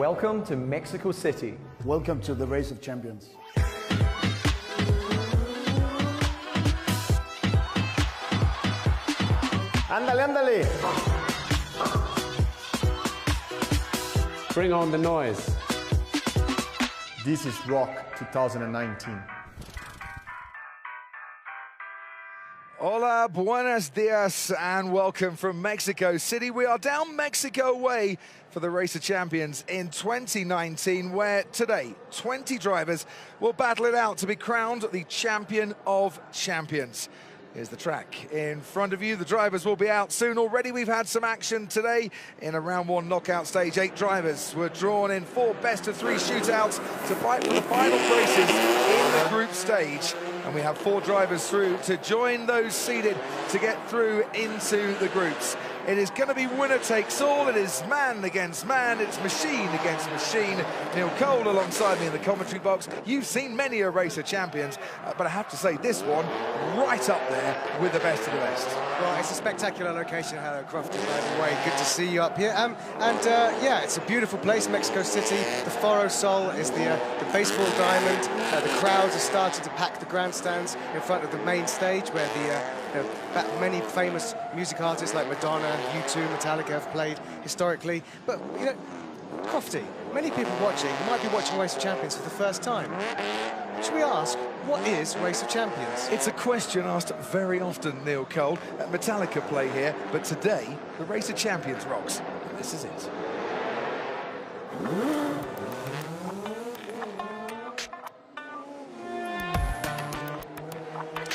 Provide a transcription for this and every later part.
Welcome to Mexico City. Welcome to the Race of Champions. Ándale, ándale. Bring on the noise. This is Rock 2019. Hola, buenos dias, and welcome from Mexico City. We are down Mexico way for the Race of Champions in 2019, where today 20 drivers will battle it out to be crowned the champion of champions. Here's the track in front of you. The drivers will be out soon. Already we've had some action today in a round one knockout stage. 8 drivers were drawn in 4 best-of-3 shootouts to fight for the final places in the group stage. And we have 4 drivers through to join those seeded to get through into the groups. It is going to be winner takes all. It is man against man. It's machine against machine. Neil Cole alongside me in the commentary box. You've seen many a Race of Champions, but I have to say this one right up there with the best of the best. Well, it's a spectacular location. Hello, Crofty, by the way. Good to see you up here. Yeah, it's a beautiful place, Mexico City. The Foro Sol is the baseball diamond. The crowds are starting to pack the grandstands in front of the main stage where many famous music artists like Madonna, U2, Metallica have played historically. But, you know, Crofty, many people watching might be watching Race of Champions for the first time. Should we ask, what is Race of Champions? It's a question asked very often, Neil Cole. Metallica play here, but today, the Race of Champions rocks. And this is it.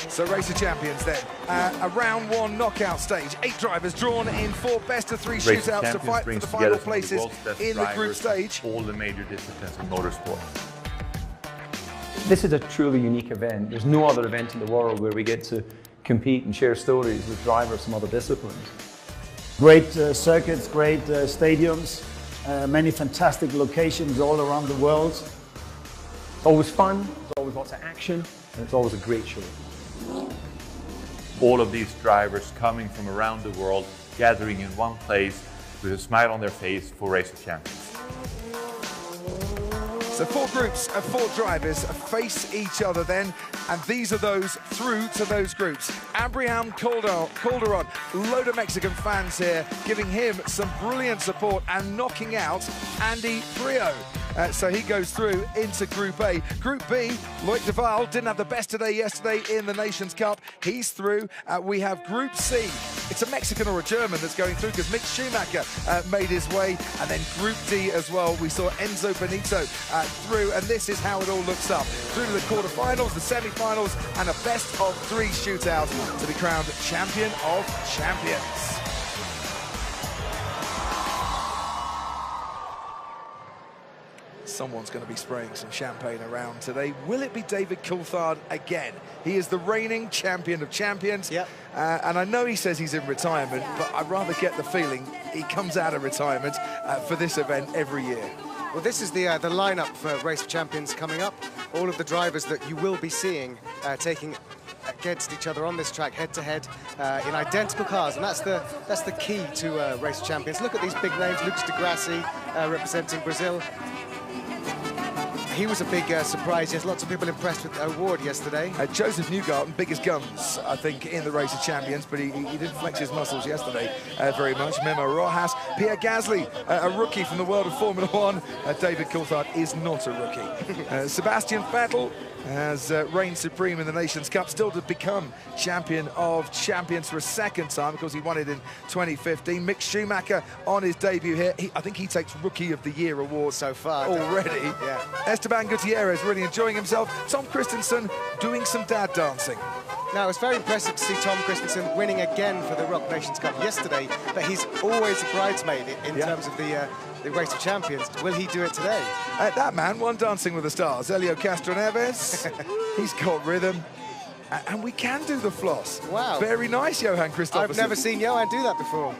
So Race of Champions then, a round one knockout stage. 8 drivers drawn in 4 best-of-3 shootouts to fight for the final places in the group stage. All the major disciplines of motorsport. This is a truly unique event. There's no other event in the world where we get to compete and share stories with drivers from other disciplines. Great circuits, great stadiums, many fantastic locations all around the world. It's always fun, there's always lots of action, and it's always a great show. All of these drivers coming from around the world, gathering in one place with a smile on their face for Race of Champions. So 4 groups of 4 drivers face each other then, and these are those through to those groups. Abraham Calderon, load of Mexican fans here, giving him some brilliant support and knocking out Andy Priaulx. So he goes through into Group A. Group B, Loic Duval didn't have the best today yesterday in the Nations Cup. He's through. We have Group C. It's a Mexican or a German that's going through because Mick Schumacher made his way. And then Group D as well. We saw Enzo Benito through, and this is how it all looks up. Through to the quarterfinals, the semi-finals, and a best-of-3 shootout to be crowned champion of champions. Someone's going to be spraying some champagne around today. Will it be David Coulthard again? He is the reigning champion of champions. Yep. And I know he says he's in retirement, but I rather get the feeling he comes out of retirement for this event every year. Well, this is the lineup for Race of Champions coming up. All of the drivers that you will be seeing taking against each other on this track, head-to-head, in identical cars, and that's the key to Race of Champions. Look at these big names: Lucas de Grassi representing Brazil. He was a big surprise. Yes, lots of people impressed with Award yesterday. Joseph Newgarden, biggest guns, I think, in the Race of Champions, but he didn't flex his muscles yesterday very much. Memo Rojas, Pierre Gasly, a rookie from the world of Formula One. David Coulthard is not a rookie. Sebastian Vettel has reigned supreme in the Nations Cup, still to become champion of champions for a second time because he won it in 2015. Mick Schumacher on his debut here. I think he takes Rookie of the Year award so far already. Yeah. Esteban Gutierrez really enjoying himself. Tom Christensen doing some dad dancing. Now, it's very impressive to see Tom Christensen winning again for the Rock Nations Cup yesterday, but he's always a bridesmaid in terms of the Race of Champions. Will he do it today? That man won Dancing with the Stars. Elio Castroneves, he's got rhythm. And we can do the floss. Wow. Very nice, Johan Christophersen. I've never seen Johan do that before.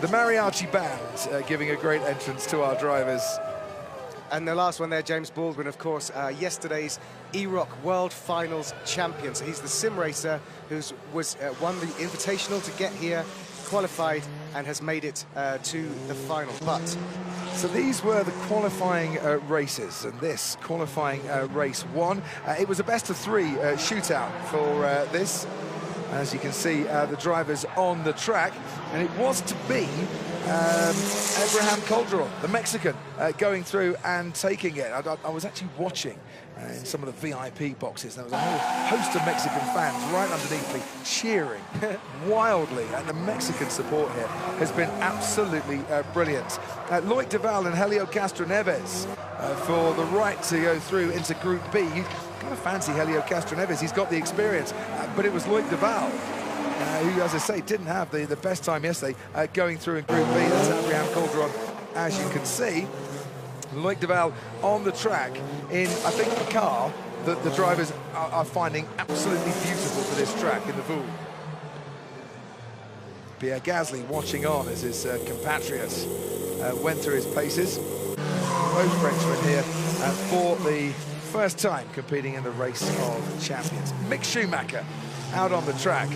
The Mariachi Band giving a great entrance to our drivers. And the last one there, James Baldwin, of course, yesterday's E-Rock World Finals champion. So he's the sim racer who won the Invitational to get here qualified and has made it to the final. But so these were the qualifying races, and this qualifying race 1. It was a best-of-3 shootout for this. As you can see, the drivers on the track, and it was to be Abraham Calderon, the Mexican, going through and taking it. I was actually watching in some of the VIP boxes. There was a whole host of Mexican fans right underneath me cheering wildly, and the Mexican support here has been absolutely brilliant. Loic Duval and Helio Castroneves for the right to go through into Group B. You kind of fancy Helio Castroneves, he's got the experience, but it was Loic Duval who, as I say, didn't have the best time yesterday going through in Group B. That's Abraham Calderon, as you can see. Loic Duval on the track in, I think, a car that the drivers are finding absolutely beautiful for this track in the Voul. Pierre Gasly watching on as his compatriots went through his paces. Both Frenchmen here for the first time competing in the race of champions. Mick Schumacher out on the track.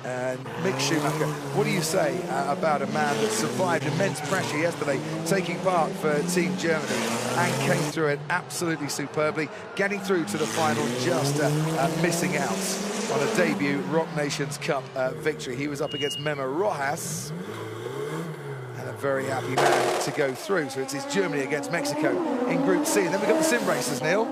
And Mick Schumacher, what do you say about a man that survived immense pressure yesterday, taking part for Team Germany, and came through it absolutely superbly, getting through to the final, just missing out on a debut Rock Nations Cup victory. He was up against Memo Rojas, and a very happy man to go through. So it's Germany against Mexico in Group C. And then we've got the sim races, Neil.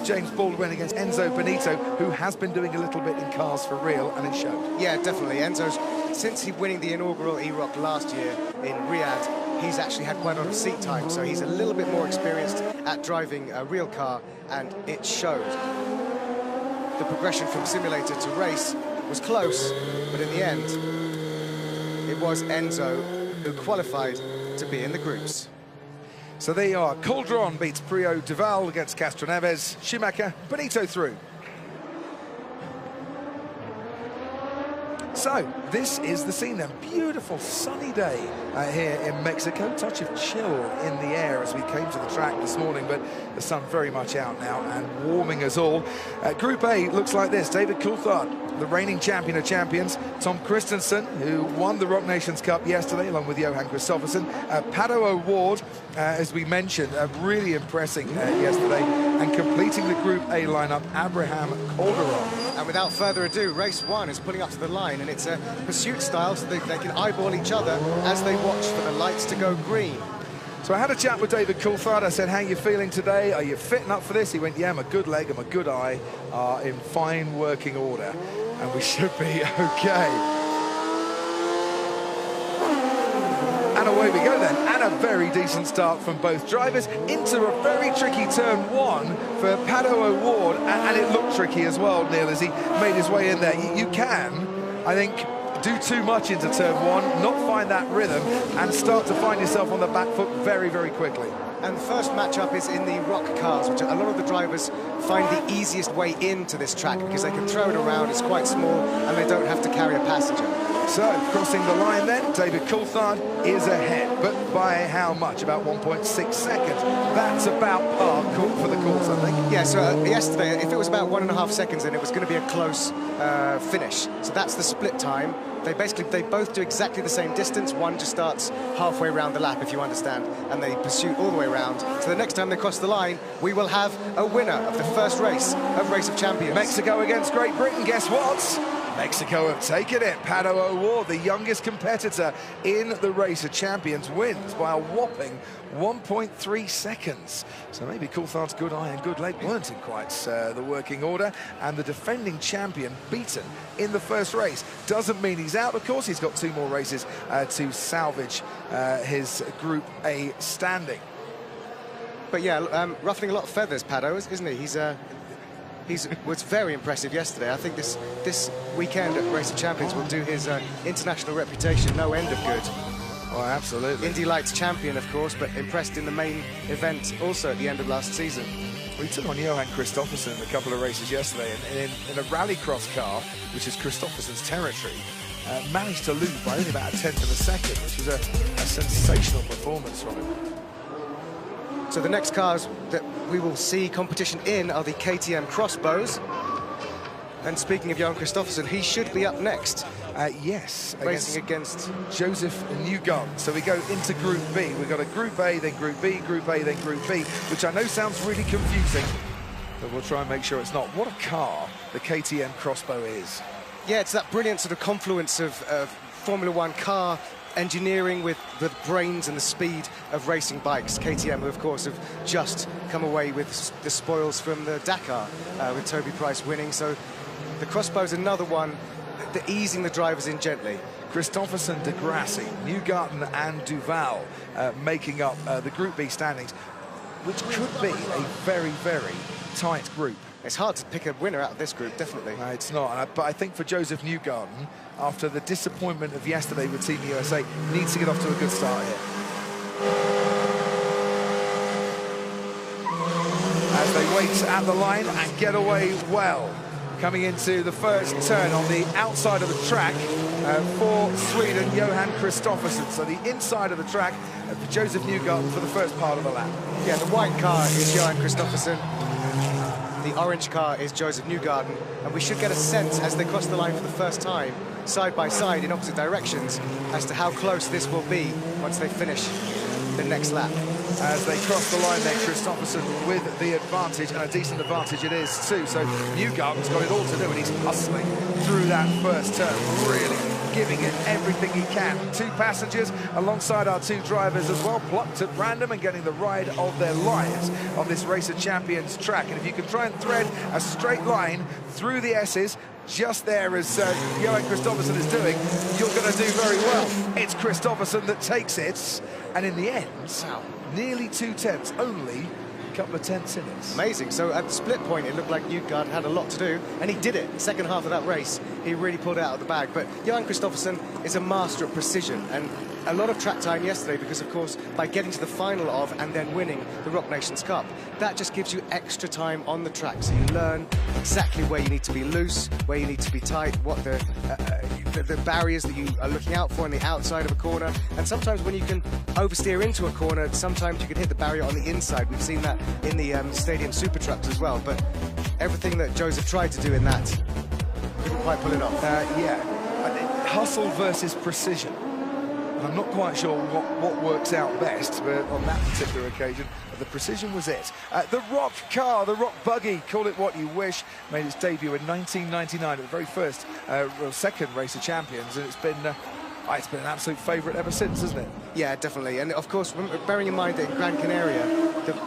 James Baldwin against Enzo Benito, who has been doing a little bit in cars for real, and it showed. yeah, definitely. Enzo's, since he winning the inaugural E-Rock last year in Riyadh, he's actually had quite a lot of seat time, so he's a little bit more experienced at driving a real car, and it showed. The progression from simulator to race was close, but in the end, it was Enzo who qualified to be in the groups. So there you are. Calderon beats Priaulx Duval against Castroneves. Schumacher, Benito through. So this is the scene then. Beautiful sunny day here in Mexico. Touch of chill in the air as we came to the track this morning, but the sun very much out now and warming us all. Group A looks like this. David Coulthard, the reigning champion of champions. Tom Christensen, who won the Rock Nations Cup yesterday along with Johan Kristoffersen. Pato O'Ward, as we mentioned, really impressing yesterday, and completing the Group A lineup, Abraham Calderon. And without further ado, race 1 is pulling up to the line, and it's a pursuit style, so they can eyeball each other as they watch for the lights to go green. So I had a chat with David Coulthard. I said, how are you feeling today? Are you fitting up for this? He went, yeah, my good leg and my good eye are in fine working order, and we should be okay. And away we go then, and a very decent start from both drivers into a very tricky turn 1 for Pato O'Ward, and it looked tricky as well, Neil, as he made his way in there. You can, I think, do too much into turn 1, not find that rhythm, and start to find yourself on the back foot very, very quickly. And the first matchup is in the rock cars, which a lot of the drivers find the easiest way into this track because they can throw it around, it's quite small, and they don't have to carry a passenger. So, crossing the line then, David Coulthard is ahead, but by how much? About 1.6 seconds. That's about par for the course, I think. Yeah, so yesterday, if it was about 1.5 seconds, then it was going to be a close finish. So that's the split time. They both do exactly the same distance. One just starts halfway around the lap, if you understand, and they pursue all the way around. So the next time they cross the line, we will have a winner of the first race of Race of Champions. Mexico against Great Britain, guess what? Mexico have taken it. Pato O'Ward, the youngest competitor in the Race of Champions, wins by a whopping 1.3 seconds. So maybe Coulthard's good eye and good leg weren't in quite the working order, and the defending champion beaten in the first race. Doesn't mean he's out, of course. He's got 2 more races to salvage his Group A standing. But yeah, ruffling a lot of feathers, Pato, isn't he? He was very impressive yesterday. I think this weekend at Race of Champions will do his international reputation no end of good. Oh, absolutely. Indy Lights champion, of course, but impressed in the main event also at the end of last season. Well, he took on Johan Kristoffersen in a couple of races yesterday, and in a rallycross car, which is Kristoffersen's territory, managed to lose by only about 1/10 of a second, which was a sensational performance from him. So the next cars that we will see competition in are the KTM Crossbows. And speaking of Johan Kristoffersen, he should be up next. Yes. Racing against Joseph Newgarden. So we go into Group B. We've got a Group A, then Group B, Group A, then Group B, which I know sounds really confusing, but we'll try and make sure it's not. What a car the KTM Crossbow is. Yeah, it's that brilliant sort of confluence of Formula One car engineering with the brains and the speed of racing bikes. KTM, who of course have just come away with the spoils from the Dakar, with Toby Price winning. So the Crossbow's another one, easing the drivers in gently. Christopherson, De Grassi, Newgarden and Duval making up the Group B standings, which could be a very, very tight group. It's hard to pick a winner out of this group, definitely. It's not, but I think for Joseph Newgarden, after the disappointment of yesterday with Team USA, needs to get off to a good start here. As they wait at the line and get away well. Coming into the first turn on the outside of the track for Sweden, Johan Kristoffersson. So the inside of the track for Joseph Newgarden for the first part of the lap. Yeah, the white car is Johan Kristoffersson. The orange car is Joseph Newgarden, and we should get a sense as they cross the line for the first time, side by side in opposite directions, as to how close this will be once they finish the next lap. As they cross the line there, Kristoffersson with the advantage, and a decent advantage it is too. So Newgarden's got it all to do, and he's hustling through that first turn, really giving it everything he can. Two passengers alongside our two drivers as well, plucked at random and getting the ride of their lives on this Race of Champions track. And if you can try and thread a straight line through the S's, just there as Johan Kristoffersson is doing, you're going to do very well. It's Kristoffersson that takes it, and in the end, nearly 2 tenths, only a couple of tenths in it. Amazing. So at the split point, it looked like Newgarden had a lot to do, and he did it. The second half of that race, he really pulled it out of the bag. But Johan Kristoffersson is a master of precision, and a lot of track time yesterday because, of course, by getting to the final of and then winning the Rock Nations Cup, that just gives you extra time on the track. So you learn exactly where you need to be loose, where you need to be tight, what the barriers that you are looking out for on the outside of a corner. And sometimes when you can oversteer into a corner, sometimes you can hit the barrier on the inside. We've seen that in the Stadium Super Trucks as well. But everything that Joseph tried to do in that, couldn't quite pull it off. Hustle versus precision. I'm not quite sure what works out best, but on that particular occasion, the precision was it. The Rock car, the Rock buggy, call it what you wish, made its debut in 1999 at the very first, second Race of Champions, and it's been an absolute favourite ever since, hasn't it? Yeah, definitely. And of course, bearing in mind that in Gran Canaria,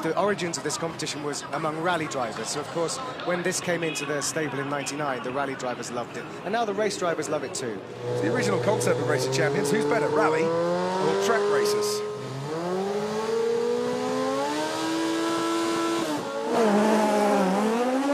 the origins of this competition was among rally drivers. So of course, when this came into the stable in '99, the rally drivers loved it. And now the race drivers love it too. It's the original concept of Race of Champions. Who's better, rally or track races?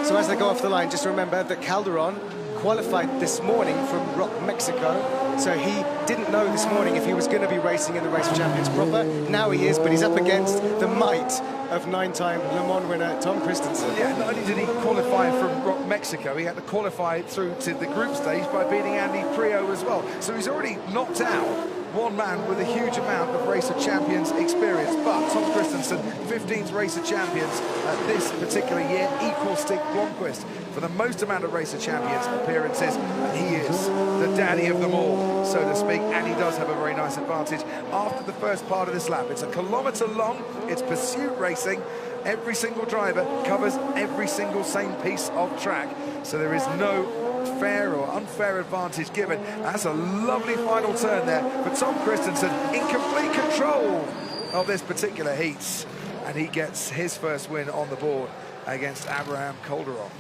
So as they go off the line, just remember that Calderon qualified this morning from Rock Mexico, so he didn't know this morning if he was going to be racing in the Race of Champions proper. Now he is, but he's up against the might of 9-time Le Mans winner Tom Kristensen. Yeah, not only did he qualify from Rock Mexico, he had to qualify through to the group stage by beating Andy Priaulx as well. So he's already knocked out one man with a huge amount of Race of Champions experience. But Tom Kristensen, 15th Race of Champions this particular year, equals Stig Blomqvist for the most amount of Race of Champions appearances, and he is the daddy of them all, so to speak, and he does have a very nice advantage after the first part of this lap. It's a kilometre long, it's pursuit racing. Every single driver covers every single same piece of track, so there is no fair or unfair advantage given. That's a lovely final turn there for Tom Kristensen in complete control of this particular heat, and he gets his first win on the board against Abraham Calderon.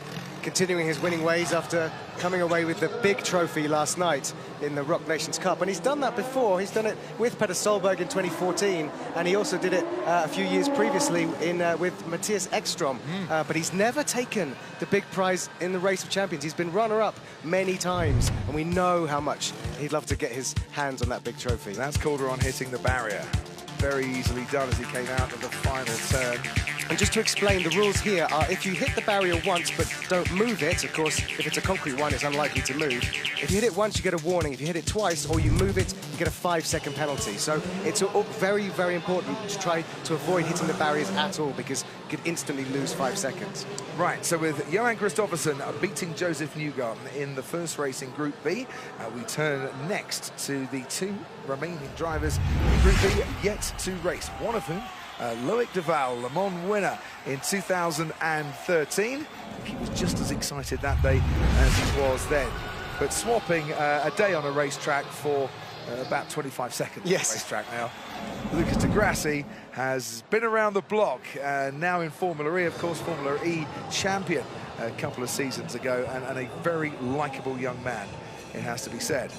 Continuing his winning ways after coming away with the big trophy last night in the Rock Nations Cup. And he's done that before. He's done it with Petter Solberg in 2014, and he also did it a few years previously with Matthias Ekstrom. But he's never taken the big prize in the Race of Champions. He's been runner-up many times, and we know how much he'd love to get his hands on that big trophy. That's Calderon hitting the barrier. Very easily done as he came out of the final turn. And just to explain, the rules here are if you hit the barrier once but don't move it, of course, if it's a concrete one, it's unlikely to move. If you hit it once, you get a warning. If you hit it twice or you move it, you get a 5-second penalty. So it's very, very important to try to avoid hitting the barriers at all, because you could instantly lose 5 seconds. Right, so with Johan Kristoffersson beating Joseph Newgarden in the first race in Group B, we turn next to the 2 remaining drivers in Group B yet to race, one of whom Loic Duval, Le Mans winner in 2013. He was just as excited that day as he was then. But swapping a day on a racetrack for about 25 seconds on the racetrack now. Lucas di Grassi has been around the block, now in Formula E, of course, Formula E champion a couple of seasons ago, and a very likeable young man, it has to be said.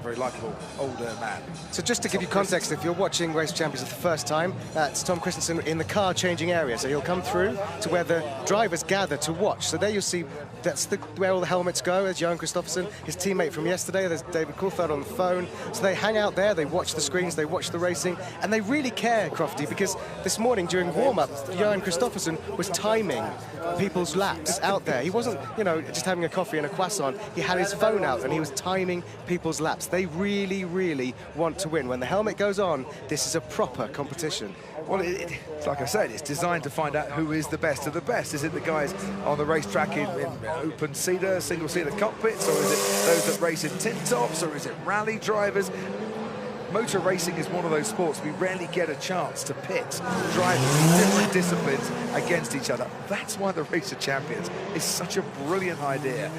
Very likeable older man. So just to give you context, if you're watching Race Champions for the first time, that's Tom Kristensen in the car changing area. So he'll come through to where the drivers gather to watch. So there you'll see that's where all the helmets go. There's Johan Kristoffersson, his teammate from yesterday. There's David Coulthard on the phone. So they hang out there, they watch the screens, they watch the racing, and they really care, Crofty, because this morning during warm-up, Johan Kristoffersson was timing people's laps out there. He wasn't, you know, just having a coffee and a croissant. He had his phone out and he was timing people's laps. They really, really want to win. When the helmet goes on, this is a proper competition. Well, it's like I said, it's designed to find out who is the best of the best. Is it the guys on the racetrack in open seater, single seater cockpits, or is it those that race in tint tops, or is it rally drivers? Motor racing is one of those sports we rarely get a chance to pit drivers in different disciplines against each other. That's why the Race of Champions is such a brilliant idea.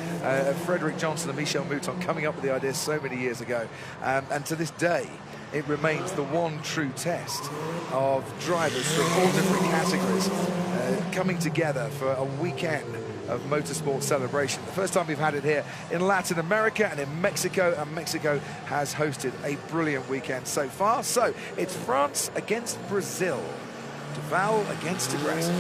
Frederick Johnson and Michel Mouton coming up with the idea so many years ago, and to this day it remains the one true test of drivers from all different categories coming together for a weekend of motorsport celebration. The first time we've had it here in Latin America and in Mexico, and Mexico has hosted a brilliant weekend so far. So it's France against Brazil, Duval against di Grassi.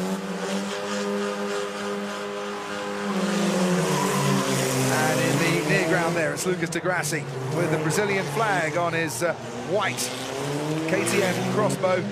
And in the near ground there, it's Lucas di Grassi with the Brazilian flag on his white KTM crossbow.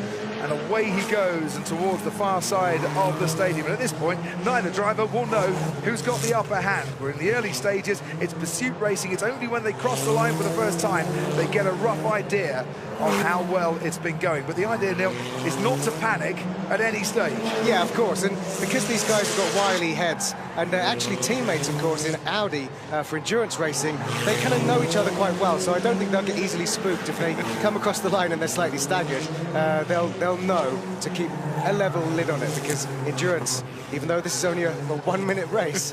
And away he goes and towards the far side of the stadium. And at this point, neither driver will know who's got the upper hand. We're in the early stages. It's pursuit racing. It's only when they cross the line for the first time they get a rough idea of how well it's been going. But the idea, Neil, is not to panic at any stage. Yeah, of course. And because these guys have got wily heads, and they're actually teammates, of course, in Audi for endurance racing, they kind of know each other quite well. So I don't think they'll get easily spooked if they come across the line and they're slightly staggered. They'll know to keep a level lid on it, because endurance, even though this is only a 1-minute race,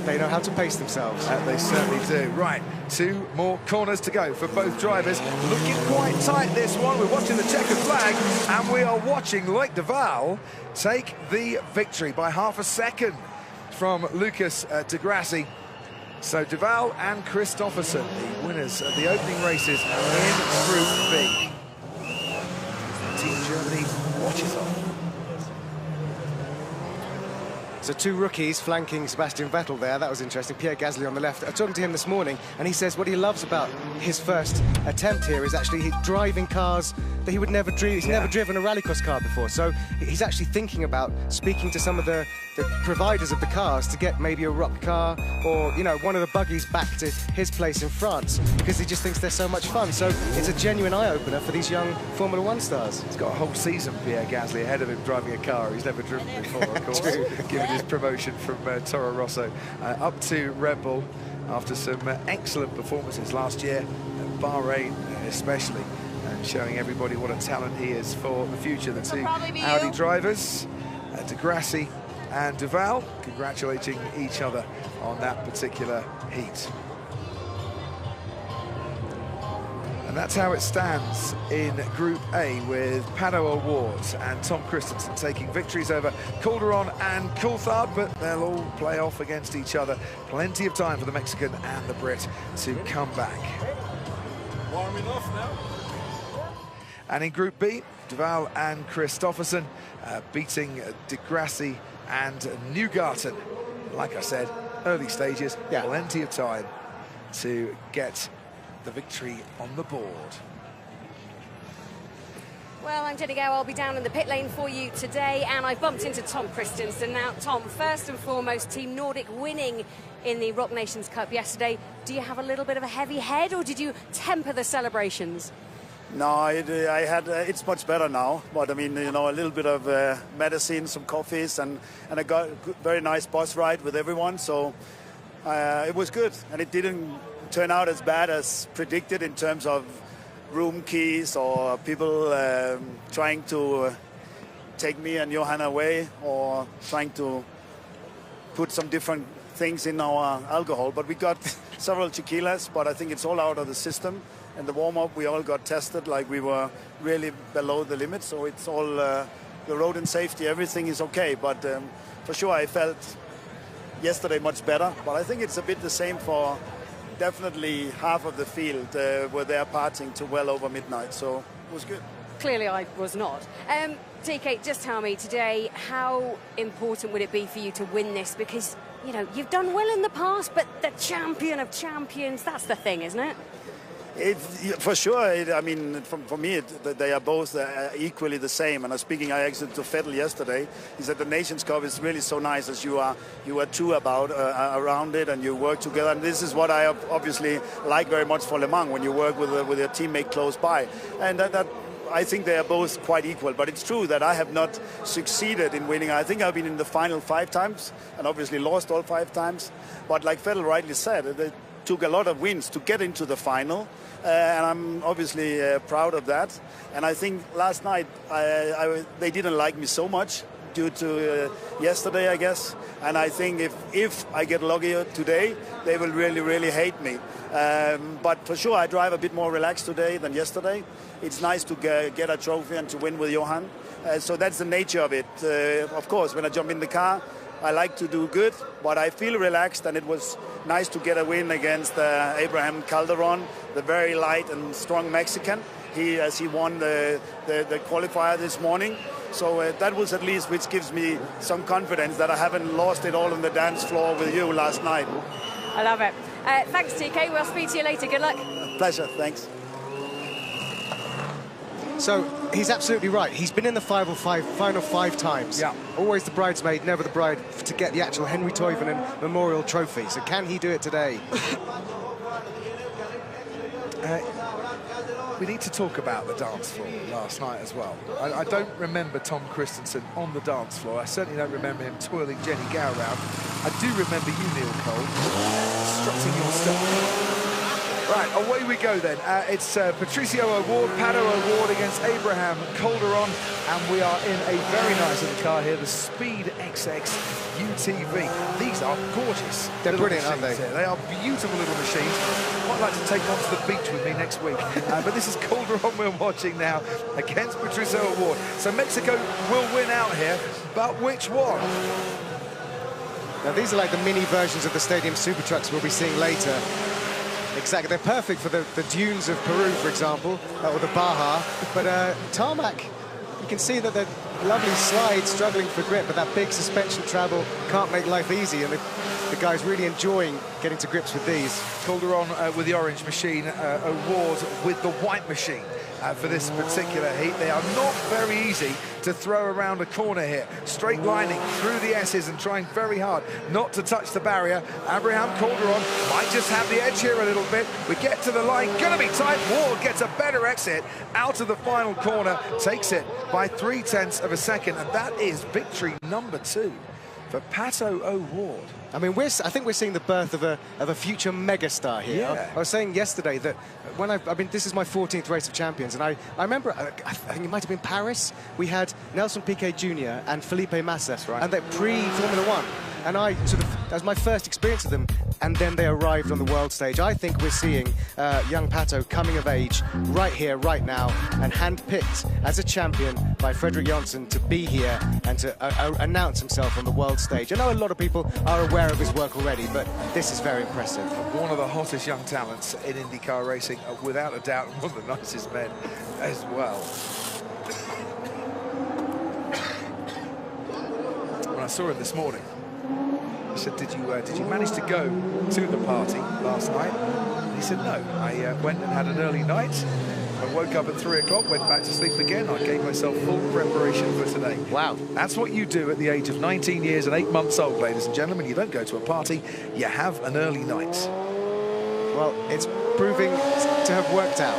they know how to pace themselves. They certainly do. Right, 2 more corners to go for both drivers. Looking quite tight, this one. We're watching the checkered flag, and we are watching Loic Duval take the victory by half a second from Lucas di Grassi. So Duval and Kristoffersson, the winners of the opening races in Group B. Team Germany watches on. So 2 rookies flanking Sebastian Vettel there. That was interesting. Pierre Gasly on the left. I was talking to him this morning, and he says what he loves about his first attempt here is actually driving cars that he would never dream. He's never driven a rallycross car before, so he's actually thinking about speaking to some of the providers of the cars to get maybe a ROC car or, you know, one of the buggies back to his place in France, because he just thinks they're so much fun. So it's a genuine eye-opener for these young Formula One stars. He's got a whole season, Pierre Gasly, ahead of him driving a car he's never driven before, of course, given his promotion from Toro Rosso up to Red Bull after some excellent performances last year, Bahrain especially, and showing everybody what a talent he is for the future. The 2 Audi drivers, di Grassi and Duval, congratulating each other on that particular heat. And that's how it stands in Group A, with Pato O'Ward and Tom Kristensen taking victories over Calderon and Coulthard, but they'll all play off against each other. Plenty of time for the Mexican and the Brit to come back. Warming off now. And in Group B, Duval and Kristoffersson beating di Grassi and Newgarden. Like I said, early stages, plenty of time to get the victory on the board. Well, I'm Jenny Gow. I'll be down in the pit lane for you today, and I bumped into Tom Kristensen. Now, Tom, first and foremost, Team Nordic winning in the Rock Nations Cup yesterday. Do you have a little bit of a heavy head, or did you temper the celebrations? No, it's much better now. But I mean, you know, a little bit of medicine, some coffees, and I got a very nice bus ride with everyone. So it was good, and it didn't turn out as bad as predicted in terms of room keys or people trying to take me and Johan away, or trying to put some different things in our alcohol. But we got several tequilas, but I think it's all out of the system. And the warm-up, we all got tested like we were really below the limit. So it's all the road and safety, everything is okay. But for sure, I felt yesterday much better. But I think it's a bit the same for definitely half of the field were there partying to well over midnight. So it was good. Clearly I was not. TK, just tell me today, how important would it be for you to win this? Because, you know, you've done well in the past, but the champion of champions, that's the thing, isn't it? For sure, I mean, for me, they are both equally the same. And speaking, I actually to Vettel yesterday, he said the Nations Cup is really so nice as you are two around it and you work together. And this is what I obviously like very much for Le Mans, when you work with your teammate close by. And that I think they are both quite equal. But it's true that I have not succeeded in winning. I think I've been in the final 5 times and obviously lost all 5 times. But like Vettel rightly said, they took a lot of wins to get into the final. And I'm obviously proud of that. And I think last night they didn't like me so much due to yesterday, I guess. And I think if I get luckier today, they will really, really hate me. But for sure, I drive a bit more relaxed today than yesterday. It's nice to get a trophy and to win with Johan. So that's the nature of it. Of course, when I jump in the car, I like to do good, but I feel relaxed, and it was nice to get a win against Abraham Calderon, the very light and strong Mexican. He won the qualifier this morning. So that was at least which gives me some confidence that I haven't lost it all on the dance floor with you last night. I love it. Thanks, TK. We'll speak to you later. Good luck. Pleasure. Thanks. So he's absolutely right. He's been in the final 5 times. Yeah. Always the bridesmaid, never the bride, to get the actual Henry Toivonen Memorial Trophy. So can he do it today? We need to talk about the dance floor last night as well. I don't remember Tom Christensen on the dance floor. I certainly don't remember him twirling Jenny Gow around. I do remember you, Neil Cole, strutting your stuff. Right, away we go then. It's Patricio O'Ward, Pato O'Ward against Abraham Calderon, and we are in a very nice little car here, the Speed XX UTV. These are gorgeous. They're brilliant, aren't they? They are beautiful little machines. I'd like to take one to the beach with me next week. But this is Calderon we're watching now against Patricio O'Ward. So Mexico will win out here, but which one? Now these are like the mini versions of the Stadium Super Trucks we'll be seeing later. Exactly, they're perfect for the dunes of Peru, for example, or the Baja. But tarmac, you can see that they're lovely slides, struggling for grip, but that big suspension travel can't make life easy, and the guy's really enjoying getting to grips with these. Calderon with the orange machine, O'Ward with the white machine. For this particular heat, they are not very easy to throw around a corner here. Straight lining through the S's and trying very hard not to touch the barrier. Abraham Calderon might just have the edge here a little bit. We get to the line, gonna be tight. Ward gets a better exit out of the final corner, takes it by 0.3 of a second, and that is victory number 2 for Pato O'Ward. I mean, I think we're seeing the birth of a future megastar here. Yeah. I was saying yesterday that when I mean, this is my 14th race of champions, and I remember, I think it might have been Paris, we had Nelson Piquet Jr. and Felipe Massa, That's right. and they're pre-Formula 1. And that was my first experience of them, and then they arrived on the world stage. I think we're seeing young Pato coming of age right here, right now, and handpicked as a champion by Fredrik Janssen to be here and to announce himself on the world stage. I know a lot of people are aware of his work already, but this is very impressive. One of the hottest young talents in IndyCar racing, without a doubt, and one of the nicest men as well. When I saw him this morning, I said, did you manage to go to the party last night? And he said, no. I went and had an early night. I woke up at 3 o'clock, went back to sleep again. I gave myself full preparation for today. Wow. That's what you do at the age of 19 years and 8 months old, ladies and gentlemen. You don't go to a party, you have an early night. Well, it's proving to have worked out.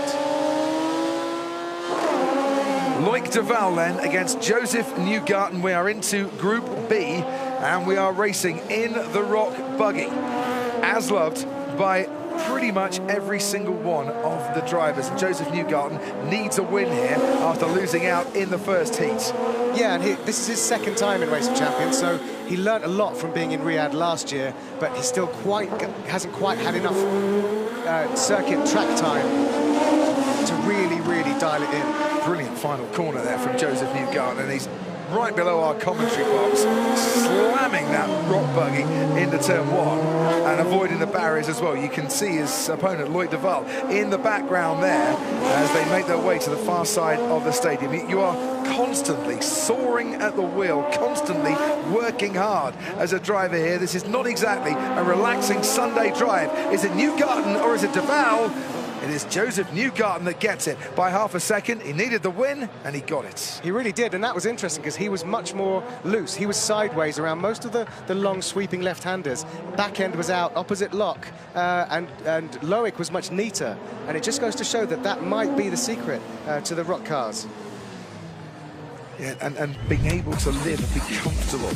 Loic Duval then against Joseph Newgarden. We are into Group B, and we are racing in the Rock buggy, as loved by pretty much every single one of the drivers. Joseph Newgarden needs a win here after losing out in the first heat. Yeah, and this is his second time in Race of Champions, so he learnt a lot from being in Riyadh last year, but he still hasn't quite had enough circuit track time to really dial it in. Brilliant final corner there from Joseph Newgarden, and he's right below our commentary box, slamming that Rock buggy into turn 1 and avoiding the barriers as well. You can see his opponent, Loic Duval, in the background there as they make their way to the far side of the stadium. You are constantly soaring at the wheel, constantly working hard as a driver here. This is not exactly a relaxing Sunday drive. Is it Newgarden or is it Duval? It is Joseph Newgarden that gets it by half a second. He needed the win, and he got it. He really did, and that was interesting because he was much more loose. He was sideways around most of the long sweeping left-handers. Back end was out, opposite lock, and Loic was much neater. And it just goes to show that that might be the secret to the Rock cars. Yeah, and being able to live and be comfortable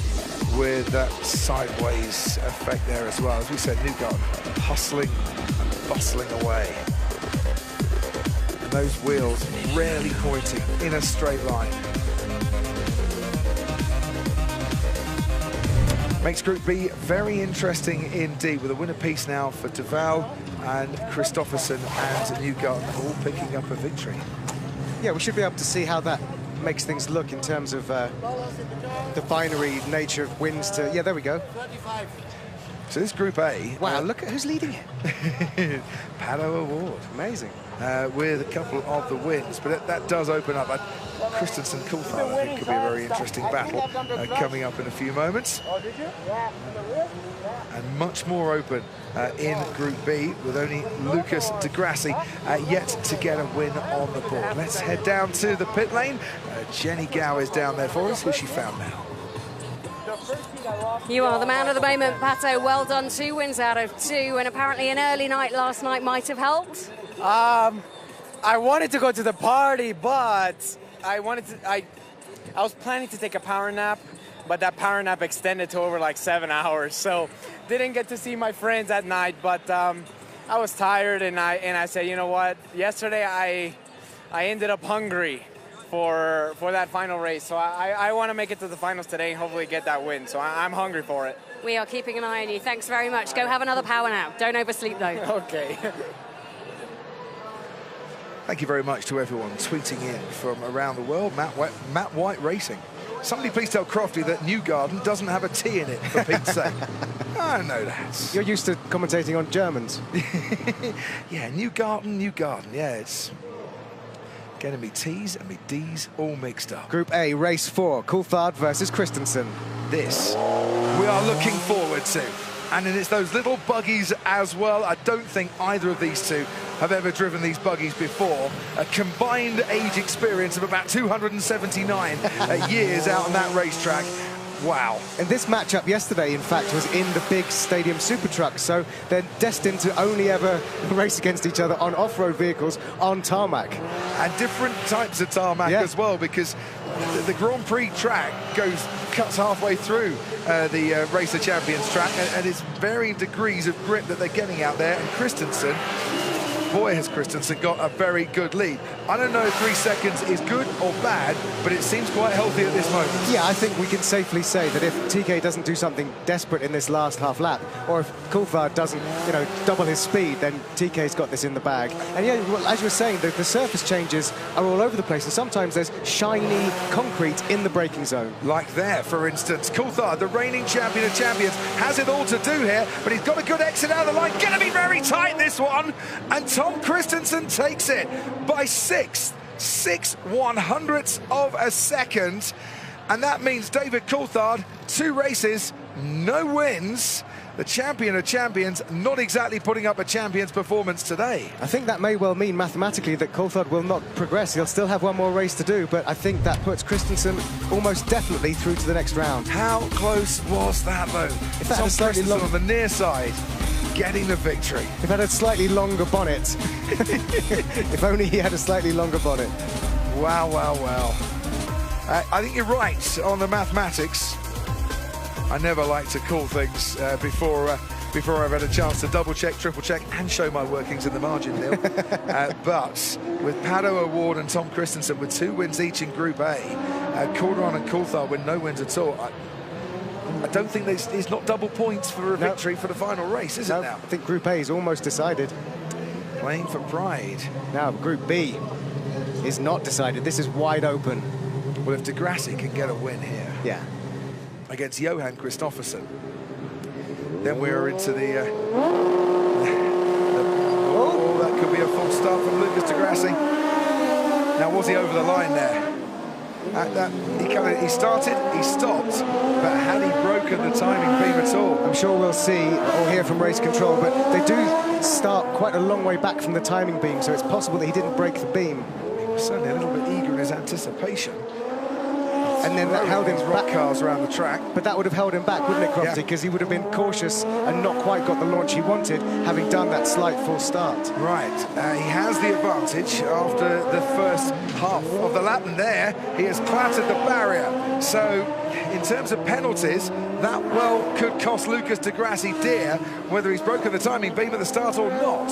with that sideways effect there as well. As we said, Newgarden hustling and bustling away. Those wheels rarely pointing in a straight line. Makes Group B very interesting indeed, with a win apiece now for Duval and Kristoffersson and Newgarden all picking up a victory. Yeah, we should be able to see how that makes things look in terms of the binary nature of wins to... Yeah, there we go. So this Group A... Wow, look at who's leading it. Pato O'Ward. Amazing. With a couple of the wins, but that does open up. Kristensen Coulthard, I think, could be a very interesting battle coming up in a few moments. And much more open in Group B, with only Lucas di Grassi yet to get a win on the board. Let's head down to the pit lane. Jenny Gow is down there for us. Who's she found now? You are the man of the moment, Pato. Well done, 2 wins out of 2, and apparently an early night last night might have helped. I wanted to go to the party, but I was planning to take a power nap, but that power nap extended to over like 7 hours, so didn't get to see my friends at night. But I was tired, and I said, you know what? Yesterday I ended up hungry for that final race, so I want to make it to the finals today and hopefully get that win. So I'm hungry for it. We are keeping an eye on you. Thanks very much. Go have another power nap. Don't oversleep though. Okay. Thank you very much to everyone tweeting in from around the world. Matt White Racing. Somebody please tell Crofty that Newgarden doesn't have a T in it, for Pete's sake. I know that. You're used to commentating on Germans. Yeah, Newgarden. Yeah, it's getting me T's and me D's all mixed up. Group A, race 4, Coulthard versus Kristensen. This we are looking forward to. And then it's those little buggies as well. I don't think either of these two have ever driven these buggies before. A combined age experience of about 279 years out on that racetrack. Wow. And this matchup yesterday, in fact, was in the big stadium super trucks, so they're destined to only ever race against each other on off-road vehicles on tarmac. And different types of tarmac as well, because the Grand Prix track cuts halfway through the Race of Champions track, and it's varying degrees of grip that they're getting out there. And Kristensen, boy, has Kristensen got a very good lead. I don't know if 3 seconds is good or bad, but it seems quite healthy at this moment. Yeah, I think we can safely say that if TK doesn't do something desperate in this last half lap, or if Coulthard doesn't, double his speed, then TK's got this in the bag. And yeah, well, as you were saying, the surface changes are all over the place, and sometimes there's shiny concrete in the braking zone. Like there, for instance. Coulthard, the reigning champion of champions, has it all to do here, but he's got a good exit out of the line. Gonna be very tight, this one. And Tom Kristensen takes it by 6/100ths of a second. And that means David Coulthard, 2 races, no wins. The champion of champions not exactly putting up a champion's performance today. I think that may well mean mathematically that Coulthard will not progress. He'll still have one more race to do, but I think that puts Kristensen almost definitely through to the next round. How close was that, though? If that had a slightly on the near side. getting the victory. If had a slightly longer bonnet. If only he had a slightly longer bonnet. Wow, wow, wow. I think you're right on the mathematics. I never like to call things before I've had a chance to double check, triple check, and show my workings in the margin, Neil. But with Pato O'Ward and Tom Christensen with 2 wins each in Group A, Calderon and Coulthard with no wins at all, I don't think it's not double points for a victory for the final race, is it now? I think Group A is almost decided. Playing for pride. Now, Group B is not decided. This is wide open. Well, if de Grassi can get a win here against Johan Kristoffersen, then we're into the oh, that could be a false start from Lucas de Grassi. Now, was he over the line there? He started, he stopped, but had he broken the timing beam at all? I'm sure we'll see or hear from race control, but they do start quite a long way back from the timing beam, so it's possible that he didn't break the beam. He was certainly a little bit eager in his anticipation. And then that held him back. Cars around the track. But that would have held him back, wouldn't it, Crofty? Because he would have been cautious and not quite got the launch he wanted, having done that slight false start. Right. He has the advantage after the first half of the lap, and there he has clattered the barrier. So, in terms of penalties, that well could cost Lucas de Grassi dear, whether he's broken the timing beam at the start or not.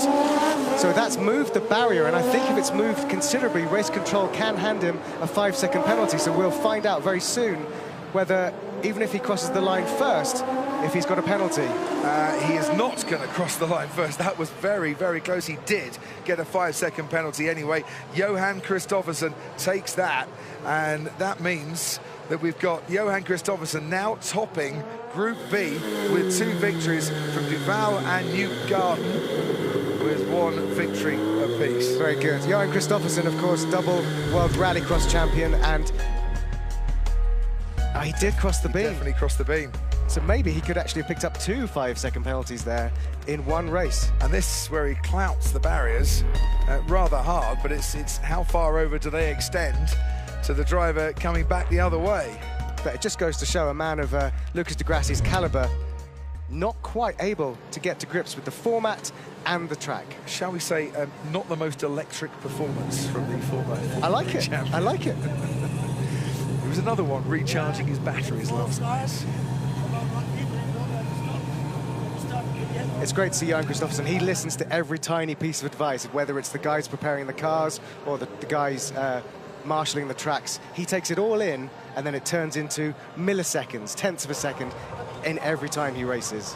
So that's moved the barrier, and I think if it's moved considerably, race control can hand him a 5-second penalty. So we'll find out very soon whether, even if he crosses the line first, if he's got a penalty. He is not going to cross the line first. That was very, very close. He did get a 5-second penalty anyway. Johan Kristoffersen takes that, and that means that we've got Johan Kristoffersen now topping Group B with 2 victories from Duval and Newgarden, with 1 victory apiece. Very good. Johan Kristoffersen, of course, double World Rallycross champion, and he did cross the beam. Definitely crossed the beam. So maybe he could actually have picked up 2 5-second penalties there in 1 race. And this is where he clouts the barriers rather hard, but it's how far over do they extend to the driver coming back the other way. But it just goes to show a man of Lucas de Grassi's caliber not quite able to get to grips with the format and the track. Shall we say, not the most electric performance from the former. I like it. Champion. I like it. There was another one recharging his batteries last night. It's great to see Johan Kristoffersen. He listens to every tiny piece of advice, whether it's the guys preparing the cars or the guys marshalling the tracks. He takes it all in, and then it turns into milliseconds, tenths of a second, in every time he races.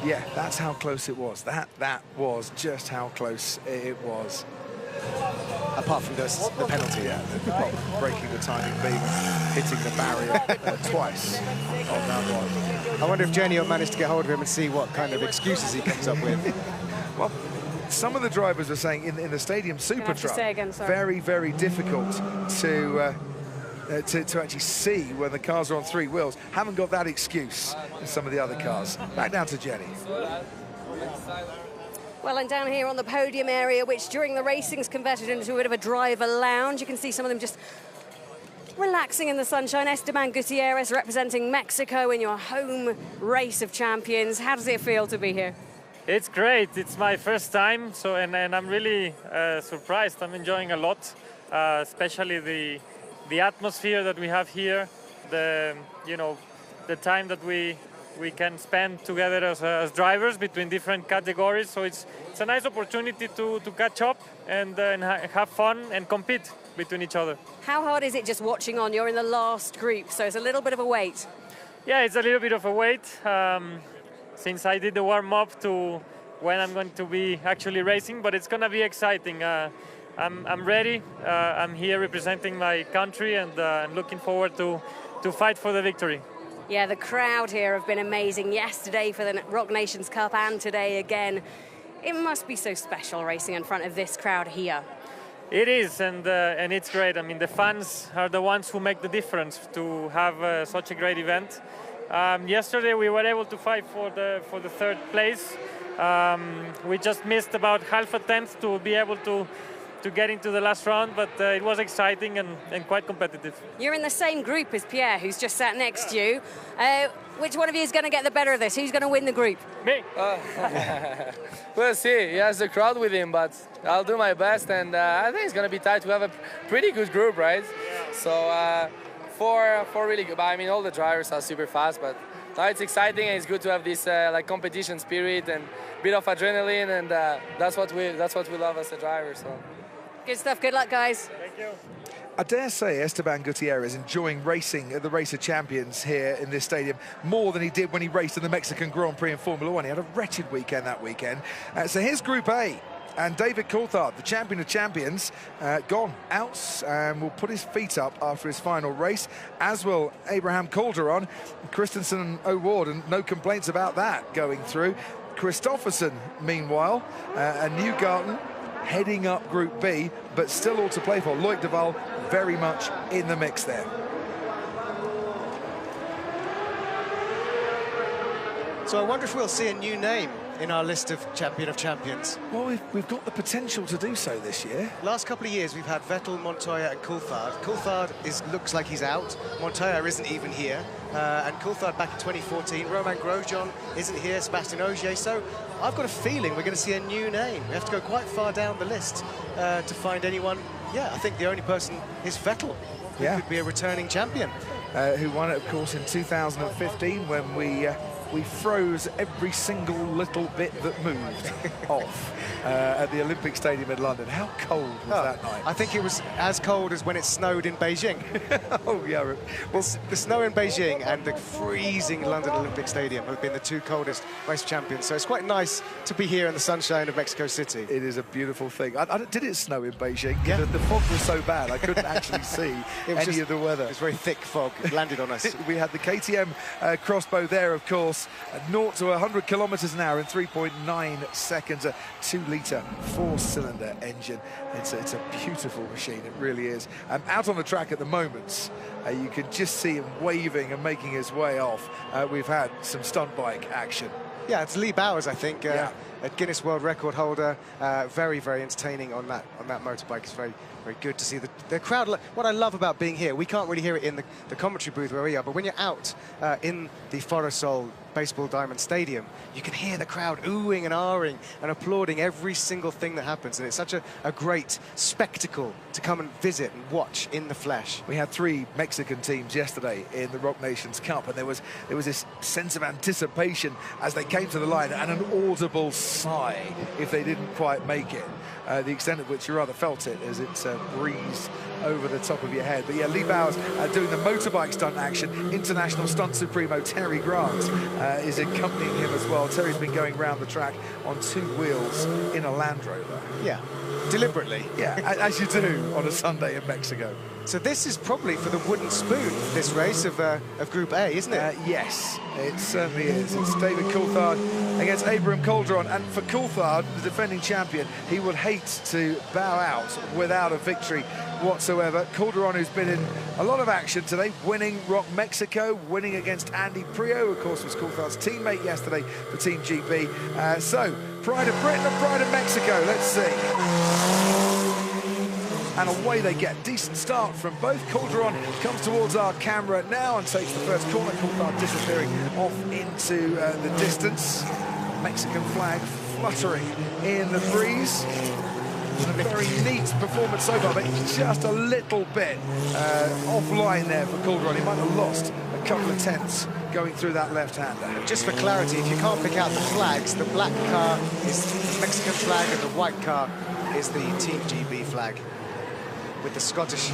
Yeah, that's how close it was. That was just how close it was. Apart from the penalty. Yeah, breaking the timing beam, hitting the barrier twice on that one. I wonder if Genio managed to get hold of him and see what kind of excuses he comes up with. Well, some of the drivers were saying in the Stadium Super Truck, very, very difficult to actually see when the cars are on 3 wheels. Haven't got that excuse in some of the other cars. Back down to Jenny. Well, and down here on the podium area, which during the racing's converted into a bit of a driver lounge, you can see some of them just relaxing in the sunshine. Esteban Gutierrez representing Mexico in your home race of champions. How does it feel to be here? It's great. It's my first time, so and I'm really surprised. I'm enjoying a lot, especially the atmosphere that we have here, the time that we can spend together as drivers between different categories. So it's a nice opportunity to catch up and have fun and compete between each other. How hard is it just watching on? You're in the last group, so it's a little bit of a wait. Yeah, it's a little bit of a wait. Since I did the warm-up to when I'm going to be actually racing, but it's going to be exciting. I'm ready. I'm here representing my country, and I'm looking forward to fight for the victory. Yeah, the crowd here have been amazing. Yesterday for the Rock Nations Cup and today again. It must be so special racing in front of this crowd here. It is, and it's great. I mean, the fans are the ones who make the difference to have such a great event. Yesterday we were able to fight for the 3rd place. We just missed about half a tenth to be able to get into the last round, but it was exciting and quite competitive. You're in the same group as Pierre, who's just sat next to you. Which one of you is going to get the better of this? Who's going to win the group? Me. We'll see. He has the crowd with him, but I'll do my best, and I think it's going to be tight. We have a pretty good group, right? Yeah. So four really good. I mean, all the drivers are super fast, but now it's exciting and it's good to have this like competition spirit and a bit of adrenaline, and that's what we love as a driver. So. Good stuff. Good luck, guys. Thank you. I dare say Esteban Gutierrez enjoying racing at the Race of Champions here in this stadium more than he did when he raced in the Mexican Grand Prix in Formula One. He had a wretched weekend that weekend. So here's Group A. And David Coulthard, the champion of champions, gone out and will put his feet up after his final race, as will Abraham Calderon, Christensen and O'Ward, no complaints about that going through. Christopherson, meanwhile, and Newgarden heading up Group B, but still all to play for. Loic Duval very much in the mix there. So I wonder if we'll see a new name in our list of Champion of Champions. Well, we've got the potential to do so this year. Last couple of years, we've had Vettel, Montoya and Coulthard. Coulthard looks like he's out. Montoya isn't even here. And Coulthard back in 2014. Romain Grosjean isn't here. Sebastian Ogier. So I've got a feeling we're going to see a new name. We have to go quite far down the list to find anyone. Yeah, I think the only person is Vettel, who could be a returning champion. Who won it, of course, in 2015 when we froze every single little bit that moved off at the Olympic Stadium in London. How cold was that night? I think it was as cold as when it snowed in Beijing. Oh, yeah. Well, the snow in Beijing and the freezing London Olympic Stadium have been the two coldest race champions. So it's quite nice to be here in the sunshine of Mexico City. It is a beautiful thing. Did it snow in Beijing? Yeah. The fog was so bad, I couldn't actually see any of the weather. It was very thick fog. It landed on us. We had the KTM crossbow there, of course. 0 to 100 kilometers an hour in 3.9 seconds. A 2-litre 4-cylinder engine. It's a beautiful machine, it really is. Out on the track at the moment, you can just see him waving and making his way off. We've had some stunt bike action. Yeah, it's Lee Bowers, I think, a Guinness World Record holder. Very, very entertaining on that motorbike. It's very, very good to see the crowd. What I love about being here, we can't really hear it in the commentary booth where we are, but when you're out in the Foro Sol Baseball Diamond Stadium, you can hear the crowd oohing and ahhing and applauding every single thing that happens, and it's such a great spectacle to come and visit and watch in the flesh. We had 3 Mexican teams yesterday in the Rock Nations Cup, and there was this sense of anticipation as they came to the line, and an audible sigh if they didn't quite make it. The extent of which you rather felt it as it breezed over the top of your head. But yeah, Lee Bowers doing the motorbike stunt action. International Stunt Supremo Terry Grant is accompanying him as well. Terry's been going around the track on 2 wheels in a Land Rover. Yeah, deliberately. Yeah, as you do on a Sunday in Mexico. So this is probably for the wooden spoon, this race of Group A, isn't it? Yes, it certainly is. It's David Coulthard against Abraham Calderon. And for Coulthard, the defending champion, he would hate to bow out without a victory whatsoever. Calderon, who's been in a lot of action today, winning Rock Mexico, winning against Andy Priaulx, of course, was Coulthard's teammate yesterday for Team GB. So, pride of Britain and pride of Mexico. Let's see. And away they get. Decent start from both. Calderon comes towards our camera now and takes the first corner. Coulthard disappearing off into the distance. Mexican flag fluttering in the breeze. A very neat performance so far, but just a little bit offline there for Calderon. He might have lost a couple of tenths going through that left-hander. Just for clarity, if you can't pick out the flags, the black car is the Mexican flag and the white car is the Team GB flag, with the Scottish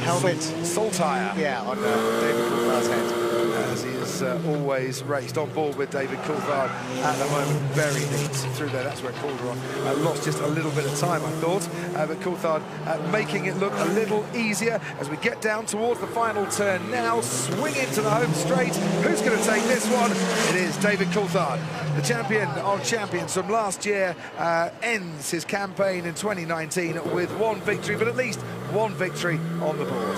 helmet. Saltire. Yeah, on David Coulthard's head. As he is always raced on board with David Coulthard at the moment. Very neat through there. That's where Calderon lost just a little bit of time, I thought. But Coulthard making it look a little easier as we get down towards the final turn now. Swing into the home straight. Who's going to take this one? It is David Coulthard. The champion of champions from last year ends his campaign in 2019 with 1 victory, but at least 1 victory on the board.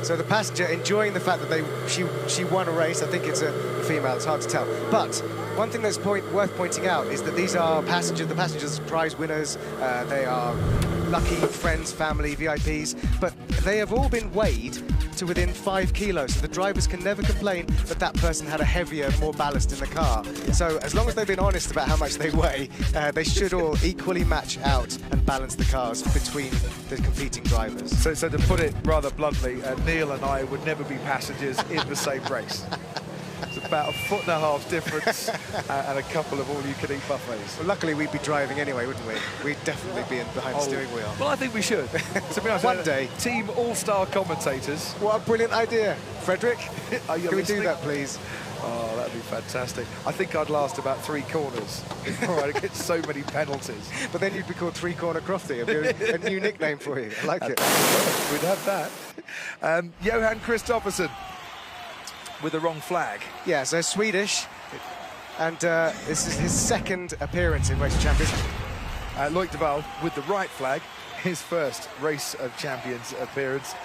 So the passenger enjoying the fact that she won a race. I think it's a female, it's hard to tell. But One thing that's worth pointing out is that these are passengers. The passengers are prize winners. They are lucky friends, family, VIPs, but they have all been weighed to within 5 kilos, so the drivers can never complain that that person had a heavier, more ballast in the car. So as long as they've been honest about how much they weigh, they should all equally match out and balance the cars between the competing drivers. So to put it rather bluntly, Neil and I would never be passengers in the same race. It's about a 1.5 foot difference and a couple of all-you-can-eat buffets. Well, luckily we'd be driving anyway, wouldn't we? We'd definitely be behind the steering wheel. Well, I think we should. To be honest, one day. Team all-star commentators. What a brilliant idea. Frederick, can we do that, please? Oh, that'd be fantastic. I think I'd last about 3 corners before I get so many penalties. But then you'd be called Three-Corner Crofty. It'd be a new nickname for you. I like it. We'd have that. Johan Kristoffersson with the wrong flag. Yeah, so Swedish. And this is his second appearance in Race of Champions. Loic Duval with the right flag, his first Race of Champions appearance.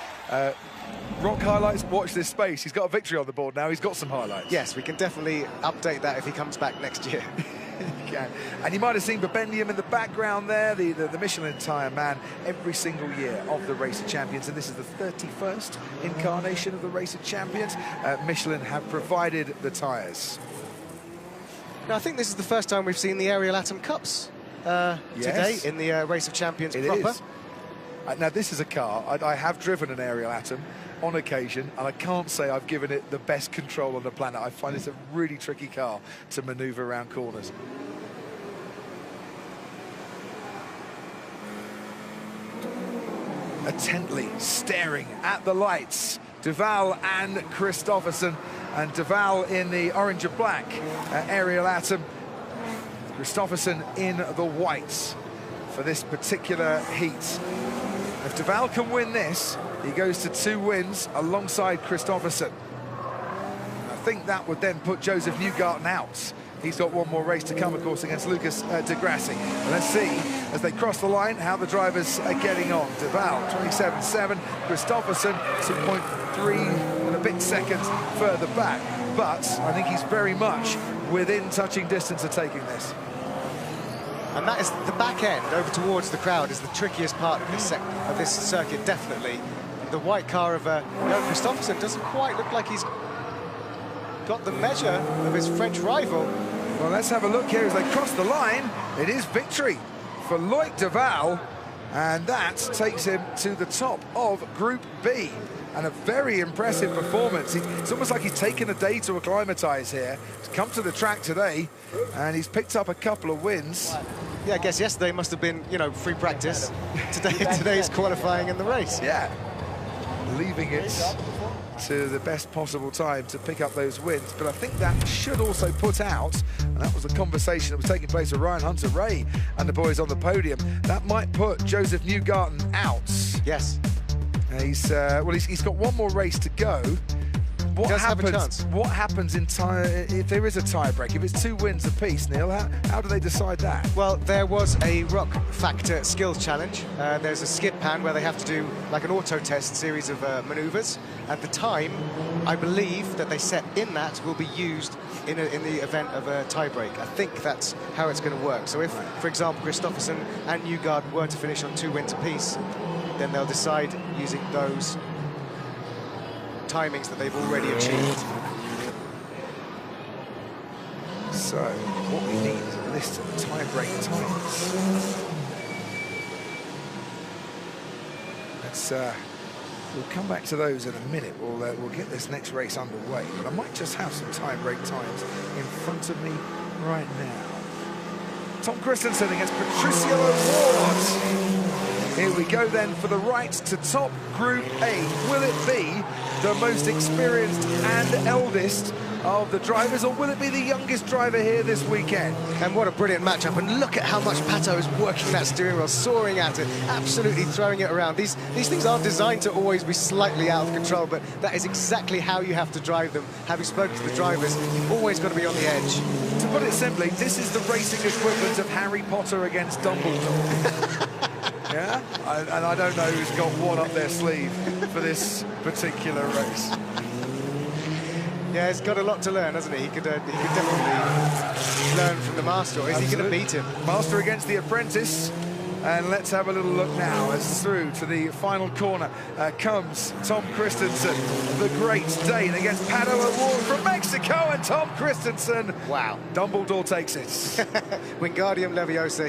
Rock highlights, watch this space. He's got a victory on the board now. He's got some highlights. Yes, we can definitely update that if he comes back next year. Yeah. And you might have seen Bebendium in the background there, the Michelin tyre man, every single year of the Race of Champions, and this is the 31st incarnation of the Race of Champions. Michelin have provided the tyres. Now, I think this is the first time we've seen the Ariel Atom Cups today in the Race of Champions proper. Is. Now, this is a car, I have driven an Ariel Atom on occasion, and I can't say I've given it the best control on the planet. I find it's a really tricky car to manoeuvre around corners. Intently staring at the lights, Duval and Kristoffersson, and Duval in the orange and black Ariel Atom, Kristoffersson in the whites for this particular heat. If Duval can win this, he goes to 2 wins alongside Kristoffersson. I think that would then put Joseph Newgarden out. He's got one more race to come, of course, against Lucas Di Grassi. Let's see, as they cross the line, how the drivers are getting on. Duval, 27.7. Kristoffersson, 2.3 and a bit seconds further back. But I think he's very much within touching distance of taking this. And that is the back end over towards the crowd is the trickiest part of this circuit, definitely. The white car of Kristoffersson doesn't quite look like he's got the measure of his French rival. Well, let's have a look here as they cross the line. It is victory for Loic Duval, and that takes him to the top of Group B. And a very impressive performance. It's almost like he's taken a day to acclimatise here. He's come to the track today, and he's picked up a couple of wins. Yeah, I guess yesterday must have been, you know, free practice. Today's qualifying in the race. Yeah, leaving it to the best possible time to pick up those wins. But I think that should also put out, and that was the conversation that was taking place with Ryan Hunter-Reay and the boys on the podium, that might put Joseph Newgarden out. Yes. He's got one more race to go. What happens if there is a tie-break? If it's 2 wins apiece, Neil, how do they decide that? Well, there was a Rock Factor skills challenge. There's a skip pan where they have to do like an auto test series of manoeuvres. At the time, I believe that they set in that will be used in the event of a tie-break. I think that's how it's going to work. So if, for example, Kristoffersson and Newgarden were to finish on 2 wins apiece, then they'll decide using those timings that they've already achieved. So what we need is a list of tie-break times. We'll come back to those in a minute. We'll get this next race underway, but I might just have some tie-break times in front of me right now. Tom Christensen against Patricio O'Ward. Here we go then for the right to top Group A. Will it be the most experienced and eldest of the drivers, or will it be the youngest driver here this weekend? And what a brilliant matchup, and look at how much Pato is working that steering wheel, soaring at it, absolutely throwing it around. These things aren't designed to always be slightly out of control, but that is exactly how you have to drive them. Having spoken to the drivers, you've always got to be on the edge. To put it simply, this is the racing equivalent of Harry Potter against Dumbledore. Yeah? And I don't know who's got what up their sleeve for this particular race. Yeah, he's got a lot to learn, hasn't he? He could definitely learn from the master. Or is he going to beat him? Master against the apprentice. And let's have a little look now as through to the final corner comes Tom Christensen, the Great Dane, against Pato O'Ward from Mexico, and Tom Christensen. Wow. Dumbledore takes it. Wingardium Leviosa,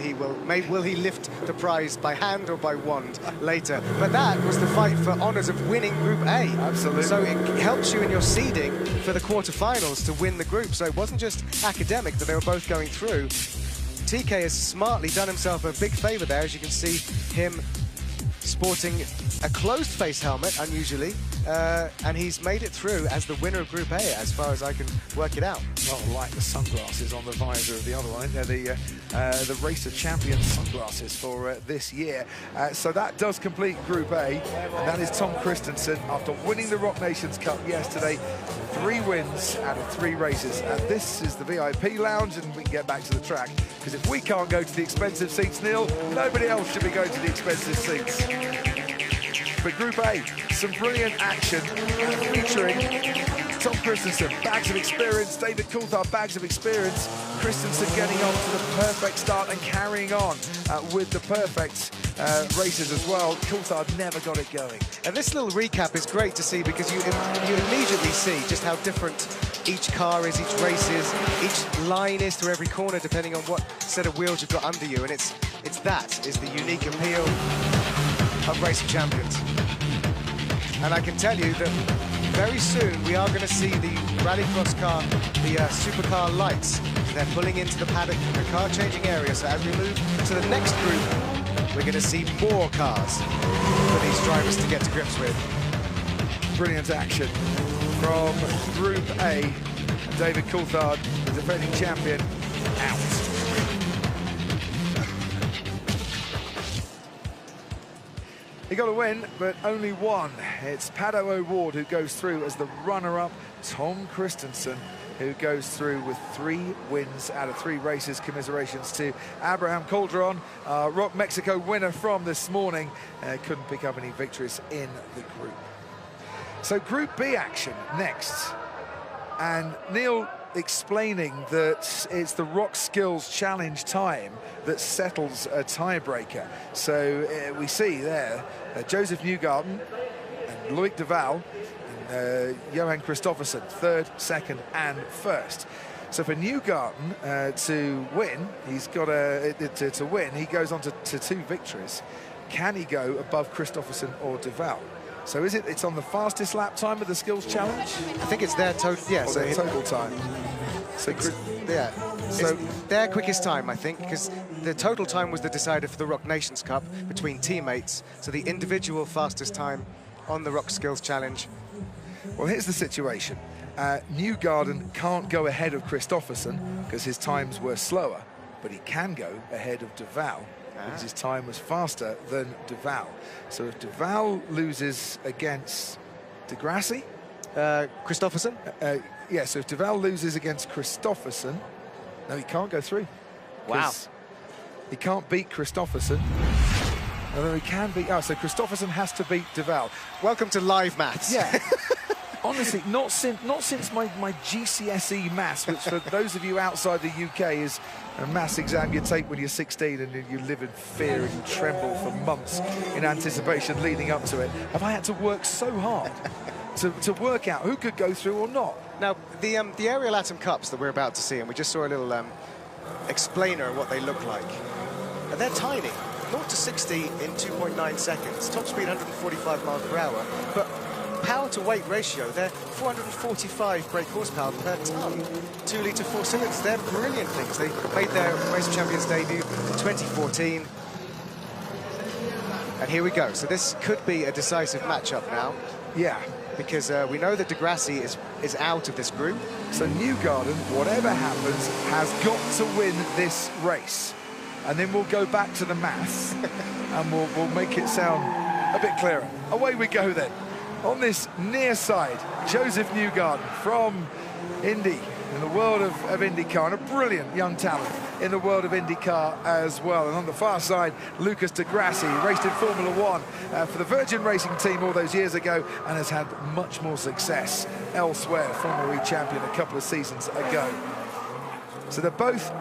will he lift the prize by hand or by wand later? But that was the fight for honours of winning Group A. Absolutely. So it helps you in your seeding for the quarterfinals to win the group. So it wasn't just academic that they were both going through. TK has smartly done himself a big favour there, as you can see him sporting a closed-face helmet, unusually, and he's made it through as the winner of Group A, as far as I can work it out. Not like the sunglasses on the visor of the other one. They're the Racer Champions sunglasses for this year. So that does complete Group A, and that is Tom Christensen after winning the Rock Nations Cup yesterday. 3 wins out of 3 races. And this is the VIP lounge, and we can get back to the track, because if we can't go to the expensive seats, Neil, nobody else should be going to the expensive seats. But Group A, some brilliant action featuring Tom Christensen, bags of experience, David Coulthard, bags of experience, Christensen getting on to the perfect start and carrying on with the perfect races as well. Coulthard never got it going. And this little recap is great to see, because you immediately see just how different each car is, each race is, each line is through every corner, depending on what set of wheels you've got under you. And it's that is the unique appeal of Racer Champions. And I can tell you that very soon we are going to see the Rallycross car, the supercar lights. They're pulling into the paddock, the car changing area. So as we move to the next group, we're going to see more cars for these drivers to get to grips with. Brilliant action from Group A. David Coulthard, the defending champion, out. He got a win, but only one. It's Pato O'Ward who goes through as the runner-up. Tom Christensen, who goes through with 3 wins out of 3 races. Commiserations to Abraham Calderon, Rock Mexico winner from this morning. Couldn't pick up any victories in the group. So Group B action next. And Neil explaining that it's the Rock Skills Challenge time that settles a tiebreaker. So we see there Joseph Newgarden and Loic Duval and Johan Kristoffersen, 3rd, 2nd and 1st. So for Newgarden to win, he's got to win, he goes on to 2 victories. Can he go above Kristoffersen or Duval? So is it's on the fastest lap time of the Skills Challenge? I think it's their total, yeah. So their total time. So yeah, so it's their quickest time, I think, because the total time was the decider for the Rock Nations Cup between teammates. So the individual fastest time on the Rock Skills Challenge. Well, here's the situation. Newgarden can't go ahead of Kristoffersen because his times were slower, but he can go ahead of Duval because his time was faster than Duval. So if Duval loses against De Grassi, Kristoffersen? Yeah, so if Duval loses against Kristoffersen, no, he can't go through. Wow. He can't beat Kristoffersen. Although he can beat... Oh, so Kristoffersen has to beat Duval. Welcome to live maths. Yeah. Honestly, not since my GCSE maths, which for those of you outside the UK is a maths exam you take when you're 16 and you live in fear and you tremble for months in anticipation leading up to it. Have I had to work so hard to work out who could go through or not? Now, the Aerial Atom Cups that we're about to see, and we just saw a little explainer of what they look like. And they're tiny. 0 to 60 in 2.9 seconds. Top speed 145 miles per hour. But power to weight ratio, they're 445 brake horsepower per ton. 2-litre 4 cylinders. They're brilliant things. They made their Race Champions debut in 2014. And here we go. So this could be a decisive matchup now. Yeah. Because we know that De Grassi is out of this group. So Newgarden, whatever happens, has got to win this race. And then we'll go back to the maths and we'll make it sound a bit clearer. Away we go then. On this near side, Joseph Newgarden from Indy, in the world of IndyCar, and a brilliant young talent in the world of IndyCar as well. And on the far side, Lucas di Grassi, raced in Formula One for the Virgin Racing team all those years ago, and has had much more success elsewhere. Formula E champion a couple of seasons ago. So they're both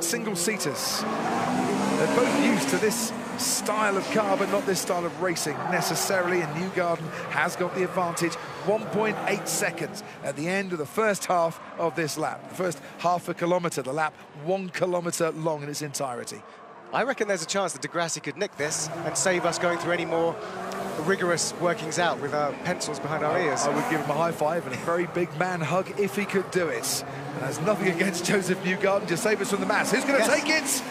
single-seaters. They're both used to this style of car, but not this style of racing necessarily, and Newgarden has got the advantage. 1.8 seconds at the end of the first half of this lap. The first half a kilometre, the lap 1 kilometre long in its entirety. I reckon there's a chance that di Grassi could nick this and save us going through any more rigorous workings out with our pencils behind our ears. I would give him a high five and a very big man hug if he could do it. And there's nothing against Joseph Newgarden to save us from the mass. Who's going to take it?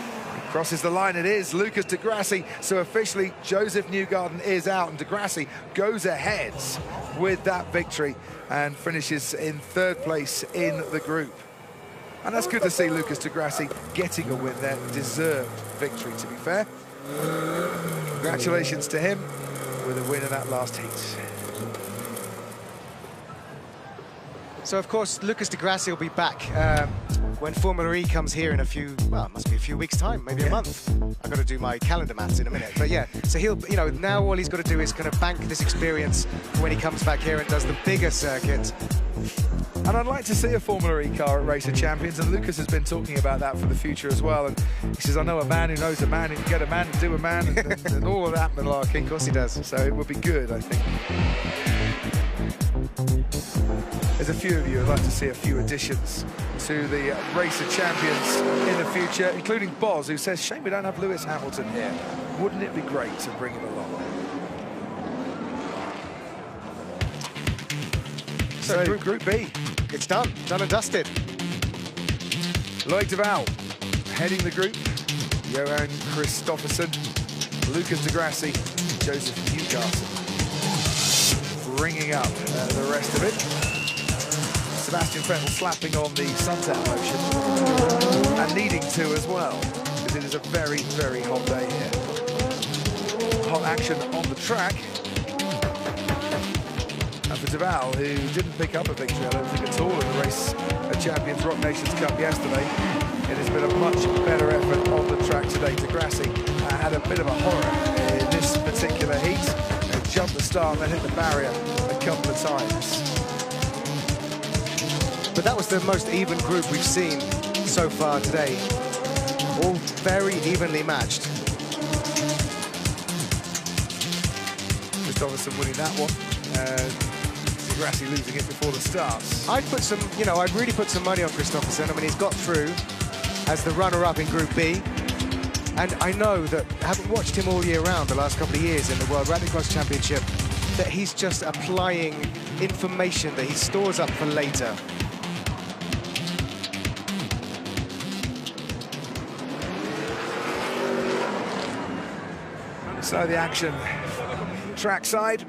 Crosses the line, it is Lucas di Grassi. So officially, Joseph Newgarden is out, and di Grassi goes ahead with that victory and finishes in 3rd place in the group. And that's good to see Lucas di Grassi getting a win there. Deserved victory, to be fair. Congratulations to him with a win in that last heat. So, of course, Lucas di Grassi will be back when Formula E comes here in a few, well, it must be a few weeks' time, maybe a month. I've got to do my calendar maths in a minute. But yeah, so he'll, you know, now all he's got to do is kind of bank this experience for when he comes back here and does the bigger circuit. And I'd like to see a Formula E car at Race of Champions, and Lucas has been talking about that for the future as well. And he says, I know a man who knows a man who can get a man to do a man, and all of that malarkey. Of course he does. So it would be good, I think. There's a few of you who'd like to see a few additions to the Race of Champions in the future, including Boz, who says, shame we don't have Lewis Hamilton here. Wouldn't it be great to bring him along? So Group B. It's done and dusted. Loic Duval heading the group. Johan Kristoffersson, Lucas di Grassi, Joseph Newgarden bringing up the rest of it. Sebastian Vettel slapping on the sunset motion and needing to as well, because it is a very, very hot day here. Hot action on the track. And for Duval, who didn't pick up a victory, I don't think at all, in the Race of Champions Rock Nations Cup yesterday, it has been a much better effort on the track today. Di Grassi had a bit of a horror in this particular heat. And jumped the start and then hit the barrier a couple of times. But that was the most even group we've seen so far today. All very evenly matched. Kristoffersson winning that one. Di Grassi losing it before the starts. I'd put some, you know, I'd really put some money on Kristoffersson. I mean, he's got through as the runner-up in Group B. And I know that, having watched him all year round the last couple of years in the World Rallycross Championship, that he's just applying information that he stores up for later. So the action trackside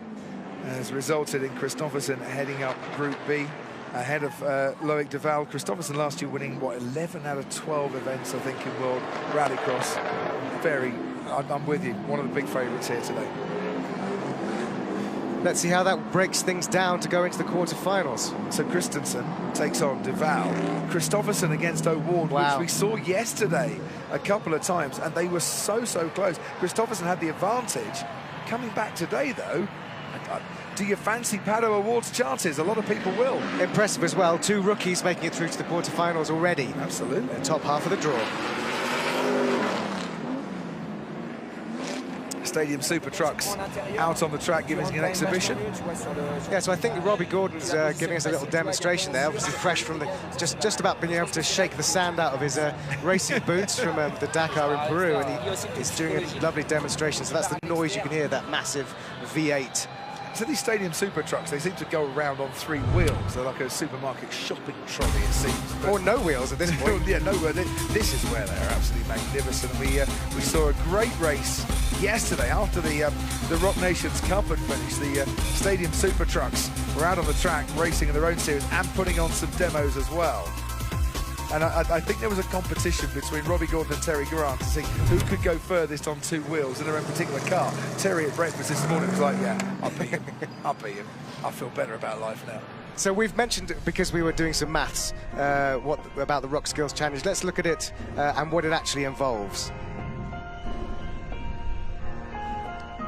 has resulted in Kristoffersson heading up Group B ahead of Loic Duval. Kristoffersson last year winning, what, 11 out of 12 events, I think, in World Rallycross. I'm with you, one of the big favourites here today. Let's see how that breaks things down to go into the quarterfinals. So Christensen takes on Duval. Kristoffersson against O'Ward, wow, which we saw yesterday a couple of times, and they were so close. Kristoffersson had the advantage. Coming back today, though, do you fancy Pato O'Ward's chances? A lot of people will. Impressive as well. 2 rookies making it through to the quarterfinals already. Absolutely. The top half of the draw. Stadium Super Trucks out on the track giving an exhibition. Yeah, so I think Robbie Gordon's giving us a little demonstration there, obviously fresh from the just about being able to shake the sand out of his racing boots from the Dakar in Peru, and he's doing a lovely demonstration. So that's the noise you can hear, that massive V8. So these Stadium Super Trucks, they seem to go around on 3 wheels. They're like a supermarket shopping trolley, it seems. Or no wheels at this point. Yeah, no wheels. This is where they're absolutely magnificent. We saw a great race yesterday after the Rock Nations Cup had finished. The Stadium Super Trucks were out on the track racing in their own series and putting on some demos as well. And I think there was a competition between Robbie Gordon and Terry Grant to see who could go furthest on 2 wheels in their own particular car. Terry at breakfast this morning was like, yeah, I'll beat him. I'll beat him. I feel better about life now. So we've mentioned, because we were doing some maths, what about the Rock Skills Challenge. Let's look at it and what it actually involves.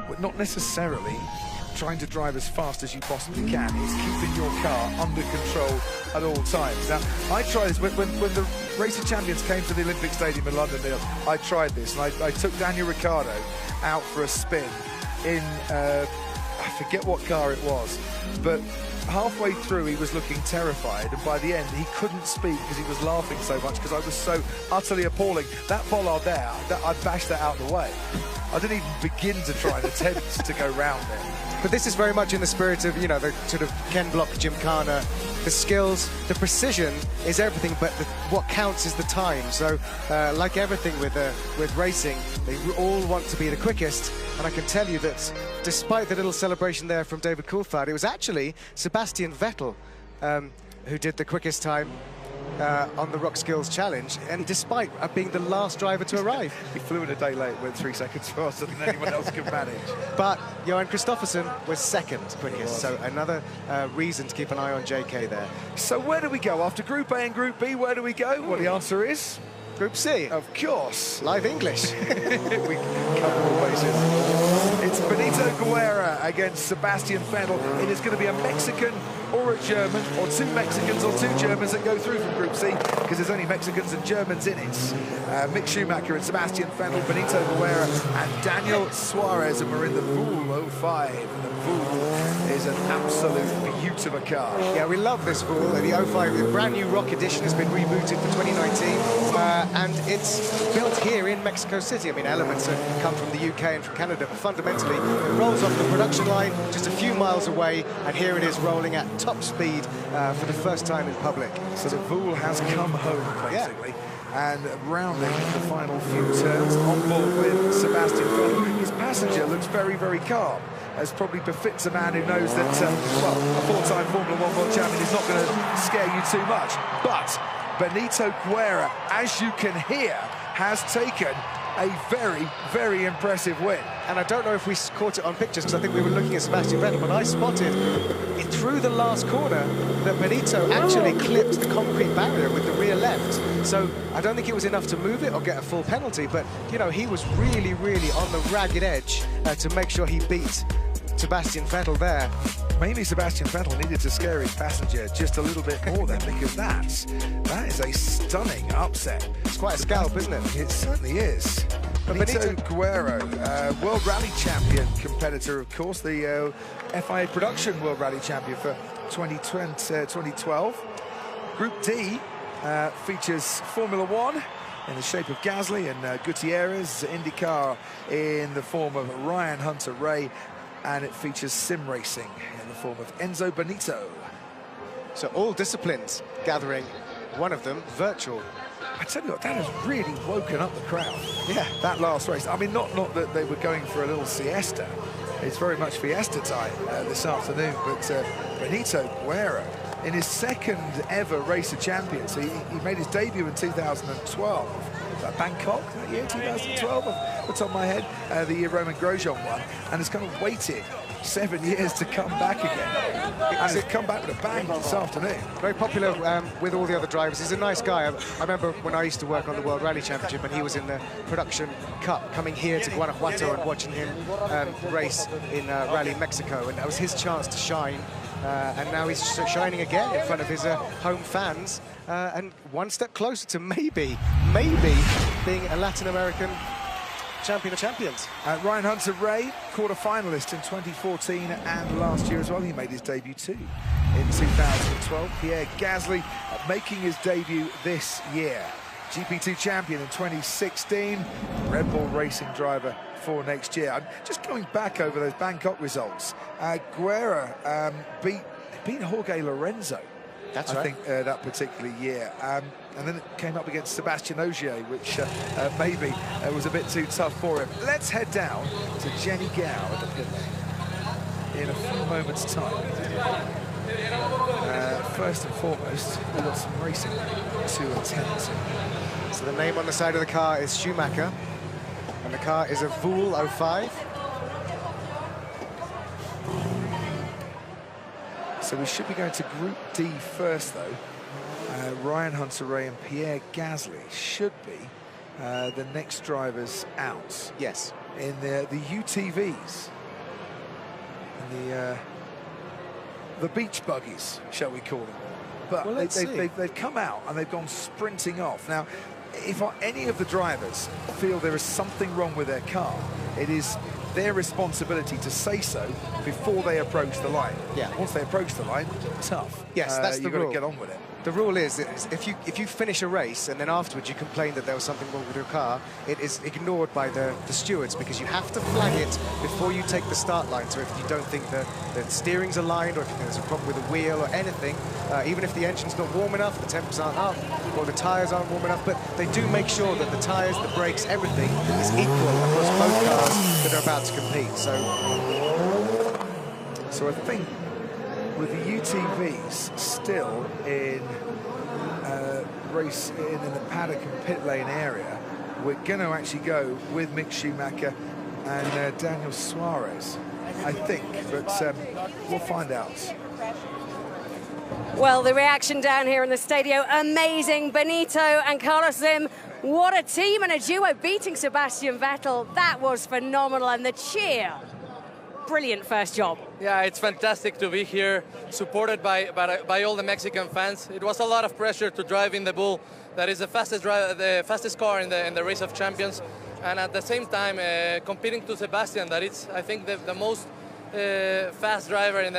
But not necessarily trying to drive as fast as you possibly can. It's keeping your car under control at all times. Now, I tried this when the Race of Champions came to the Olympic Stadium in London, Neil. I tried this, and I took Daniel Ricciardo out for a spin in, I forget what car it was, but halfway through he was looking terrified, and by the end he couldn't speak because he was laughing so much because I was so utterly appalling. That bollard there, I bashed that out of the way. I didn't even begin to try and attempt to go round it. But this is very much in the spirit of, you know, the sort of Ken Block Gymkhana. The skills, the precision is everything, but what counts is the time. So, like everything with racing, they all want to be the quickest. And I can tell you that despite the little celebration there from David Coulthard, it was actually Sebastian Vettel who did the quickest time on the Rock Skills Challenge, and despite being the last driver to arrive. He flew in a day late, went 3 seconds faster than anyone else could manage. But Johan Kristoffersson was second quickest, so another reason to keep an eye on JK there. So where do we go? After Group A and Group B, where do we go? Well, the answer is... Group C. Of course. Live English. We cover all bases. It's Benito Guerra against Sebastian Vettel. It is going to be a Mexican or a German, or 2 Mexicans or 2 Germans that go through from Group C, because there's only Mexicans and Germans in it. Mick Schumacher and Sebastian Vettel, Benito Guerra and Daniel Suarez, and we're in the Voul 05. And the Voul is an absolute beaut of a car. Yeah, we love this Voul. The 05, the brand new Rock Edition, has been rebooted for 2019, and it's built here in Mexico City. I mean, elements have come from the UK and from Canada, but fundamentally it rolls off the production line just a few miles away, and here it is rolling at top speed for the first time in public. So the Voul has come home, basically. Yeah. And rounding the final few turns on board with Sebastian Vettel. His passenger looks very, very calm, as probably befits a man who knows that, well, a 4-time Formula 1 world champion is not going to scare you too much. But Benito Guerra, as you can hear, has taken a very, very impressive win. And I don't know if we caught it on pictures, because I think we were looking at Sebastian Vettel, but I spotted through the last corner that Benito actually clipped the concrete barrier with the rear left. So I don't think it was enough to move it or get a full penalty, but, you know, he was really, really on the ragged edge to make sure he beat Sebastian Vettel there. Maybe Sebastian Vettel needed to scare his passenger just a little bit more then, because that is a stunning upset. It's quite a scalp, isn't it? It certainly is. Benito Guerra, World Rally Champion competitor, of course, the FIA Production World Rally Champion for 2012. Group D features Formula 1 in the shape of Gasly and Gutierrez, IndyCar in the form of Ryan Hunter-Reay, and it features sim racing in the form of Enzo Benito. So all disciplines gathering, one of them virtual. I tell you what, that has really woken up the crowd. Yeah, that last race. I mean, not that they were going for a little siesta. It's very much fiesta time this afternoon. But Benito Guerra, in his second ever Race of Champions, he made his debut in 2012. Bangkok that year, 2012, off the top of my head, the year Roman Grosjean won, and has kind of waited 7 years to come back again. And he's come back with a bang this afternoon. Very popular with all the other drivers. He's a nice guy. I remember when I used to work on the World Rally Championship and he was in the Production Cup, coming here to Guanajuato and watching him race in Rally Mexico, and that was his chance to shine. And now he's shining again in front of his home fans, and one step closer to maybe being a Latin American champion of champions. Ryan Hunter-Reay, quarter-finalist in 2014 and last year as well. He made his debut too in 2012. Pierre Gasly making his debut this year. GP2 champion in 2016, Red Bull Racing driver for next year. I'm just going back over those Bangkok results. Guerra beat Jorge Lorenzo. That's I right. think that particular year. And then it came up against Sebastian Ogier, which maybe was a bit too tough for him. Let's head down to Jenny Gao at the pit lane in a few moments' time. First and foremost, we've got some racing to attend to. So the name on the side of the car is Schumacher, and the car is a Voul 05. So we should be going to Group D first, though. Ryan Hunter-Reay and Pierre Gasly should be the next drivers out. Yes. In the UTVs. In the beach buggies, shall we call them. But well, they've come out and they've gone sprinting off. Now, if any of the drivers feel there is something wrong with their car, it is their responsibility to say so before they approach the line. Yeah. Once they approach the line, tough. Yes, that's the rule. You've got to get on with it. The rule is that if you finish a race and then afterwards you complain that there was something wrong with your car, it is ignored by the stewards, because you have to flag it before you take the start line. So if you don't think the steering's aligned, or if you think there's a problem with a wheel or anything, even if the engine's not warm enough, the temps aren't up, or the tyres aren't warm enough, but they do make sure that the tyres, the brakes, everything is equal across both cars that are about to compete. So I think with the UTVs still in race in the paddock and pit lane area, we're going to actually go with Mick Schumacher and Daniel Suarez, I think, but we'll find out. Well, the reaction down here in the stadio, amazing. Benito and Carlos Slim, what a team and a duo beating Sebastian Vettel. That was phenomenal, and the cheer. Brilliant first job. Yeah, it's fantastic to be here, supported by all the Mexican fans. It was a lot of pressure to drive in the Bull. That is the fastest car in the Race of Champions, and at the same time competing to Sebastian. That is, I think, the most fast driver in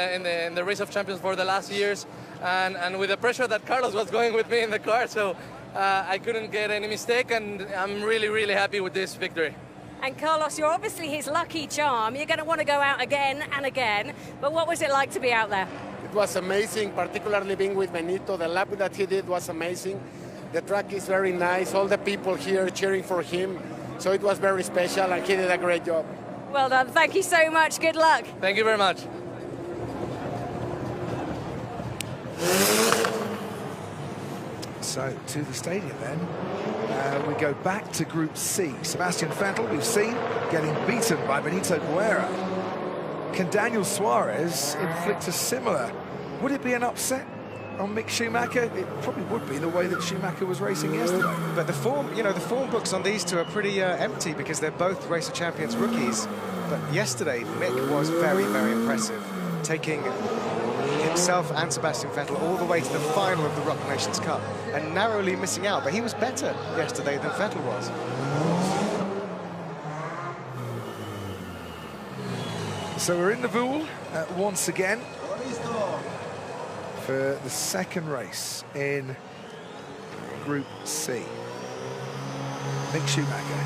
the Race of Champions for the last years, and with the pressure that Carlos was going with me in the car, so I couldn't get any mistake, and I'm really, really happy with this victory. And Carlos, you're obviously his lucky charm. You're going to want to go out again and again. But what was it like to be out there? It was amazing, particularly being with Benito. The lap that he did was amazing. The track is very nice. All the people here cheering for him. So it was very special, and he did a great job. Well done. Thank you so much. Good luck. Thank you very much. So, to the stadium then. We go back to Group C. Sebastian Vettel, we've seen, getting beaten by Benito Guerra. Can Daniel Suarez inflict a similar? Would it be an upset on Mick Schumacher? It probably would be, the way that Schumacher was racing yesterday. But the form books on these two are pretty empty, because they're both Race of Champions rookies. But yesterday, Mick was very, very impressive, taking himself and Sebastian Vettel all the way to the final of the Rock Nations Cup and narrowly missing out. But he was better yesterday than Vettel was. So we're in the Bull once again for the second race in Group C. Mick Schumacher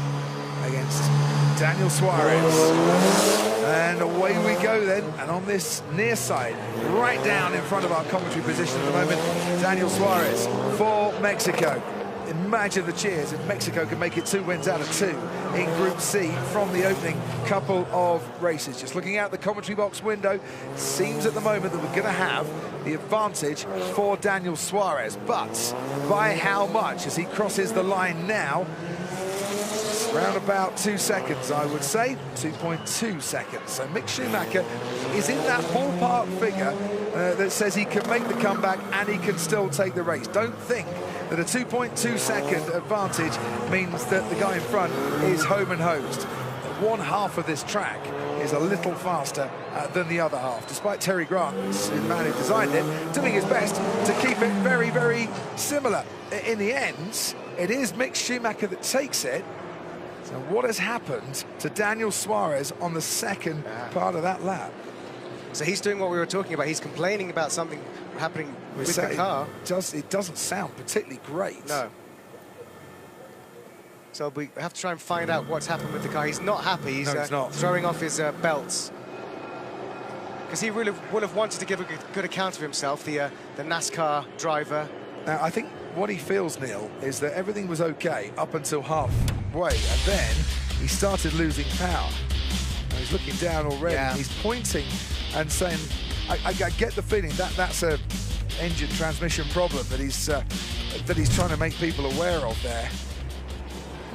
against Daniel Suarez. And away we go then, and on this near side, right down in front of our commentary position at the moment, Daniel Suarez for Mexico. Imagine the cheers if Mexico can make it 2 wins out of 2 in Group C from the opening couple of races. Just looking out the commentary box window, it seems at the moment that we're going to have the advantage for Daniel Suarez. But by how much as he crosses the line now? Around about 2 seconds, I would say, 2.2 seconds. So Mick Schumacher is in that ballpark figure that says he can make the comeback and he can still take the race. Don't think that a 2.2 second advantage means that the guy in front is home and hosed. One half of this track is a little faster than the other half, despite Terry Grant, the man who designed it, doing his best to keep it very, very similar. In the end, it is Mick Schumacher that takes it. So what has happened to Daniel Suarez on the second part of that lap? So he's doing what we were talking about. He's complaining about something happening with the car. It doesn't sound particularly great. No. So we have to try and find out what's happened with the car. He's not happy. He's not throwing off his belts. Because he really would have wanted to give a good account of himself, the NASCAR driver. Now, I think what he feels, Neil, is that everything was okay up until halfway, and then he started losing power. And he's looking down already. Yeah. He's pointing and saying, I get the feeling that that's a engine transmission problem that he's trying to make people aware of there.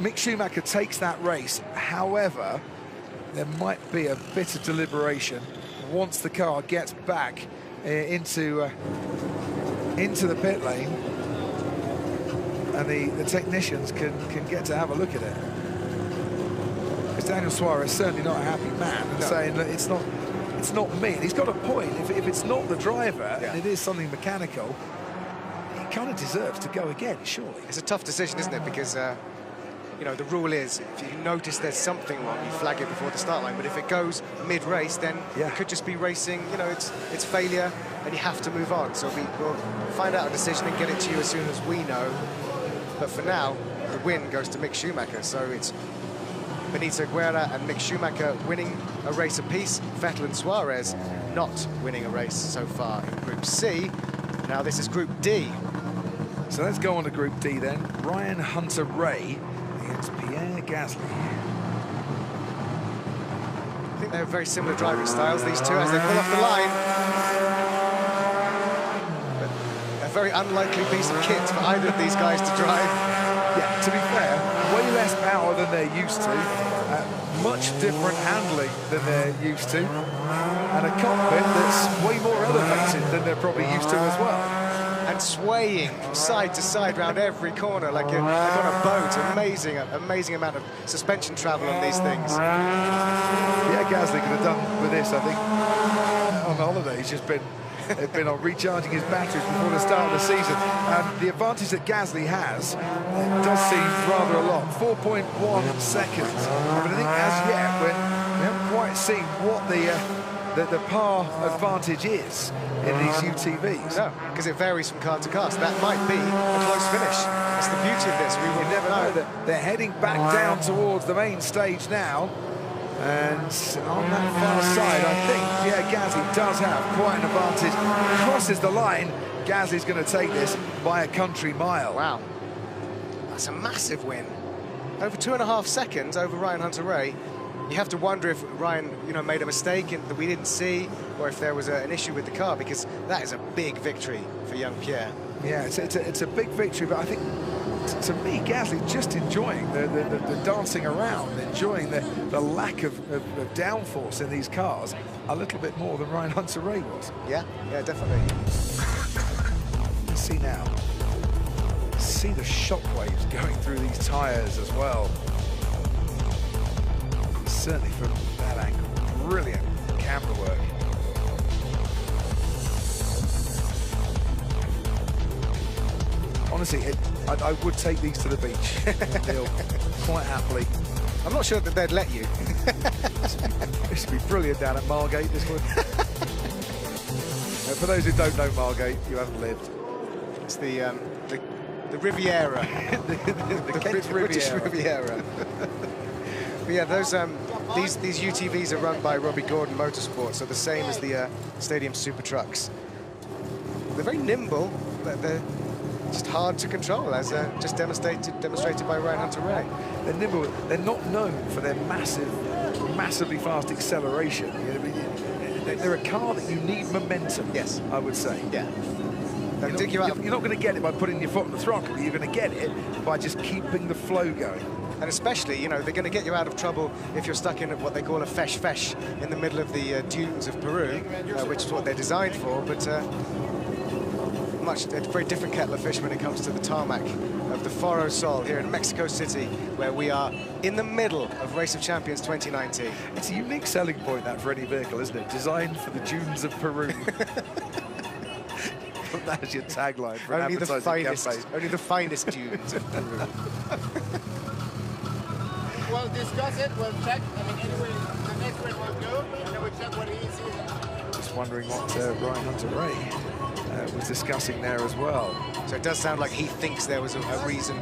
Mick Schumacher takes that race. However, there might be a bit of deliberation once the car gets back into the pit lane, and the technicians can get to have a look at it. Because Daniel Suarez is certainly not a happy man, and saying that it's not me. And he's got a point. If it's not the driver and it is something mechanical, he kind of deserves to go again, surely. It's a tough decision, isn't it? Because you know, the rule is if you notice there's something wrong, you flag it before the start line. But if it goes mid-race, then it could just be racing. You know, it's failure, and you have to move on. So we'll find out a decision and get it to you as soon as we know. But for now, the win goes to Mick Schumacher. So it's Benito Guerra and Mick Schumacher winning a race apiece. Vettel and Suarez not winning a race so far in Group C. Now this is Group D. So let's go on to Group D then. Ryan Hunter-Reay against Pierre Gasly. I think they have very similar driving styles, these two, as they pull off the line. But a very unlikely piece of kit for either of these guys to drive. Yeah, to be fair, way less power than they're used to, much different handling than they're used to, and a cockpit that's way more elevated than they're probably used to as well. And swaying from side to side around every corner like on a boat. Amazing amount of suspension travel on these things. Yeah, Gasly could have done with this, I think, on holiday. He's just been on recharging his batteries before the start of the season. The advantage that Gasly has does seem rather a lot. 4.1 seconds. But I think as yet, we haven't quite seen what the par advantage is in these UTVs. No, because it varies from car to car, so that might be a close finish. That's the beauty of this. We will never know. That they're heading back down towards the main stage now. And on that far side, I think Pierre Gasly does have quite an advantage. Crosses the line. Gasly's going to take this by a country mile. Wow. That's a massive win. Over 2.5 seconds over Ryan Hunter-Reay. You have to wonder if Ryan, made a mistake that we didn't see, or if there was an issue with the car, because that is a big victory for young Pierre. Yeah, it's a big victory, but I think, to me, Gasly just enjoying the dancing around, enjoying the lack of downforce in these cars a little bit more than Ryan Hunter-Reay was. Yeah, definitely. Let's see now. See the shockwaves going through these tyres as well. Certainly from that angle, brilliant camera work. Honestly, I would take these to the beach, Neil, quite happily. I'm not sure that they'd let you. This would be brilliant down at Margate, this would. For those who don't know Margate, you haven't lived. It's the Riviera. the British Riviera. But yeah, those these UTVs are run by Robbie Gordon Motorsport, so the same as the Stadium Super Trucks. They're very nimble, but they're just hard to control, as just demonstrated by Ryan Hunter-Reay. They're nimble. They're not known for their massively fast acceleration. They're a car that you need momentum. Yes, I would say. Yeah. You're not going to get it by putting your foot on the throttle. You're going to get it by just keeping the flow going. And especially, they're going to get you out of trouble if you're stuck in what they call a fesh in the middle of the dunes of Peru, which is what they're designed for. But a very different kettle of fish when it comes to the tarmac of the Foro Sol here in Mexico City, where we are in the middle of Race of Champions 2019. It's a unique selling point, that, for any vehicle, isn't it? Designed for the dunes of Peru. That is your tagline for only an advertising campaign. Only the finest dunes of Peru. We'll discuss it, we'll check. I mean, anyway, the next one will go, and then we'll check what he sees. Just wondering what Ryan Hunter-Reay was discussing there as well. So it does sound like he thinks there was a reason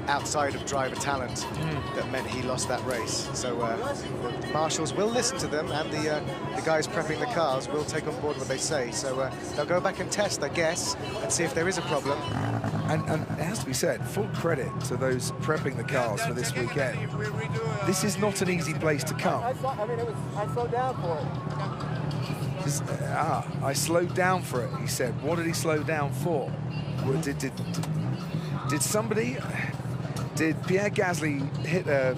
outside of driver talent that meant he lost that race. So the marshals will listen to them, and the guys prepping the cars will take on board what they say. So they'll go back and test, I guess, and see if there is a problem. And it has to be said, full credit to those prepping the cars for this weekend. This is not an easy place to come. I slowed down for it. I slowed down for it, he said. What did he slow down for? Did somebody... Did Pierre Gasly hit a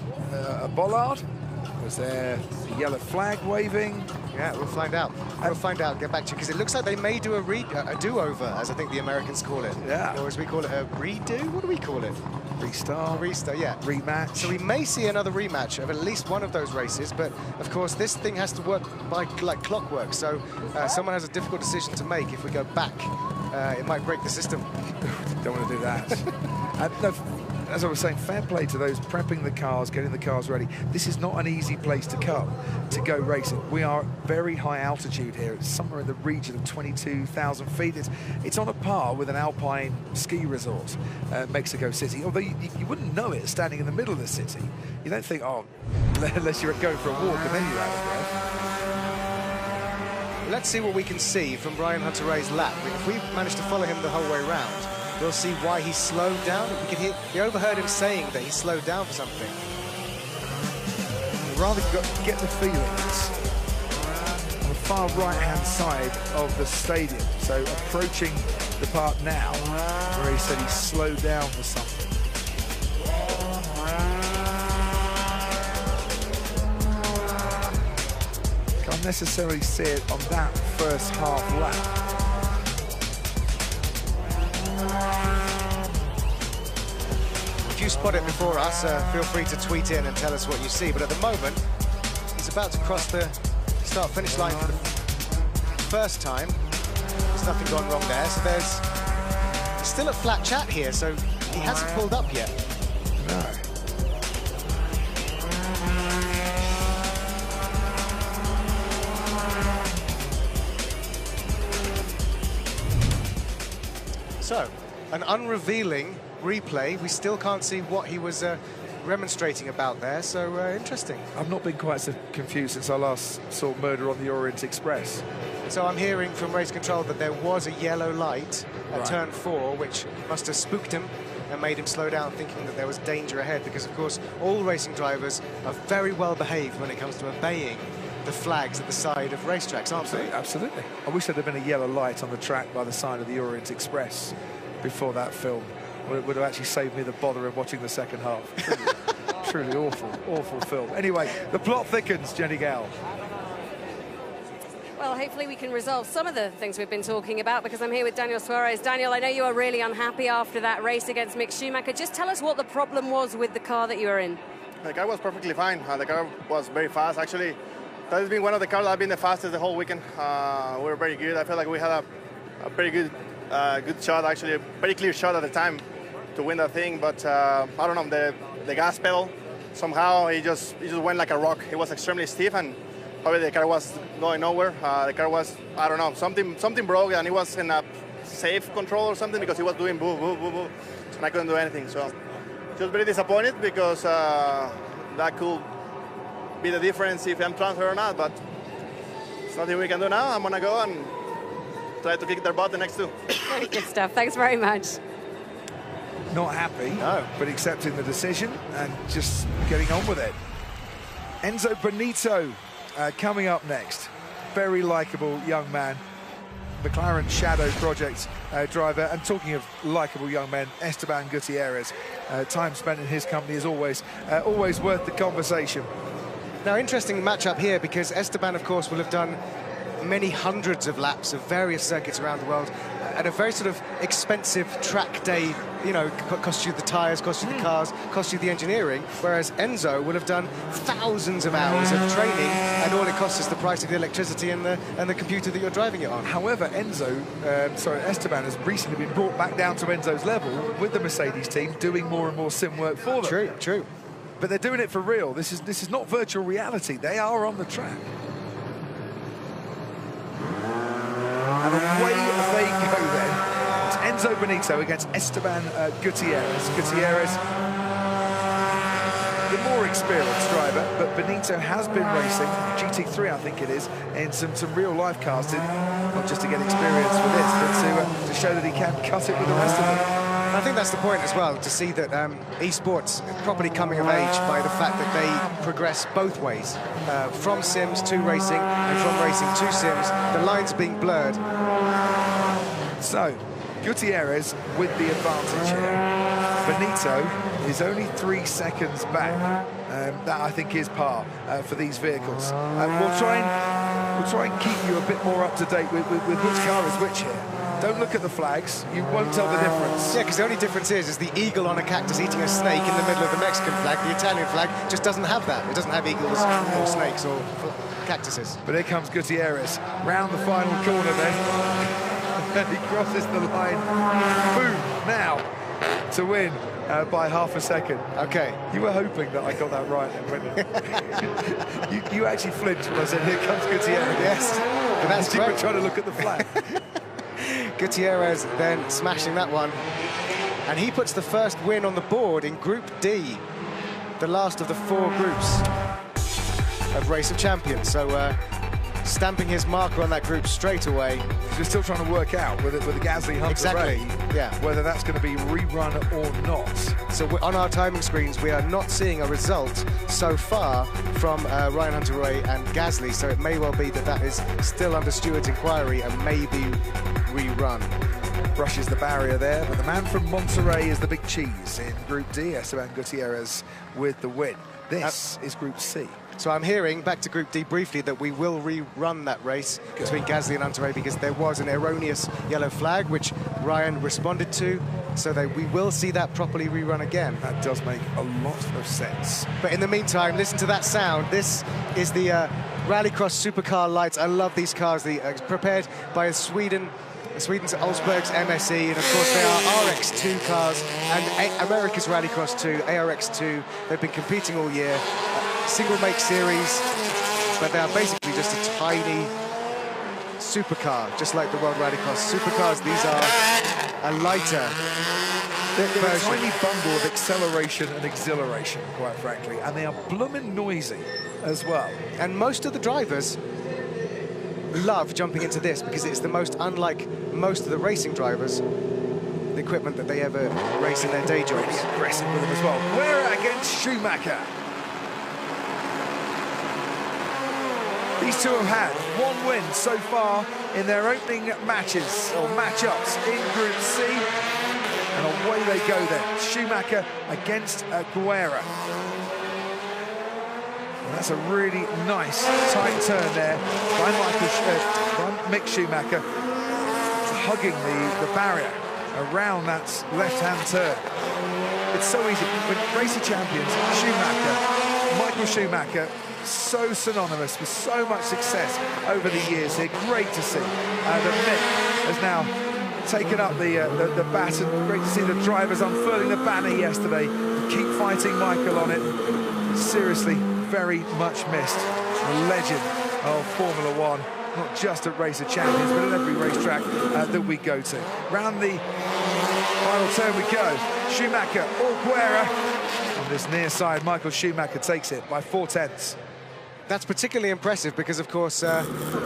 bollard? Was there a yellow flag waving? Yeah, we'll find out. We'll find out, get back to you, because it looks like they may do a do-over, as I think the Americans call it. Yeah. Or as we call it, a redo? What do we call it? Restart. Restart, yeah. Rematch. So we may see another rematch of at least one of those races, but of course this thing has to work by like clockwork, so someone has a difficult decision to make. If we go back, it might break the system. Don't want to do that. No, as I was saying, fair play to those prepping the cars, getting the cars ready. This is not an easy place to come to go racing. We are very high altitude here. It's somewhere in the region of 22,000 feet. It's on a par with an alpine ski resort, Mexico City. Although you wouldn't know it standing in the middle of the city. You don't think, oh, unless you're going for a walk and then you're out of breath. Let's see what we can see from Brian Hunter-Reay's lap. If we manage to follow him the whole way around, we'll see why he slowed down. We can hear, we overheard him saying that he slowed down for something. I'd rather get the feelings on the far right-hand side of the stadium. So approaching the part now where he said he slowed down for something. Can't necessarily see it on that first half lap. If you spot it before us, feel free to tweet in and tell us what you see. But at the moment, he's about to cross the start-finish line for the first time. There's nothing gone wrong there. So there's still a flat chat here, so he hasn't pulled up yet. No. So, an unrevealing replay. We still can't see what he was remonstrating about there, so interesting. I've not been quite so confused since I last saw Murder on the Orient Express. So I'm hearing from race control that there was a yellow light at Right. turn 4, which must have spooked him and made him slow down, thinking that there was danger ahead, because of course all racing drivers are very well behaved when it comes to obeying the flags at the side of racetracks, aren't they? Absolutely. I wish there'd have been a yellow light on the track by the side of the Orient Express before that film. It would have actually saved me the bother of watching the second half. Truly awful, awful film. Anyway, the plot thickens, Jenny Gale. Well, hopefully we can resolve some of the things we've been talking about, because I'm here with Daniel Suarez. Daniel, I know you are really unhappy after that race against Mick Schumacher. Just tell us what the problem was with the car that you were in. The car was perfectly fine. The car was very fast. Actually, that has been one of the cars that have been the fastest the whole weekend. We were very good. I felt like we had a pretty good shot, actually, a very clear shot at the time to win that thing. But I don't know, the gas pedal, somehow he just went like a rock. It was extremely stiff, and probably the car was going nowhere. The car was, I don't know, something broke, and it was in a safe control or something, because he was doing boo, boo, boo, boo, and I couldn't do anything. So just very disappointed, because that could be the difference if I'm transferred or not, but it's nothing we can do now. I'm gonna go and try to kick their butt the next two. Very good stuff. Thanks very much. Not happy, no, but accepting the decision and just getting on with it. Enzo Benito coming up next. Very likeable young man. McLaren Shadow Project driver. And talking of likeable young men, Esteban Gutierrez. Time spent in his company is always worth the conversation. Now, interesting matchup here, because Esteban, of course, will have done many hundreds of laps of various circuits around the world at a very sort of expensive track day, you know, cost you the tyres, cost you the cars, cost you the engineering, whereas Enzo will have done thousands of hours of training, and all it costs is the price of the electricity and the computer that you're driving it on. However, Esteban has recently been brought back down to Enzo's level with the Mercedes team, doing more and more sim work for them. True. But they're doing it for real. This is not virtual reality. They are on the track. And away they go then. It's Enzo Benito against Esteban Gutierrez. Gutierrez, the more experienced driver, but Benito has been racing, GT3 I think it is, in some real life cars, not just to get experience for this, but to show that he can cut it with the rest of them. I think that's the point as well, to see that esports properly coming of age by the fact that they progress both ways, from sims to racing and from racing to sims, the lines being blurred. So, Gutierrez with the advantage here. Benito is only 3 seconds back. That I think is par for these vehicles. We'll try and We'll try and keep you a bit more up to date with which car is which here. Don't look at the flags, you won't tell the difference. Yeah, because the only difference is the eagle on a cactus eating a snake in the middle of the Mexican flag. The Italian flag just doesn't have that. It doesn't have eagles or snakes or cactuses. But here comes Gutierrez, round the final corner then. And he crosses the line. Boom, now, to win by half a second. Okay. You were hoping that I got that right then, weren't you? you actually flinched when I said, here comes Gutierrez. Yes, but that's you great. were trying to look at the flag. Gutierrez then smashing that one. And he puts the first win on the board in Group D, the last of the 4 groups of Race of Champions. So stamping his marker on that group straight away. We're still trying to work out with the Gasly Hunter exactly. Ray, yeah, whether that's going to be rerun or not. So on our timing screens, we are not seeing a result so far from Ryan Hunter-Reay and Gasly, so it may well be that is still under Stewart's inquiry and maybe rerun. Brushes the barrier there, but the man from Monterrey is the big cheese in Group D, Esteban Gutierrez with the win. This is Group C. So I'm hearing, back to Group D briefly, that we will rerun that race between Gasly and Hunter-Reay because there was an erroneous yellow flag, which Ryan responded to, so we will see that properly rerun again. That does make a lot of sense. But in the meantime, listen to that sound. This is the Rallycross Supercar lights. I love these cars, prepared by Sweden's Olsberg's MSE, and of course they are RX2 cars and America's Rallycross 2, ARX2. They've been competing all year. Single make series, but they are basically just a tiny supercar, just like the World Rallycross Supercars. These are a lighter They're a tiny bundle of acceleration and exhilaration, quite frankly, and they are bloomin' noisy as well. And most of the drivers love jumping into this because it's the most unlike most of the racing drivers, the equipment that they ever race in their day jobs. Really aggressive with them as well. Guerra against Schumacher. These two have had 1 win so far in their opening matches, or matchups, in Group C. And away they go then. Schumacher against Guerra. And that's a really nice tight turn there by Mick Schumacher, hugging the barrier around that left-hand turn. It's so easy. When Race of Champions, Michael Schumacher, so synonymous with so much success over the years here. Great to see that Mick has now taken up the baton. Great to see the drivers unfurling the banner yesterday. Keep fighting Michael on it. Seriously, very much missed. A legend of Formula One, not just at Race of Champions, but at every racetrack that we go to. Round the final turn we go. Schumacher or Guerra. On this near side, Michael Schumacher takes it by 4/10. That's particularly impressive because, of course,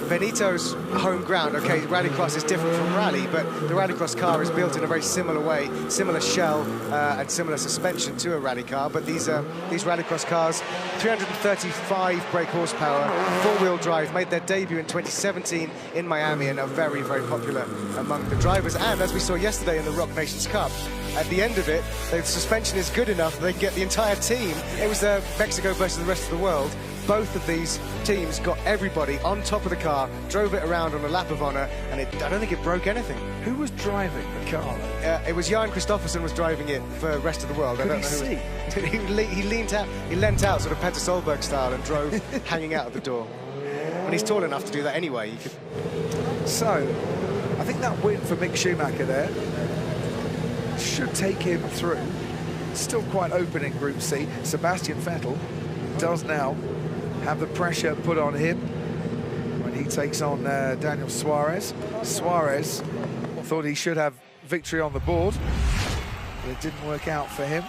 Benito's home ground, okay, Rallycross is different from Rally, but the Rallycross car is built in a very similar way, similar shell and similar suspension to a rally car, but these Rallycross cars, 335 brake horsepower, 4-wheel drive, made their debut in 2017 in Miami and are very, very popular among the drivers. And as we saw yesterday in the Rock Nations Cup, at the end of it, the suspension is good enough that they can get the entire team. It was Mexico versus the rest of the world. Both of these teams got everybody on top of the car, drove it around on a lap of honour, and I don't think it broke anything. Who was driving the car? It was Jan Kristoffersen was driving it for the rest of the world. Could he see? He leant out sort of Petter Solberg style and drove hanging out of the door. And he's tall enough to do that anyway. So, I think that win for Mick Schumacher there should take him through. Still quite open in Group C. Sebastian Vettel does now have the pressure put on him when he takes on Daniel Suarez. Suarez thought he should have victory on the board, but it didn't work out for him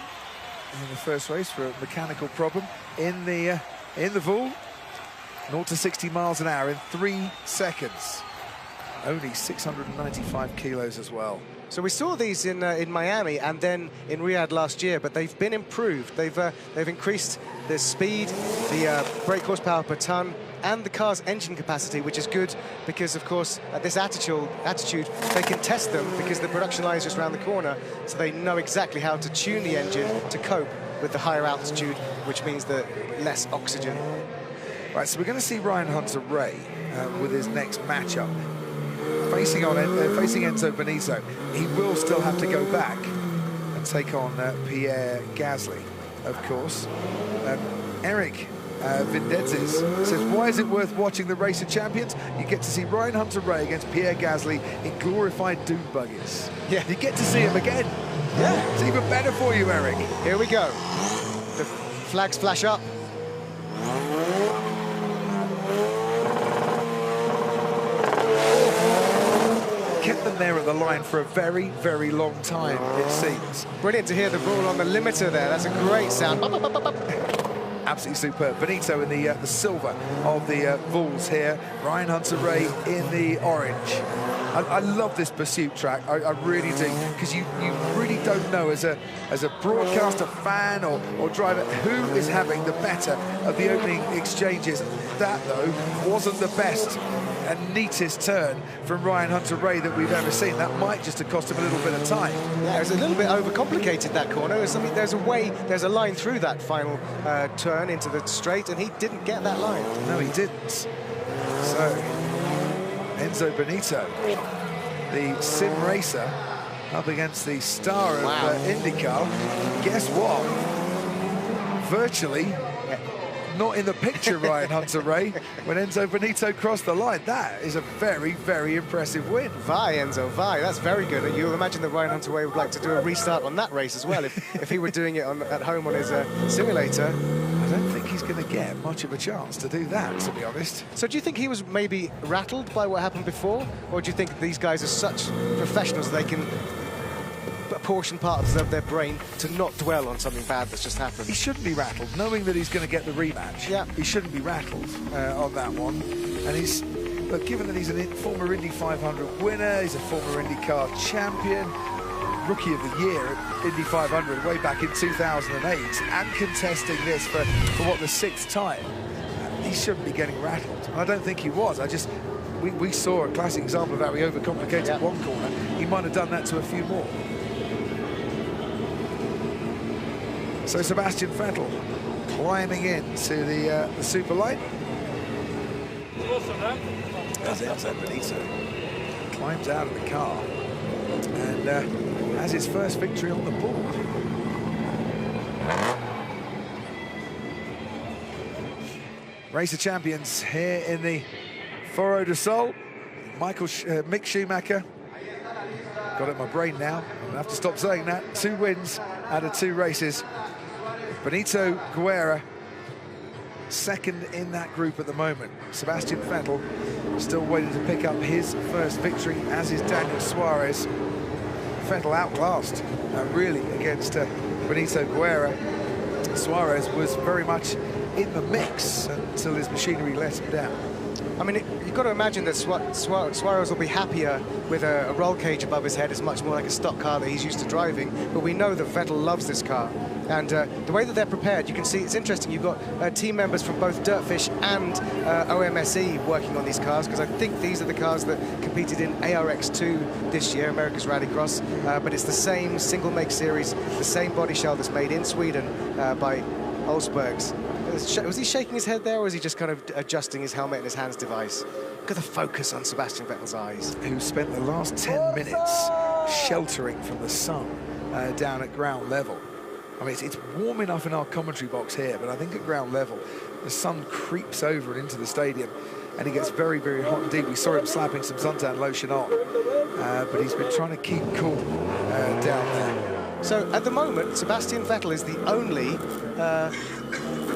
in the first race for a mechanical problem in the Vool. 0 to 60 miles an hour in 3 seconds. Only 695 kilos as well. So we saw these in Miami and then in Riyadh last year, but they've been improved. They've increased the speed, the brake horsepower per ton, and the car's engine capacity, which is good because, of course, at this attitude, they can test them because the production line is just around the corner, so they know exactly how to tune the engine to cope with the higher altitude, which means the less oxygen. Right, so we're going to see Ryan Hunter-Reay with his next matchup. Facing Enzo Benito, he will still have to go back and take on Pierre Gasly, of course. Eric Vindezes says, why is it worth watching the Race of Champions? You get to see Ryan Hunter-Reay against Pierre Gasly in glorified dune buggies. Yeah. You get to see him again. Yeah. It's even better for you, Eric. Here we go. The flags flash up. Kept them there at the line for a very, very long time, it seems. Brilliant to hear the ball on the limiter there. That's a great sound. Absolutely superb. Benito in the silver of the Bulls here. Ryan Hunter-Reay in the orange. I love this pursuit track. I really do, because you really don't know as a broadcaster, fan or driver who is having the better of the opening exchanges. That though wasn't the best and neatest turn from Ryan Hunter-Reay that we've ever seen. That might just have cost him a little bit of time. Yeah, it was a little bit overcomplicated, that corner. There's a line through that final turn into the straight, and he didn't get that line. No, he didn't. So Enzo Benito, the sim racer, up against the star of IndyCar. Guess what? Virtually not in the picture, Ryan Hunter-Reay, when Enzo Benito crossed the line. That is a very, very impressive win. Vi, Enzo, Vi, that's very good. You'll imagine that Ryan Hunter-Reay would like to do a restart on that race as well if he were doing it at home on his simulator. I don't think he's going to get much of a chance to do that, to be honest. So do you think he was maybe rattled by what happened before? Or do you think these guys are such professionals they can apportion parts of their brain to not dwell on something bad that's just happened? He shouldn't be rattled, knowing that he's going to get the rematch. Yeah. He shouldn't be rattled on that one. And look, given that he's a former Indy 500 winner, he's a former IndyCar champion, Rookie of the Year at Indy 500 way back in 2008, and contesting this for what, the 6th time, he shouldn't be getting rattled. I don't think he was. We saw a classic example of how he overcomplicated one corner. He might have done that to a few more. So Sebastian Vettel climbing into the super light. As Enzo Benito climbs out of the car and has his first victory on the board. Race of Champions here in the Foro de Sol. Mick Schumacher. Got it in my brain now. I'm going to have to stop saying that. 2 wins out of 2 races. Benito Guerra, second in that group at the moment. Sebastian Vettel still waiting to pick up his first victory, as is Daniel Suarez. Vettel outclassed, really, against Benito Guerra. Suarez was very much in the mix until his machinery let him down. I mean, you've got to imagine that Suarez will be happier with a roll cage above his head. It's much more like a stock car that he's used to driving. But we know that Vettel loves this car. And the way that they're prepared, you can see it's interesting. You've got team members from both Dirtfish and OMSE working on these cars, because I think these are the cars that competed in ARX2 this year, America's Rallycross. But it's the same single-make series, the same body shell that's made in Sweden by Olsbergs. Was he shaking his head there, or was he just kind of adjusting his helmet and his hands device? Look at the focus on Sebastian Vettel's eyes. Who spent the last 10 minutes sheltering from the sun down at ground level. I mean, it's warm enough in our commentary box here, but I think at ground level, the sun creeps over and into the stadium, and it gets very, very hot indeed. We saw him slapping some suntan lotion on, but he's been trying to keep cool down there. So at the moment, Sebastian Vettel is the only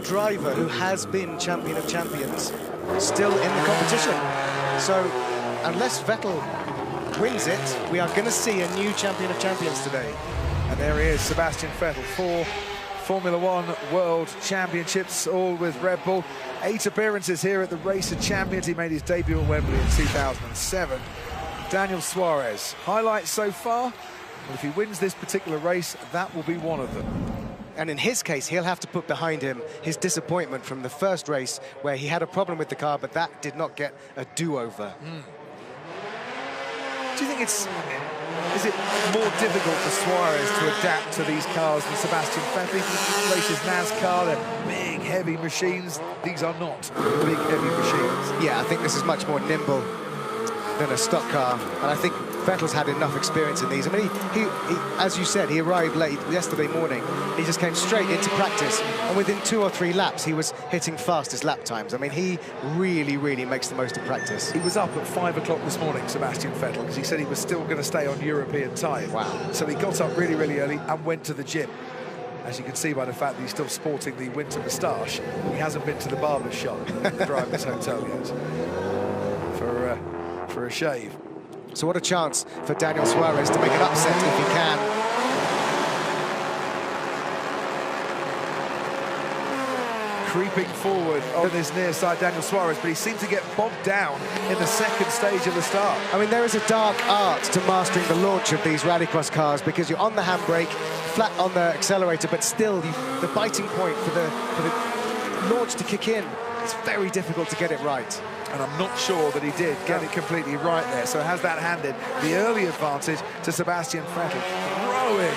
driver who has been champion of champions still in the competition. So unless Vettel wins it, we are going to see a new champion of champions today. And there he is, Sebastian Vettel, 4 Formula One World Championships, all with Red Bull. 8 appearances here at the Race of Champions. He made his debut at Wembley in 2007. Daniel Suarez, highlights so far. Well, if he wins this particular race, that will be one of them. And in his case, he'll have to put behind him his disappointment from the first race, where he had a problem with the car, but that did not get a do-over. Do you think is it more difficult for Suarez to adapt to these cars than Sebastian Vettel? He races NASCAR, they're big, heavy machines. These are not big, heavy machines. Yeah, I think this is much more nimble than a stock car, and I think Vettel's had enough experience in these. I mean, he as you said, he arrived late yesterday morning. He just came straight into practice, and within 2 or 3 laps, he was hitting fastest lap times. I mean, he really, really makes the most of practice. He was up at 5 o'clock this morning, Sebastian Vettel, because he said he was still going to stay on European time. Wow. So he got up really, really early and went to the gym. As you can see by the fact that he's still sporting the winter moustache, he hasn't been to the barber shop at the driver's hotel yet for a shave. So what a chance for Daniel Suarez to make an upset if he can. Creeping forward on this near side, Daniel Suarez, but he seemed to get bogged down in the second stage of the start. I mean, there is a dark art to mastering the launch of these rallycross cars, because you're on the handbrake, flat on the accelerator, but still the biting point for the launch to kick in, it's very difficult to get it right. And I'm not sure that he did get it completely right there. So has that handed the early advantage to Sebastian Vettel, throwing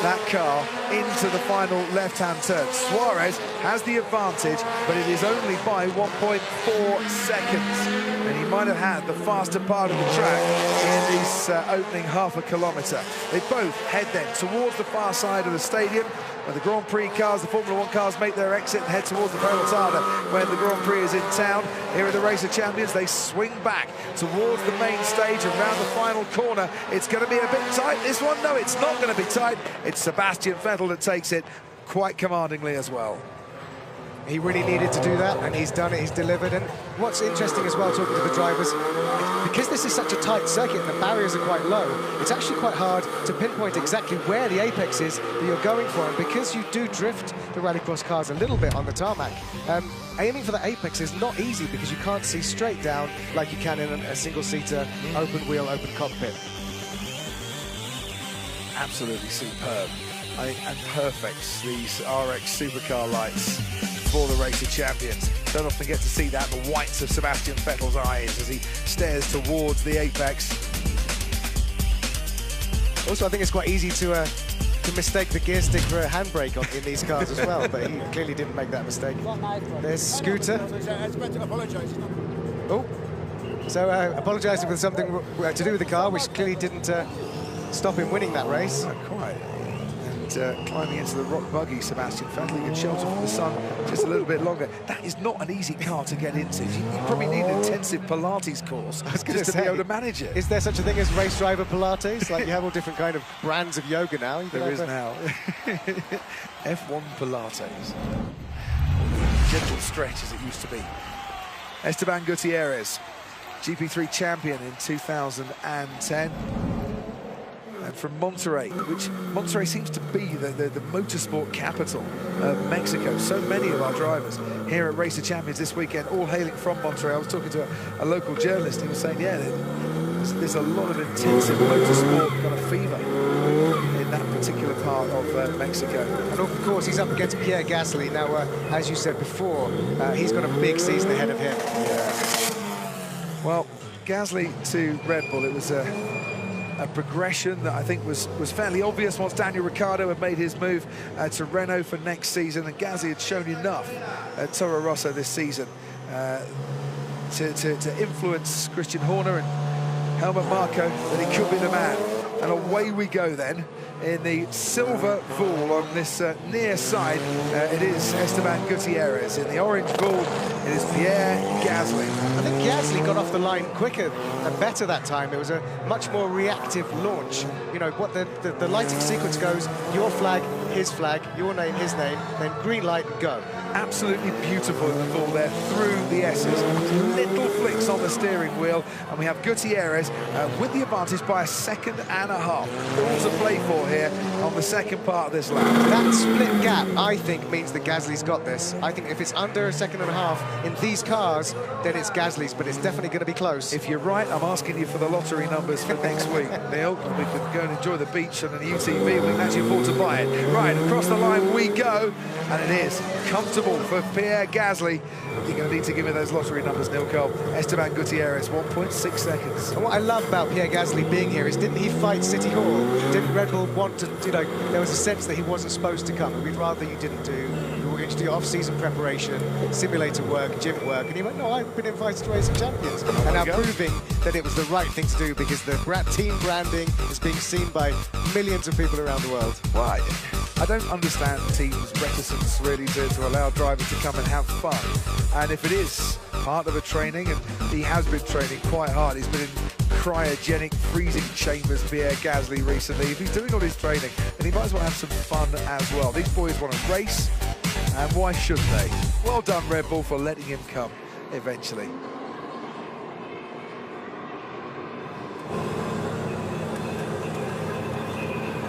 that car into the final left-hand turn. Suarez has the advantage, but it is only by 1.4 seconds. And he might have had the faster part of the track in this opening half a kilometre. They both head then towards the far side of the stadium, where the Grand Prix cars, the Formula 1 cars, make their exit and head towards the Pelotada when the Grand Prix is in town. Here at the Race of Champions, they swing back towards the main stage around the final corner. It's going to be a bit tight, this one. No, it's not going to be tight. It's Sebastian Vettel that takes it quite commandingly as well. He really needed to do that, and he's done it, he's delivered. And what's interesting as well, talking to the drivers, because this is such a tight circuit and the barriers are quite low, it's actually quite hard to pinpoint exactly where the apex is that you're going for. And because you do drift the rallycross cars a little bit on the tarmac, aiming for the apex is not easy, because you can't see straight down like you can in a single-seater, open-wheel, open cockpit. Absolutely superb, I think, and perfect, these RX supercar lights for the Race of Champions. Don't often get to see that, the whites of Sebastian Vettel's eyes as he stares towards the apex. Also, I think it's quite easy to mistake the gear stick for a handbrake in these cars as well, but he clearly didn't make that mistake. There's Scooter. Oh, so apologising for something to do with the car, which clearly didn't stop him winning that race. Not quite. And climbing into the rock buggy, Sebastian Vettel, he can shelter from the sun just a little bit longer. That is not an easy car to get into. You probably need an intensive Pilates course just to be able to manage it. Is there such a thing as race driver Pilates? Like, you have all different kind of brands of yoga now. There is now. F1 Pilates. Gentle stretch as it used to be. Esteban Gutierrez, GP3 champion in 2010. And from Monterrey, which Monterrey seems to be the motorsport capital of Mexico. So many of our drivers here at Race of Champions this weekend, all hailing from Monterrey. I was talking to a local journalist, he was saying, yeah, there's a lot of intensive motorsport kind of fever in that particular part of Mexico. And of course, he's up against Pierre Gasly. Now, as you said before, he's got a big season ahead of him. Yeah. Well, Gasly to Red Bull, it was a progression that I think was fairly obvious once Daniel Ricciardo had made his move to Renault for next season, and Gasly had shown enough at Toro Rosso this season to influence Christian Horner and Helmut Marko that he could be the man. And away we go then in the silver Vool on this near side. It is Esteban Gutierrez. In the orange Vool, it is Pierre Gasly. I think Gasly got off the line quicker and better that time. It was a much more reactive launch. You know, what the lighting sequence goes, your flag, his flag, your name, his name, then green light, go. Absolutely beautiful in the Vool there, through the S's. Little flicks on the steering wheel, and we have Gutierrez with the advantage by a second and a half. All to play for here on the second part of this lap. That split gap, I think, means that Gasly's got this. I think if it's under a second and a half in these cars, then it's Gasly's, but it's definitely going to be close. If you're right, I'm asking you for the lottery numbers for next week, Neil. We could go and enjoy the beach on an UTV. We can actually afford to buy it. Right, across the line we go, and it is comfortable for Pierre Gasly. You're going to need to give me those lottery numbers, Neil Cole. Esteban Gutierrez, 1.6 seconds. And what I love about Pierre Gasly being here is, didn't he fight City Hall? Didn't Red Bull want to, you know, there was a sense that he wasn't supposed to come, and we'd rather you didn't do, much do your off-season preparation, simulator work, gym work? And he went, no, I've been invited to Race of Champions. And now proving that it was the right thing to do because the team branding is being seen by millions of people around the world. Why? I don't understand teams' reticence really to allow drivers to come and have fun. And if it is part of a training, and he has been training quite hard, he's been in cryogenic freezing chambers, Pierre Gasly, recently. If he's doing all his training, then he might as well have some fun as well. These boys want to race, and why shouldn't they? Well done, Red Bull, for letting him come eventually.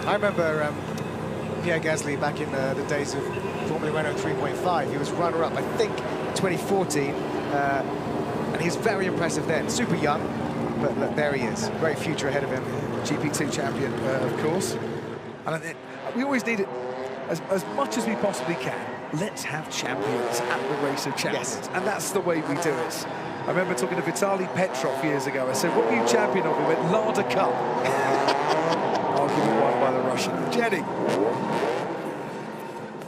I remember Pierre Gasly back in the days of Formula Renault 3.5. He was runner-up, I think, 2014, and he's very impressive then. Super young, but look, there he is. Great future ahead of him. GP2 champion, of course. And we always need it as much as we possibly can. Let's have champions at the Race of Champions. Yes. And that's the way we do it. I remember talking to Vitaly Petrov years ago. I said, what are you champion of? He went, Lada Cup. Argument won by the Russian. Jenny.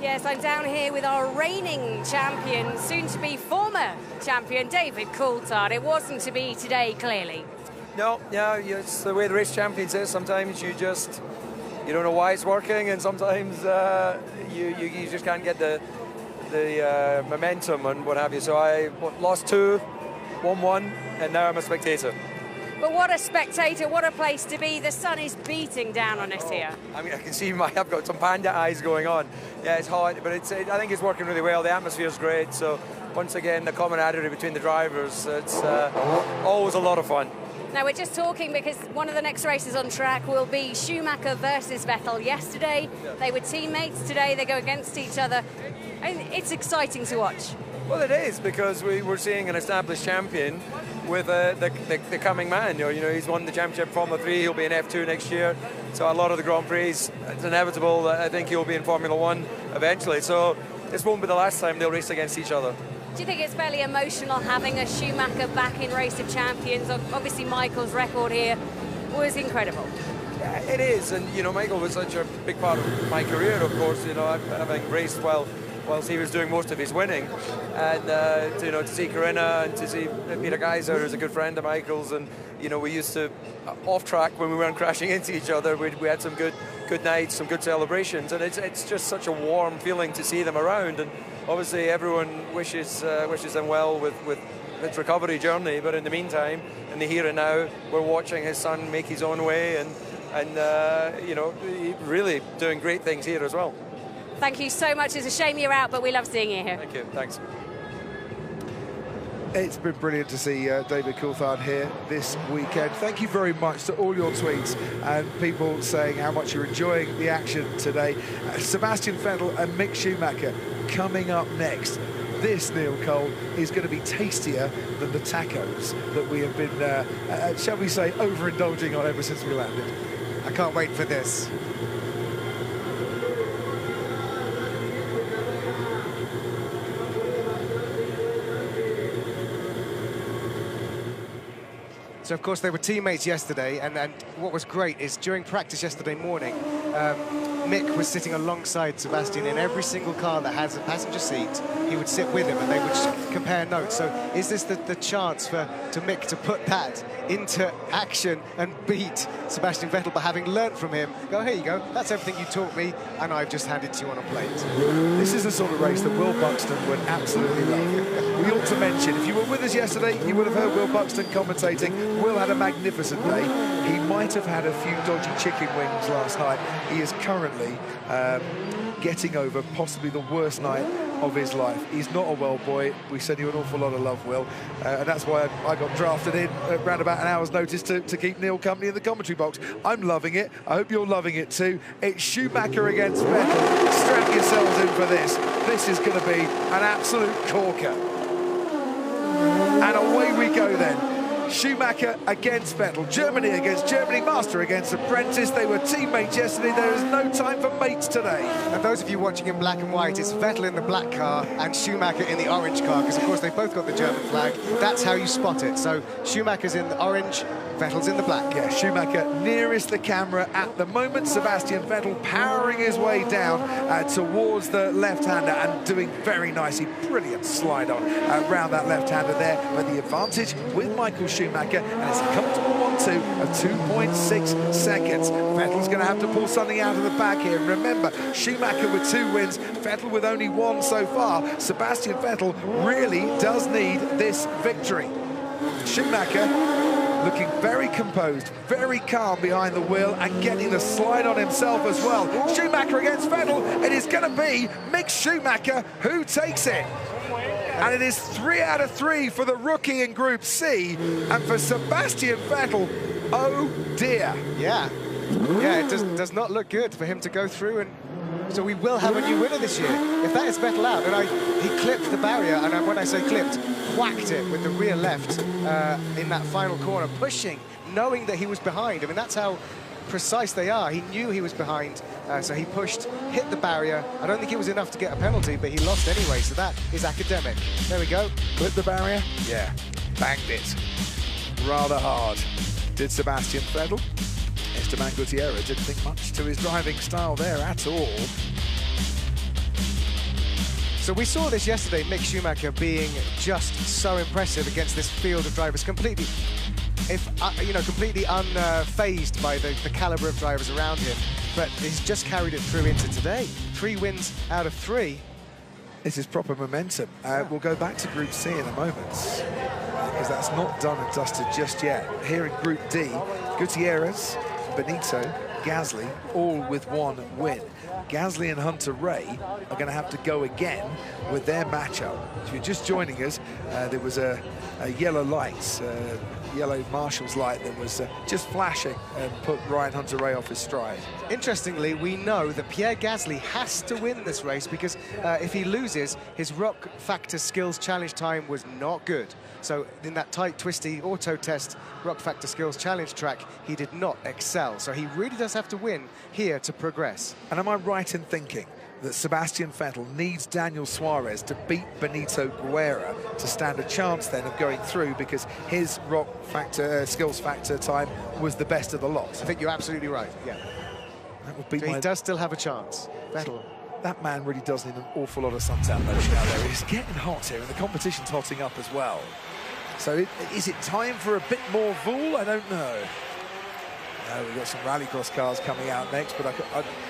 Yes, I'm down here with our reigning champion, soon-to-be former champion, David Coulthard. It wasn't to be today, clearly. No, yeah, it's the way the Race Champions is. Sometimes you don't know why it's working, and sometimes you just can't get the momentum and what have you. So I lost 2, won 1, and now I'm a spectator. But what a spectator, what a place to be. The sun is beating down on us here. I mean, I can see I've got some panda eyes going on. Yeah, it's hot, but I think it's working really well. The atmosphere is great. So once again, the camaraderie between the drivers, it's always a lot of fun. Now, we're just talking because one of the next races on track will be Schumacher versus Vettel. Yesterday, they were teammates. Today, they go against each other. And it's exciting to watch. Well, it is, because we're seeing an established champion with the coming man. You know, he's won the championship Formula 3. He'll be in F2 next year. So a lot of the Grand Prix, it's inevitable that I think he'll be in Formula 1 eventually. So this won't be the last time they'll race against each other. Do you think it's fairly emotional having a Schumacher back in Race of Champions? Obviously, Michael's record here was incredible. Yeah, it is, and you know, Michael was such a big part of my career, of course. You know, having raced whilst he was doing most of his winning, and to see Corinna and to see Peter Geiser, who's a good friend of Michael's, and you know, we used to off track when we weren't crashing into each other. We had some good nights, some good celebrations, and it's just such a warm feeling to see them around. And obviously, everyone wishes them well with his recovery journey. But in the meantime, in the here and now, we're watching his son make his own way, and you know, really doing great things here as well. Thank you so much. It's a shame you're out, but we love seeing you here. Thank you. Thanks. It's been brilliant to see David Coulthard here this weekend. Thank you very much to all your tweets and people saying how much you're enjoying the action today. Sebastian Vettel and Mick Schumacher coming up next. This, Neil Cole, is going to be tastier than the tacos that we have been, shall we say, overindulging on ever since we landed. I can't wait for this. So, of course, they were teammates yesterday, and what was great is during practice yesterday morning, Mick was sitting alongside Sebastian in every single car that has a passenger seat. He would sit with him, and they would compare notes. So is this the chance to Mick to put that into action and beat Sebastian Vettel by having learnt from him? Go, here you go, that's everything you taught me, and I've just handed to you on a plate. This is the sort of race that Will Buxton would absolutely love. We ought to mention, if you were with us yesterday, you would have heard Will Buxton commentating. Will had a magnificent day. He might have had a few dodgy chicken wings last night. He is currently getting over possibly the worst night of his life. He's not a well boy. We send you an awful lot of love, Will, and that's why I got drafted in around about an hour's notice to keep Neil company in the commentary box. I'm loving it. I hope you're loving it too. It's Schumacher against Vettel. Strap yourselves in for this. This is going to be an absolute corker. And away we go then. Schumacher against Vettel, Germany against Germany, master against apprentice. They were teammates yesterday. There is no time for mates today. And those of you watching in black and white, it's Vettel in the black car and Schumacher in the orange car, because of course they both got the German flag. That's how you spot it. So Schumacher's in the orange, Vettel's in the black. Yeah, Schumacher nearest the camera at the moment. Sebastian Vettel powering his way down towards the left-hander and doing very nicely. Brilliant slide on around that left-hander there. But the advantage with Michael Schumacher, and it's a comfortable 1-2 of 2.6 seconds. Vettel's going to have to pull something out of the back here. And remember, Schumacher with 2 wins, Vettel with only 1 so far. Sebastian Vettel really does need this victory. Schumacher looking very composed, very calm behind the wheel and getting the slide on himself as well. Schumacher against Vettel. It is going to be Mick Schumacher who takes it. And it is 3 out of 3 for the rookie in Group C. And for Sebastian Vettel, oh dear. Yeah, it does not look good for him to go through, and so we will have a new winner this year. If that is Vettel out, and he clipped the barrier, and when I say clipped, whacked it with the rear left in that final corner, pushing, knowing that he was behind. I mean, that's how precise they are. He knew he was behind, so he pushed, hit the barrier. I don't think it was enough to get a penalty, but he lost anyway, so that is academic. There we go. Clipped the barrier? Yeah. Banged it. Rather hard. Did Sebastian Vettel. Esteban Gutierrez didn't think much to his driving style there at all. So we saw this yesterday, Mick Schumacher being just so impressive against this field of drivers, completely unfazed by the caliber of drivers around him. But he's just carried it through into today. 3 wins out of 3. This is proper momentum. We'll go back to Group C in a moment, because that's not done and dusted just yet. Here in Group D, Gutierrez, Benito, Gasly, all with 1 win. Gasly and Hunter Ray are going to have to go again with their matchup. If you're just joining us, there was a yellow light, yellow marshal's light that was just flashing and put Ryan Hunter-Reay off his stride. Interestingly, we know that Pierre Gasly has to win this race, because if he loses, his Rock Factor Skills Challenge time was not good. So in that tight, twisty auto test Rock Factor Skills Challenge track, he did not excel. So he really does have to win here to progress. And am I right in thinking that Sebastian Vettel needs Daniel Suarez to beat Benito Guerra to stand a chance then of going through, because his Rock Factor Skills Factor time was the best of the lot? I think you're absolutely right, yeah. That would be so he does still have a chance, Vettel. That man really does need an awful lot of suntan lotion out there. It's getting hot here, and the competition's hotting up as well. So is it time for a bit more Vool? I don't know. No, we've got some rallycross cars coming out next, but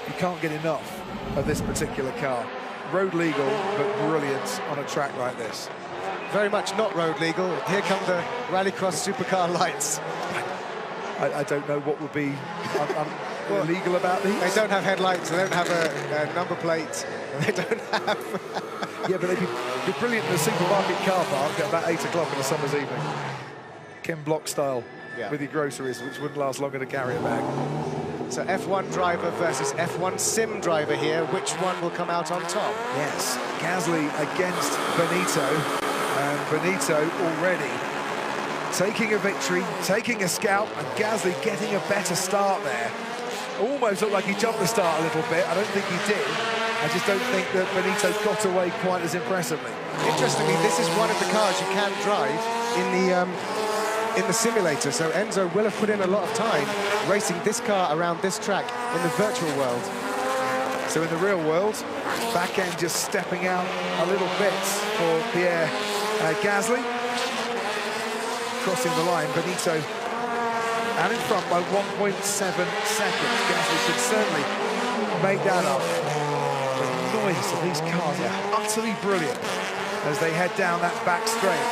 you can't get enough of this particular car. Road legal, but brilliant on a track like this. Very much not road legal. Here come the rallycross supercar lights. I don't know what would be illegal about these. They don't have headlights, they don't have a number plate, they don't have... Yeah, but they'd be brilliant in a supermarket car park at about 8 o'clock on a summer's evening. Ken Block style, with your groceries, which wouldn't last longer to carry a bag. So F1 driver versus F1 sim driver here. Which one will come out on top? Yes, Gasly against Benito. And Benito already taking a victory, taking a scalp, and Gasly getting a better start there. Almost looked like he jumped the start a little bit. I don't think he did. I just don't think that Benito got away quite as impressively. Interestingly, this is one of the cars you can drive in the simulator, so Enzo will have put in a lot of time racing this car around this track in the virtual world. So in the real world, back end just stepping out a little bit for Pierre Gasly. Crossing the line, Benito out in front by 1.7 seconds. Gasly should certainly make that up. The noise of these cars are utterly brilliant as they head down that back straight.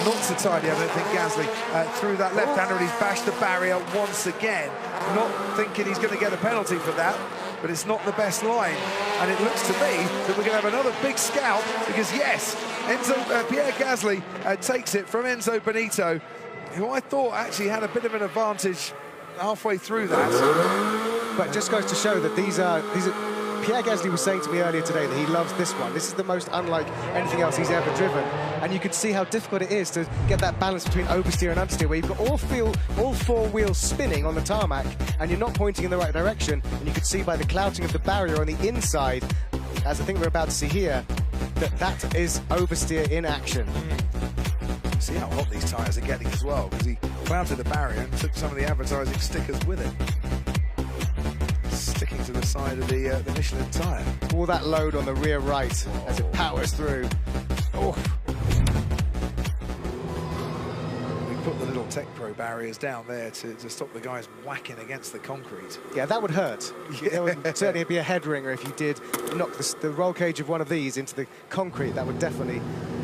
Not so tidy, I don't think, Gasly through that left-hander, and he's bashed the barrier once again. Not thinking he's going to get a penalty for that, but it's not the best line. And it looks to me that we're going to have another big scalp, because yes, Pierre Gasly takes it from Enzo Benito, who I thought actually had a bit of an advantage halfway through that. But just goes to show that these are Pierre Gasly was saying to me earlier today that he loves this one. This is the most unlike anything else he's ever driven. And you could see how difficult it is to get that balance between oversteer and understeer, where you've got all four wheels spinning on the tarmac, and you're not pointing in the right direction. And you could see by the clouting of the barrier on the inside, as I think we're about to see here, that is oversteer in action. See how hot these tyres are getting as well, because he clouted the barrier and took some of the advertising stickers with him. Sticking to the side of the Michelin tyre. All that load on the rear right as it powers through. Oh. We put the little Tech Pro barriers down there to stop the guys whacking against the concrete. Yeah, that would hurt. There would certainly be a head ringer if you did knock the roll cage of one of these into the concrete. That would definitely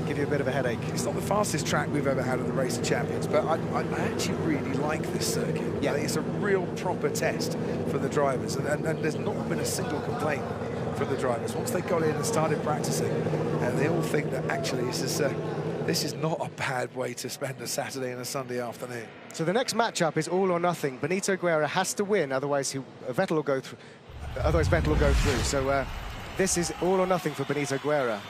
give you a bit of a headache. It's not the fastest track we've ever had at the Race of Champions, but I actually really like this circuit. Yeah. I think it's a real proper test for the drivers, and there's not been a single complaint from the drivers. Once they got in and started practicing, they all think that actually this is not a bad way to spend a Saturday and a Sunday afternoon. So the next matchup is all or nothing. Benito Guerra has to win, otherwise Vettel will go through. Otherwise Vettel will go through. So this is all or nothing for Benito Guerra.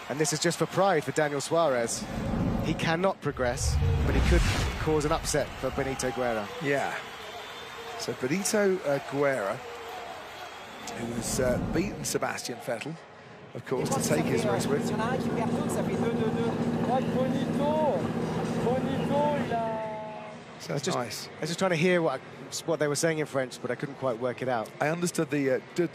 And this is just for pride for Daniel Suarez. He cannot progress, but he could cause an upset for Benito Guerra. Yeah. So Benito Guerra, who's beaten Sebastian Vettel, of course, to take his race win. So that's nice. I was just trying to hear what they were saying in French, but I couldn't quite work it out. I understood the duh.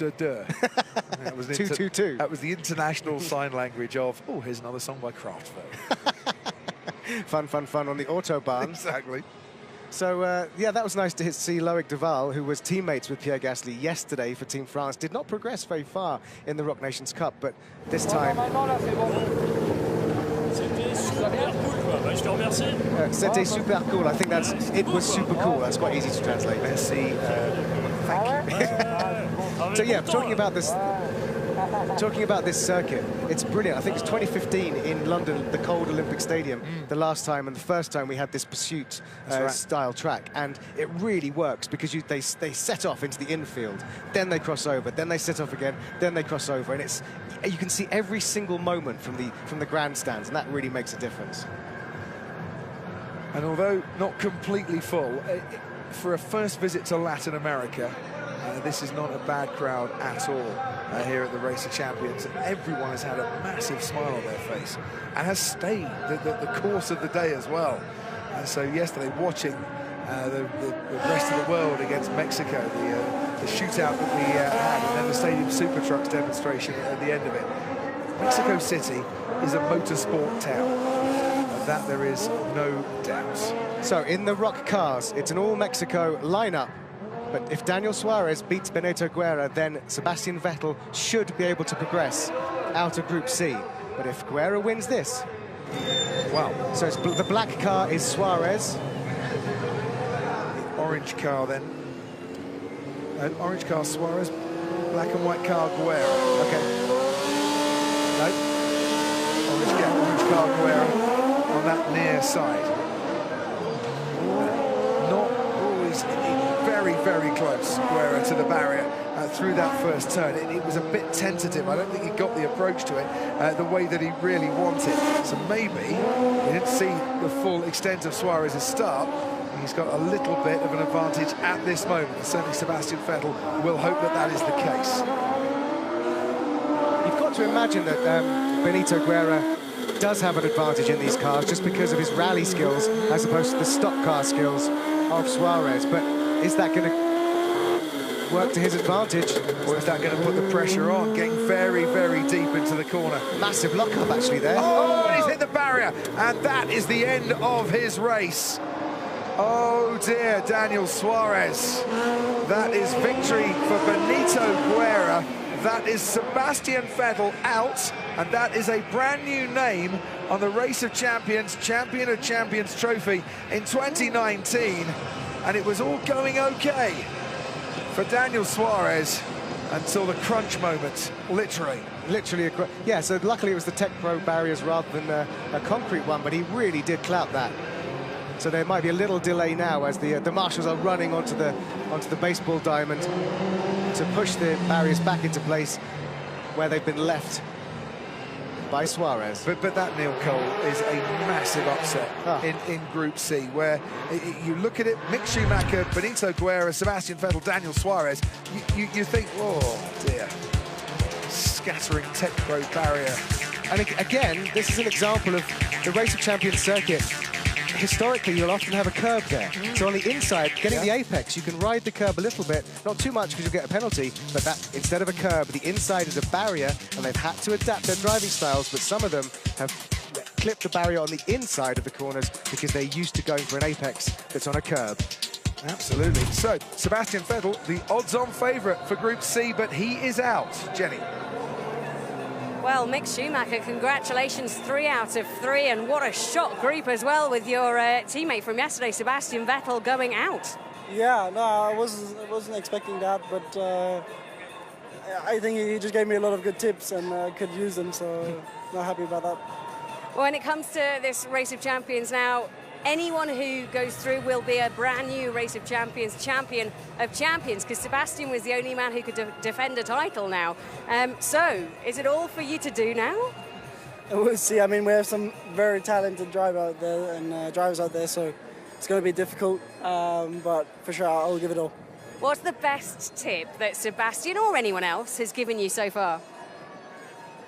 That was 2-2-2. That was the international sign language of, oh, here's another song by Kraftwerk. Fun on the Autobahn. Exactly. So, yeah, that was nice to see Loic Duval, who was teammates with Pierre Gasly yesterday for Team France. Did not progress very far in the Rock Nations Cup, but this time... C'était super cool. I think it was super cool. That's quite easy to translate. Merci. Thank you. So yeah, talking about this circuit, it's brilliant. I think it's 2015 in London, the cold Olympic Stadium, the last time and the first time we had this pursuit style track, and it really works because they set off into the infield, then they cross over, then they set off again, then they cross over, and you can see every single moment from the grandstands, and that really makes a difference. And although not completely full, for a first visit to Latin America, this is not a bad crowd at all here at the Race of Champions. Everyone has had a massive smile on their face and has stayed the course of the day as well. So yesterday, watching the rest of the world against Mexico, the shootout that we had, and then the Stadium Super Trucks demonstration at the end of it. Mexico City is a motorsport town. That there is no doubt. So in the Rock cars, it's an all-Mexico lineup. But if Daniel Suarez beats Benito Guerra, then Sebastian Vettel should be able to progress out of Group C. But if Guerra wins this... Wow. So the black car is Suarez. The orange car then. Orange car Suarez, black and white car Guerra. Okay. No. Orange car Guerra on that near side. Not always very, very close, Guerra, to the barrier through that first turn. It was a bit tentative. I don't think he got the approach to it the way that he really wanted. So maybe we didn't see the full extent of Suarez's start. He's got a little bit of an advantage at this moment. Certainly Sebastian Vettel will hope that that is the case. You've got to imagine that Benito Guerra does have an advantage in these cars just because of his rally skills as opposed to the stock car skills of Suarez. But is that going to work to his advantage? Or is that going to put the pressure on, getting very, very deep into the corner? Massive lock-up actually there. Oh, and he's hit the barrier, and that is the end of his race. Oh dear, Daniel Suarez. That is victory for Benito Guerra. That is Sebastian Vettel out, and that is a brand new name on the Race of Champions, Champion of Champions trophy in 2019. And it was all going okay for Daniel Suarez until the crunch moment, literally. Yeah, so luckily it was the Tech Pro barriers rather than a concrete one, but he really did clout that. So there might be a little delay now as the marshals are running onto the baseball diamond to push the barriers back into place where they've been left by Suarez. But that, Neil Cole, is a massive upset in Group C, where you look at it, Mick Schumacher, Benito Guerra, Sebastian Vettel, Daniel Suarez, you think, oh dear, scattering tech-pro barrier. And again, this is an example of the Race of Champions circuit. Historically, you'll often have a curb there. So on the inside, getting the apex, you can ride the curb a little bit, not too much because you'll get a penalty, but that instead of a curb, the inside is a barrier, and they've had to adapt their driving styles, but some of them have clipped the barrier on the inside of the corners because they're used to going for an apex that's on a curb. Absolutely. So, Sebastian Vettel, the odds-on favourite for Group C, but he is out. Jenny. Well, Mick Schumacher, congratulations, 3 out of 3, and what a shot group as well with your teammate from yesterday, Sebastian Vettel, going out. Yeah, no, I wasn't expecting that, but I think he just gave me a lot of good tips and I could use them, so not happy about that. Well, when it comes to this Race of Champions now, anyone who goes through will be a brand new Race of Champions champion of champions, because Sebastian was the only man who could defend a title now. So, is it all for you to do now? We'll see. I mean, we have some very talented drivers out there, so it's going to be difficult, but for sure I'll give it all. What's the best tip that Sebastian or anyone else has given you so far?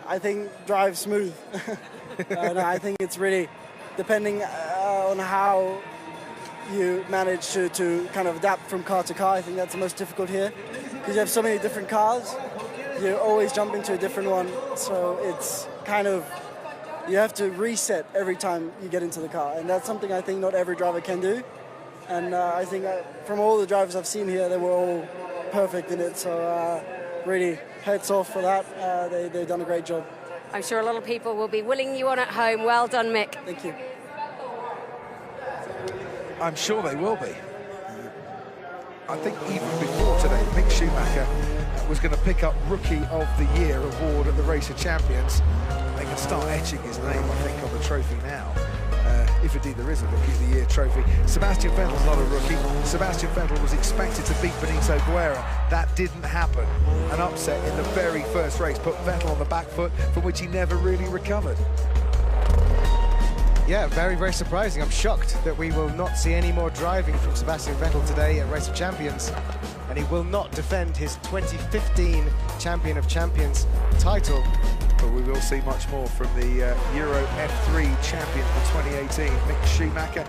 I think drive smooth. No, I think it's really depending on how you manage to kind of adapt from car to car. I think that's the most difficult here, because you have so many different cars. You always jump into a different one, so it's kind of, you have to reset every time you get into the car, and that's something I think not every driver can do. And I think from all the drivers I've seen here, they were all perfect in it, so really heads off for that. They've done a great job. I'm sure a lot of people will be willing you on at home. Well done, Mick. Thank you. I'm sure they will be. I think even before today, Mick Schumacher was going to pick up Rookie of the Year award at the Race of Champions. They can start etching his name, I think, on the trophy now. If indeed there is a Rookie of the Year trophy. Sebastian Vettel's not a rookie. Sebastian Vettel was expected to beat Benito Guerra. That didn't happen. An upset in the very first race put Vettel on the back foot, from which he never really recovered. Yeah, very, very surprising. I'm shocked that we will not see any more driving from Sebastian Vettel today at Race of Champions, and he will not defend his 2015 Champion of Champions title. But we will see much more from the Euro F3 champion for 2018, Mick Schumacher,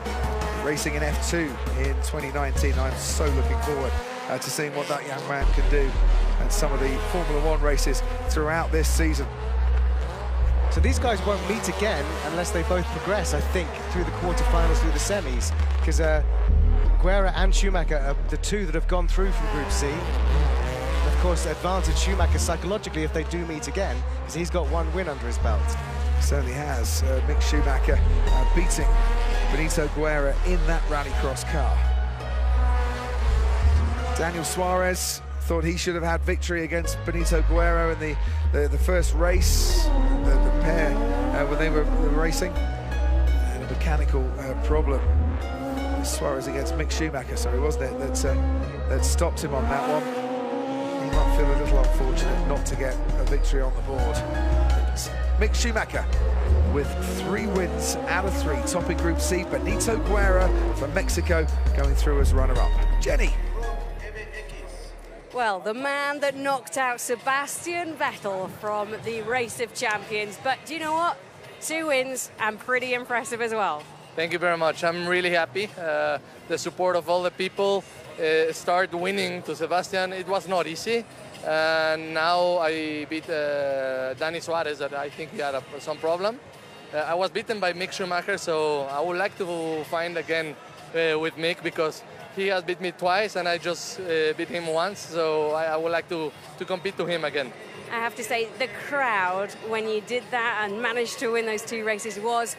racing in F2 in 2019. I'm so looking forward to seeing what that young man can do at some of the Formula One races throughout this season. So these guys won't meet again unless they both progress, I think, through the quarterfinals, through the semis, because Guerra and Schumacher are the two that have gone through from Group C. Of course, advantage Schumacher psychologically if they do meet again, because he's got one win under his belt. Certainly has. Mick Schumacher beating Benito Guerra in that rallycross car. Daniel Suarez thought he should have had victory against Benito Guerra in the first race, the pair when they were racing, and a mechanical problem. Suarez against Mick Schumacher, sorry, wasn't it, that stopped him on that one. He might feel a little unfortunate not to get a victory on the board. Mick Schumacher with 3 wins out of 3, topping Group C. Benito Guerra from Mexico going through as runner-up. Jenny. Well, the man that knocked out Sebastian Vettel from the Race of Champions. But do you know what? 2 wins and pretty impressive as well. Thank you very much. I'm really happy. The support of all the people start winning to Sebastian. It was not easy. And now I beat Dani Suarez, that I think he had some problem. I was beaten by Mick Schumacher, so I would like to find again with Mick, because he has beat me twice and I just beat him once, so I would like to compete to him again. I have to say, the crowd, when you did that and managed to win those 2 races, was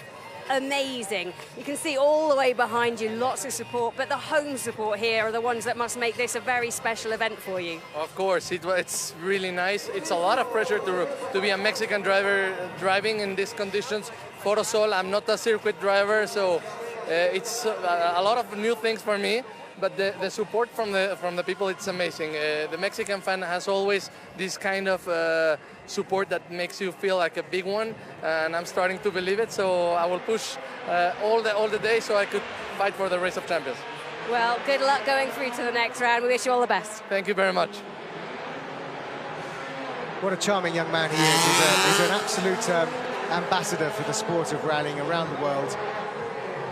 amazing. You can see all the way behind you, lots of support, but the home support here are the ones that must make this a very special event for you. Of course, it's really nice. It's a lot of pressure to be a Mexican driver driving in these conditions. Photosol, I'm not a circuit driver, so It's a lot of new things for me. But the support from the people, it's amazing. The Mexican fan has always this kind of support that makes you feel like a big one, and I'm starting to believe it. So I will push all the day so I could fight for the Race of Champions. Well, good luck going through to the next round. We wish you all the best. Thank you very much. What a charming young man he is. He's an absolute ambassador for the sport of rallying around the world.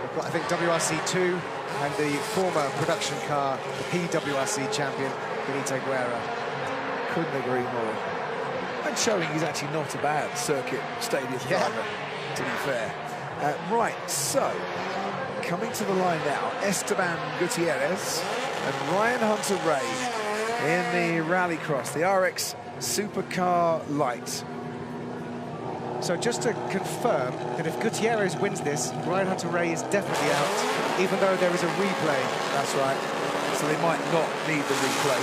We've got, I think, WRC2 and the former production car, the PWRC champion, Benito Guerra. Couldn't agree more. And showing he's actually not a bad circuit stadium driver, to be fair. Right, so, coming to the line now, Esteban Gutierrez and Ryan Hunter-Reay in the Rallycross, the RX Supercar Light. So just to confirm that if Gutierrez wins this, Ryan Hunter-Reay is definitely out, even though there is a replay. That's right. So they might not need the replay.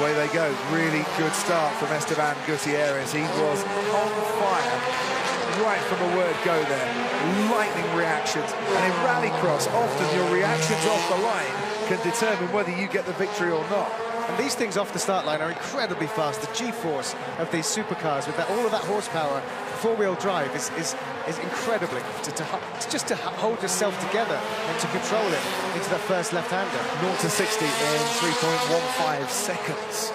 Away they go. Really good start from Esteban Gutierrez. He was on fire right from the word go there. Lightning reactions. And in Rallycross, often your reactions off the line can determine whether you get the victory or not. And these things off the start line are incredibly fast. The G-force of these supercars with all of that horsepower, four-wheel drive is incredibly to hold yourself together and to control it into that first left-hander. 0 to 60 in 3.15 seconds,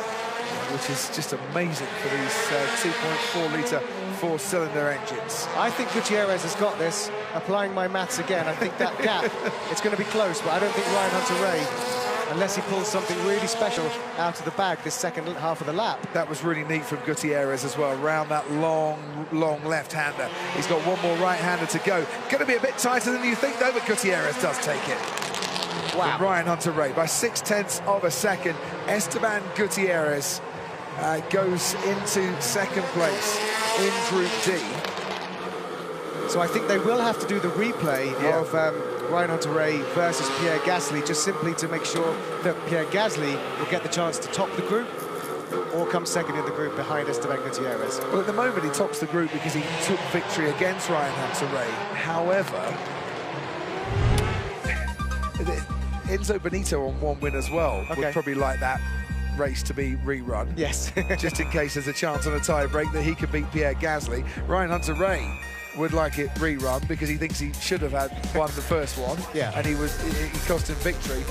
which is just amazing for these 2.4-litre four-cylinder engines. I think Gutierrez has got this. Applying my maths again, I think that gap, it's going to be close, but I don't think Ryan Hunter-Reay, unless he pulls something really special out of the bag this second half of the lap. That was really neat from Gutierrez as well, around that long left-hander. He's got one more right-hander to go. Going to be a bit tighter than you think, though, but Gutierrez does take it. Wow. From Ryan Hunter-Reay by 0.6 of a second. Esteban Gutierrez goes into second place in Group D. So I think they will have to do the replay of Ryan Hunter-Reay versus Pierre Gasly, just simply to make sure that Pierre Gasly will get the chance to top the group or come second in the group behind Esteban Gutierrez. Well, at the moment he tops the group because he took victory against Ryan Hunter-Reay. However, Enzo Benito on one win as well would probably like that race to be rerun. Yes. Just in case there's a chance on a tie break that he could beat Pierre Gasly. Ryan Hunter-Reay would like it rerun because he thinks he should have won the first one. Yeah. And he cost him victory.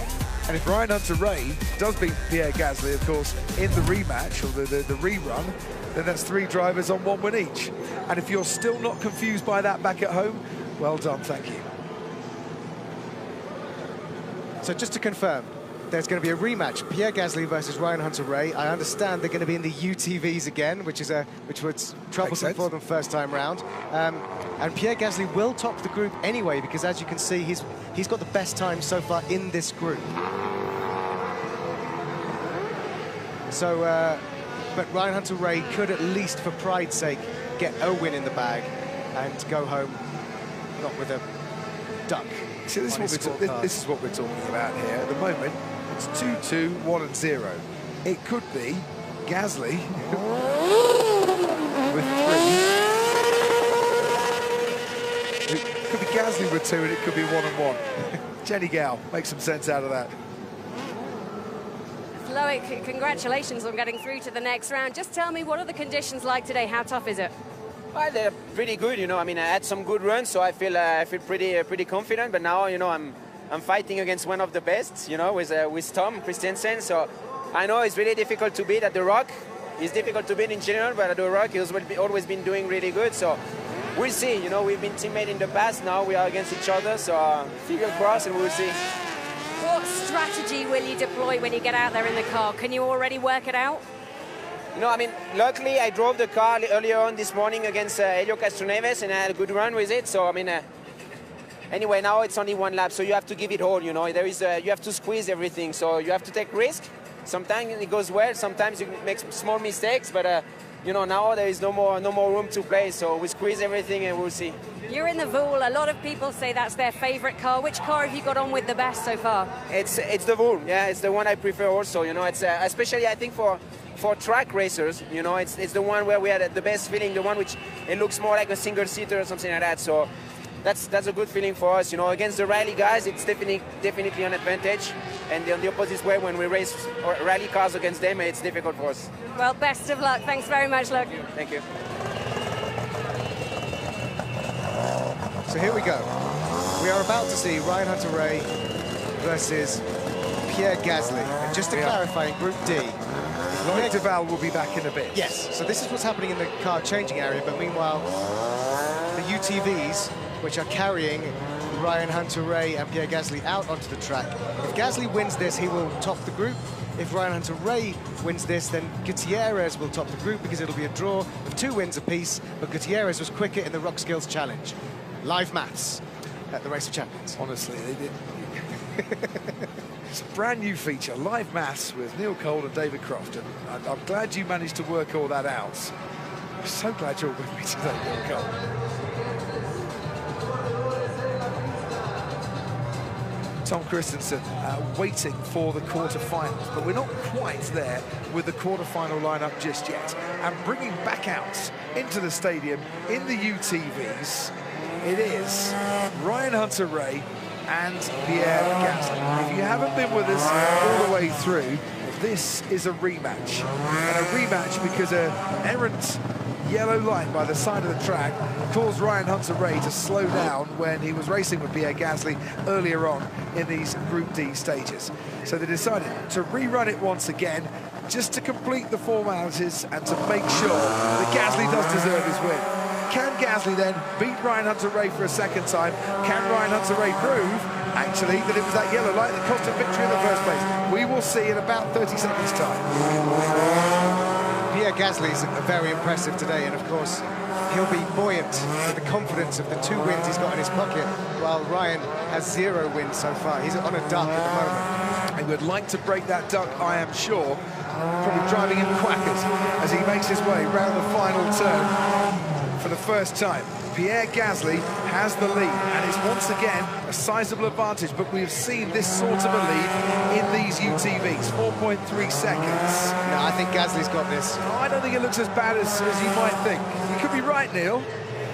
And if Ryan Hunter-Reay does beat Pierre Gasly, of course, in the rematch or the rerun, then that's 3 drivers on 1 win each. And if you're still not confused by that back at home, well done, thank you. So just to confirm, there's going to be a rematch, Pierre Gasly versus Ryan Hunter-Reay. I understand they're going to be in the UTVs again, which was troublesome for them first time round. And Pierre Gasly will top the group anyway, because as you can see, he's got the best time so far in this group. So, but Ryan Hunter-Reay could, at least for pride's sake, get a win in the bag and go home not with a duck. See, this is what we're talking about here. At the moment, it's 2-2, 1-0. It could be Gasly with 3. It could be Gasly with 2, and it could be 1-1. Jenny Gow, make some sense out of that. Loic, congratulations on getting through to the next round. Just tell me, what are the conditions like today? How tough is it? Well, they're pretty good, you know. I mean, I had some good runs, so I feel pretty confident. But now, you know, I'm fighting against one of the best, you know, with Tom Christensen. So I know it's really difficult to beat at the Rock. It's difficult to beat in general, but at the Rock, he's always been doing really good. So we'll see. You know, we've been teammates in the past. Now we are against each other. So fingers crossed, and we'll see. What strategy will you deploy when you get out there in the car? Can you already work it out? No, I mean, luckily I drove the car earlier on this morning against Helio Castroneves, and I had a good run with it. So, I mean, anyway, now it's only 1 lap, so you have to give it all, you know. You have to squeeze everything, so you have to take risk. Sometimes it goes well, sometimes you make small mistakes, but, you know, now there is no more room to play, so we squeeze everything and we'll see. You're in the Voul. A lot of people say that's their favorite car. Which car have you got on with the best so far? It's the Voul, yeah, it's the one I prefer also, you know. It's especially, I think, for track racers, you know, it's the one where we had the best feeling, the one which it looks more like a single-seater or something like that. So that's a good feeling for us. You know, against the rally guys, it's definitely an advantage. And on the opposite way, when we race rally cars against them, it's difficult for us. Well, best of luck. Thanks very much, Luke. Thank you. So here we go. We are about to see Ryan Hunter-Reay versus Pierre Gasly. And just to clarify, in Group D, Loic Duval will be back in a bit. Yes, so this is what's happening in the car changing area, but meanwhile, the UTVs, which are carrying Ryan Hunter-Reay and Pierre Gasly out onto the track. If Gasly wins this, he will top the group. If Ryan Hunter-Reay wins this, then Gutierrez will top the group because it'll be a draw of 2 wins apiece, but Gutierrez was quicker in the Rock Skills Challenge. Live maths at the Race of Champions. Honestly, they did. It's a brand new feature, live maths with Neil Cole and David Croft, and I'm glad you managed to work all that out. I'm so glad you're with me today, Neil Cole. Tom Christensen waiting for the quarterfinals, but we're not quite there with the quarterfinal lineup just yet. And bringing back out into the stadium in the UTVs, it is Ryan Hunter-Reay and Pierre Gasly. If you haven't been with us all the way through, this is a rematch. And a rematch because an errant yellow light by the side of the track caused Ryan Hunter-Reay to slow down when he was racing with Pierre Gasly earlier on in these Group D stages. So they decided to rerun it once again, just to complete the formalities and to make sure that Gasly does deserve his win. Can Gasly then beat Ryan Hunter-Reay for a second time? Can Ryan Hunter-Reay prove, actually, that it was that yellow light that cost him victory in the first place? We will see in about 30 seconds' time. Pierre Gasly is very impressive today, and of course, he'll be buoyant with the confidence of the 2 wins he's got in his pocket, while Ryan has 0 wins so far. He's on a duck at the moment. He would like to break that duck, I am sure. Probably driving him quackers as he makes his way round the final turn. For the first time, Pierre Gasly has the lead, and it's once again a sizable advantage, but we've seen this sort of a lead in these UTVs, 4.3 seconds. No, I think Gasly's got this. I don't think it looks as bad as you might think. You could be right, Neil.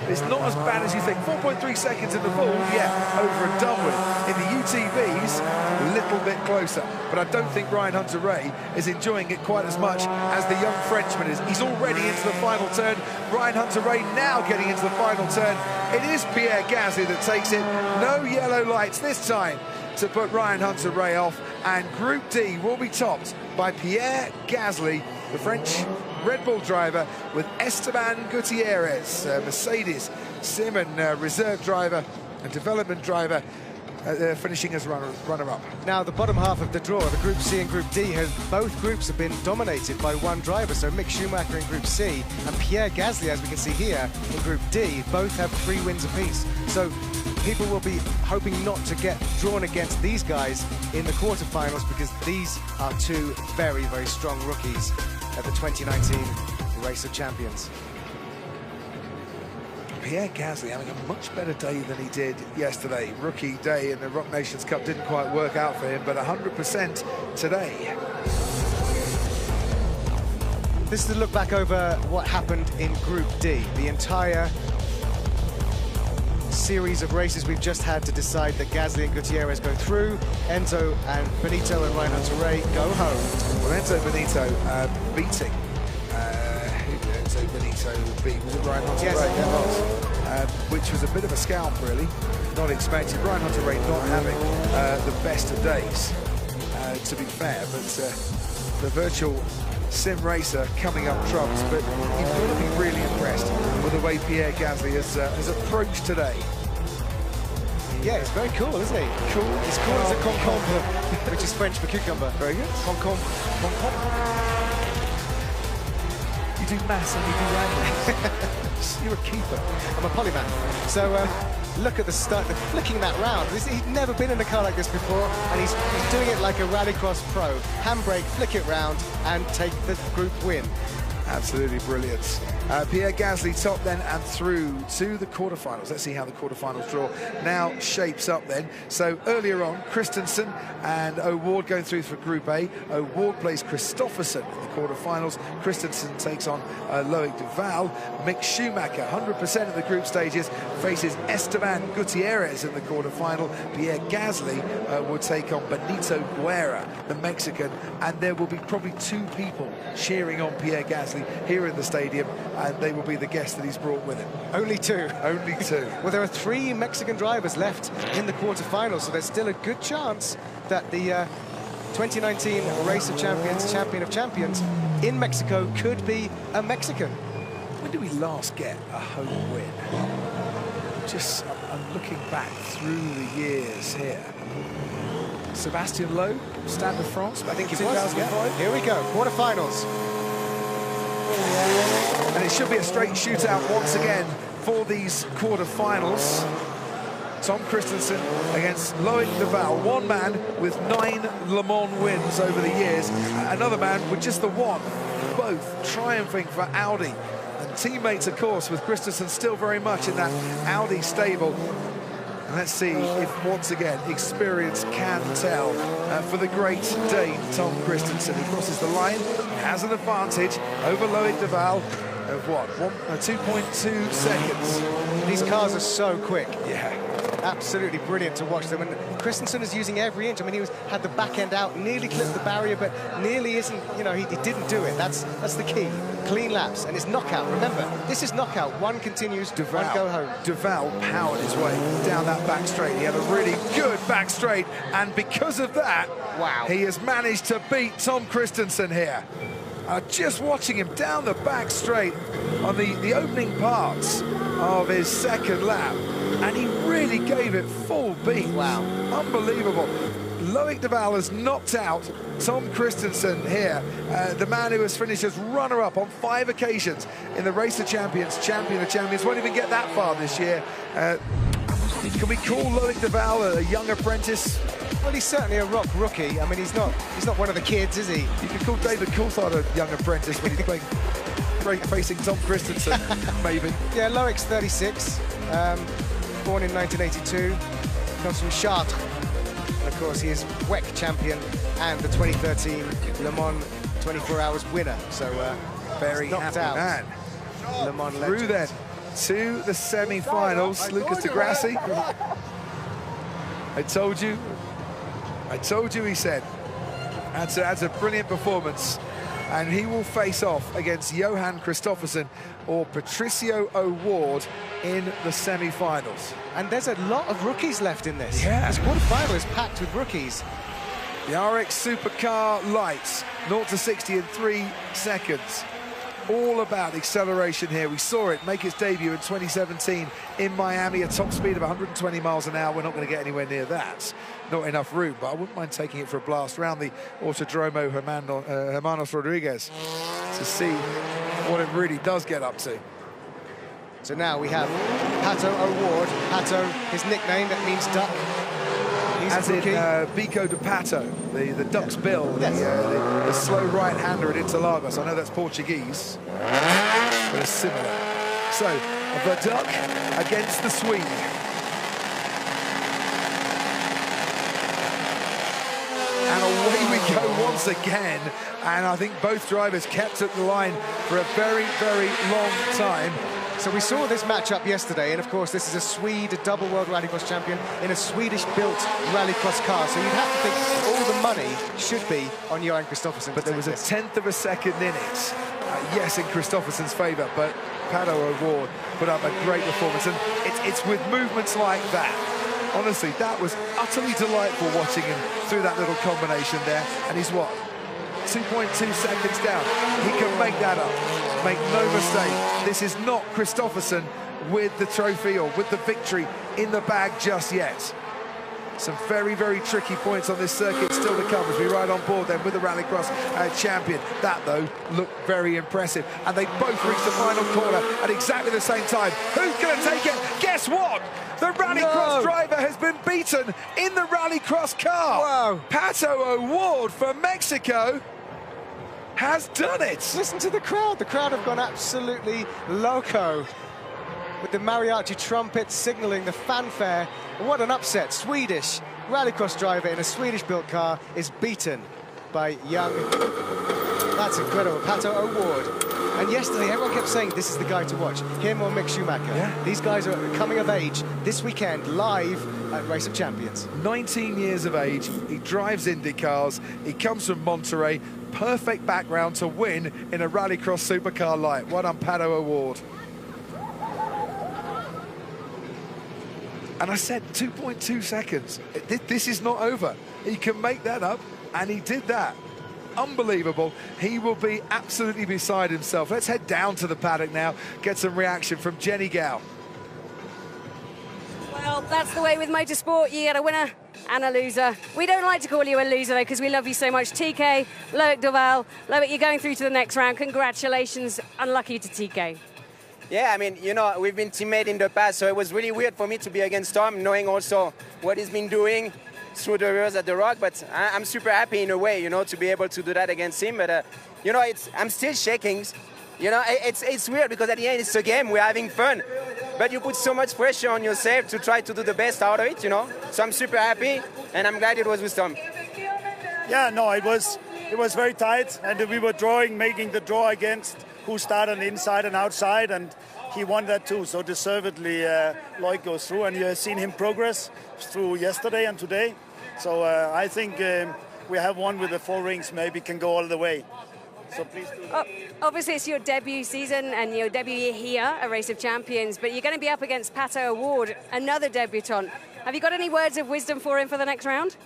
It's not as bad as you think. 4.3 seconds in the full, yeah, over and done with. In the UTVs, a little bit closer. But I don't think Ryan Hunter-Reay is enjoying it quite as much as the young Frenchman is. He's already into the final turn. Ryan Hunter-Reay now getting into the final turn. It is Pierre Gasly that takes it. No yellow lights this time to put Ryan Hunter-Reay off. And Group D will be topped by Pierre Gasly, the French Red Bull driver, with Esteban Gutierrez, Mercedes Simon reserve driver and development driver, finishing as runner-up. Now, the bottom half of the draw, the Group C and Group D, both groups have been dominated by one driver. So Mick Schumacher in Group C and Pierre Gasly, as we can see here, in Group D, both have 3 wins apiece. So people will be hoping not to get drawn against these guys in the quarterfinals, because these are 2 very, very strong rookies at the 2019 Race of Champions. Pierre Gasly having a much better day than he did yesterday. Rookie day in the Rock Nations Cup didn't quite work out for him, but 100% today. This is a look back over what happened in Group D. The entire series of races we've just had to decide that Gasly and Gutierrez go through. Enzo and Benito and Ryan Hunter-Reay go home. Well, Enzo Benito beating. Enzo Benito beat, was it Ryan Hunter-Reay? Yes, which was a bit of a scalp, really. Not expected. Ryan Hunter-Reay not having the best of days, to be fair, but the virtual sim racer coming up trumps, but you've got to be really impressed with the way Pierre Gasly has approached today. Yeah, it's very cool, isn't he? Cool. It's cool as a concombre, which is French for cucumber. Very good. Concombre. You do maths and you do language. You're a keeper. I'm a polymath. So look at the start, the flicking that round. He's never been in a car like this before, and he's doing it like a Rallycross pro. Handbrake, flick it round, and take the group win. Absolutely brilliant. Pierre Gasly top then and through to the quarterfinals. Let's see how the quarterfinals draw now shapes up then. So earlier on, Christensen and O'Ward going through for Group A. O'Ward plays Kristoffersen in the quarterfinals. Christensen takes on Loic Duval. Mick Schumacher, 100% of the group stages, faces Esteban Gutierrez in the quarterfinal. Pierre Gasly will take on Benito Guerra, the Mexican, and there will be probably 2 people cheering on Pierre Gasly here in the stadium, and they will be the guests that he's brought with him. Only 2. Only 2. Well, there are 3 Mexican drivers left in the quarterfinals, so there's still a good chance that the 2019 Race of Champions, Champion of Champions in Mexico could be a Mexican. When did we last get a home win? Just, I'm looking back through the years here. Sebastian Loeb, Stade de France, I think it was. 2005. Here we go, quarterfinals. And it should be a straight shootout once again for these quarterfinals. Tom Christensen against Loic Duval, one man with 9 Le Mans wins over the years, another man with just the one, both triumphing for Audi. And teammates, of course, with Christensen still very much in that Audi stable. And let's see if, once again, experience can tell for the great Dane, Tom Christensen. He crosses the line, has an advantage over Loic Duval of what, 2.2 seconds. These cars are so quick. Yeah. Absolutely brilliant to watch them, and Christensen is using every inch. I mean, he had the back end out, nearly clipped the barrier, but nearly isn't, you know, he didn't do it. That's the key. Clean laps, and it's knockout. Remember, this is knockout. One continues, one go home. Duval powered his way down that back straight. He had a really good back straight, and because of that, wow, he has managed to beat Tom Christensen here. Just watching him down the back straight on the opening parts of his second lap, and he really gave it full beat. Wow. Unbelievable. Loic Duval has knocked out Tom Christensen here, the man who has finished as runner-up on 5 occasions in the Race of Champions, Champion of Champions. Won't even get that far this year. Can we call Loic Duval a young apprentice? Well, he's certainly a rookie. I mean, he's not one of the kids, is he? You could call David Coulthard a young apprentice when he's playing facing Tom Christensen, maybe. Yeah, Loic's 36, born in 1982, comes from Chartres. And of course, he is WEC champion and the 2013 Le Mans 24 Hours winner. So very happy man. Le Mans legend. Through then to the semi-finals, Lucas Di Grassi. I told you, he said. That's a brilliant performance. And he will face off against Johan Kristoffersen or Patricio O'Ward in the semi-finals. And there's a lot of rookies left in this. Yeah. This quarterfinal is packed with rookies. The RX Supercar lights, 0 to 60 in 3 seconds. All about acceleration here. We saw it make its debut in 2017 in Miami, a top speed of 120 miles an hour. We're not going to get anywhere near that. Not enough room, but I wouldn't mind taking it for a blast around the Autodromo Hermanos Rodriguez to see what it really does get up to. So now we have Pato O'Ward. Pato, his nickname, that means duck. He's as in Bico de Pato, the duck's bill, yes. the slow right-hander at Interlagos. I know that's Portuguese, but it's similar. So, the duck against the Swede. And away we go once again. And I think both drivers kept at the line for a very, very long time. So we saw this matchup yesterday, and of course this is a Swede, a double World Rallycross champion in a Swedish-built Rallycross car. So you'd have to think all the money should be on Johan Kristoffersen. But there was a 1/10 of a second in it. Yes, in Kristoffersen's favour, but Pato O'Ward put up a great performance. And it's with movements like that. Honestly, that was utterly delightful watching him through that little combination there. And he's what? 2.2 seconds down. He can make that up. Make no mistake, this is not Kristoffersen with the trophy or with the victory in the bag just yet. Some very, very tricky points on this circuit still to come as we ride on board then with the Rallycross champion. That, though, looked very impressive. And they both reached the final corner at exactly the same time. Who's going to take it? Guess what? The Rallycross driver has been beaten in the Rallycross car. Wow. Pato O'Ward for Mexico. has done it. Listen to the crowd. The crowd have gone absolutely loco with the mariachi trumpet signalling the fanfare. What an upset. Swedish rallycross driver in a Swedish-built car is beaten by young... That's incredible. Pato O'Ward. And yesterday, everyone kept saying, this is the guy to watch. Him or Mick Schumacher. Yeah. These guys are coming of age this weekend, live at Race of Champions. 19 years of age, he drives Indy cars, he comes from Monterey, perfect background to win in a rallycross supercar light. Well done, Pato O'Ward. And I said 2.2 seconds. This is not over. He can make that up, and he did that. Unbelievable. He will be absolutely beside himself. Let's head down to the paddock now, get some reaction from Jenny Gow. Well, that's the way with motorsport. You get a winner and a loser. We don't like to call you a loser, though, because we love you so much. TK, Loic Duval, Loic, you're going through to the next round. Congratulations. Unlucky to TK. Yeah, I mean, you know, we've been teammates in the past, so it was really weird for me to be against Tom, knowing also what he's been doing through the years at the Rock, but I'm super happy in a way, you know, to be able to do that against him. But, you know, I'm still shaking. You know, it's weird because at the end it's a game, we're having fun. But you put so much pressure on yourself to try to do the best out of it, you know. So I'm super happy, and I'm glad it was with Tom. Yeah, no, it was very tight, and we were making the draw against who started on the inside and outside, and he won that too. So deservedly, Loic goes through, and you have seen him progress through yesterday and today. So I think we have one with the 4 rings, maybe can go all the way. So please do that. Obviously, it's your debut season and your debut year here at Race of Champions, but you're going to be up against Pato O'Ward, another debutant. Have you got any words of wisdom for him for the next round?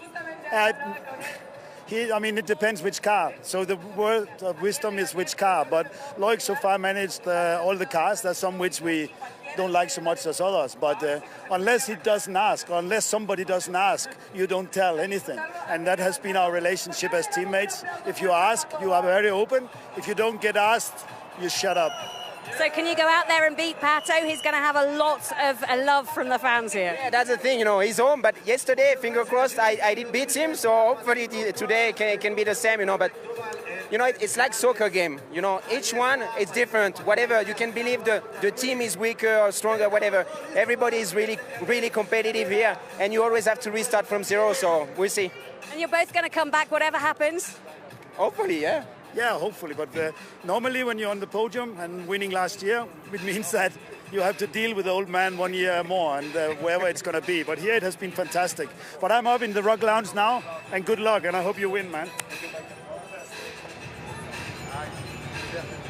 I mean, it depends which car. So the word of wisdom is which car. But Loic so far managed all the cars. There's some which we don't like so much as others. But unless he doesn't ask, or unless somebody doesn't ask, you don't tell anything. And that has been our relationship as teammates. If you ask, you are very open. If you don't get asked, you shut up. So can you go out there and beat Pato? He's going to have a lot of love from the fans here. Yeah, that's the thing, you know, he's home, but yesterday, finger crossed, I did beat him, so hopefully today can be the same, you know, but, you know, it's like soccer game, you know, each one is different, whatever, you can believe the team is weaker or stronger, whatever, everybody is really, really competitive here, and you always have to restart from zero, so we'll see. And you're both going to come back whatever happens? Hopefully, yeah. Yeah, hopefully, but normally when you're on the podium and winning last year, it means that you have to deal with the old man 1 year more and wherever it's going to be. But here it has been fantastic. But I'm up in the Rock Lounge now, and good luck, and I hope you win, man.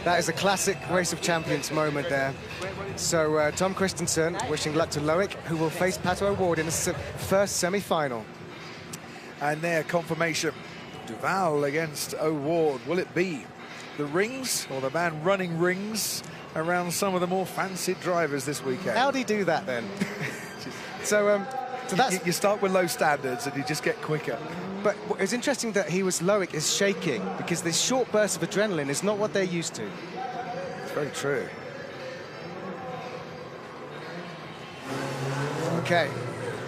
That is a classic Race of Champions moment there. So Tom Kristensen wishing luck to Loic, who will face Pato O'Ward in the first semi-final. And there, confirmation. Duval against O'Ward. Will it be the rings or the man running rings around some of the more fancied drivers this weekend? How do you do that then? So that's... You start with low standards and you just get quicker. But it's interesting that Loic is shaking because this short burst of adrenaline is not what they're used to. It's very true. Okay.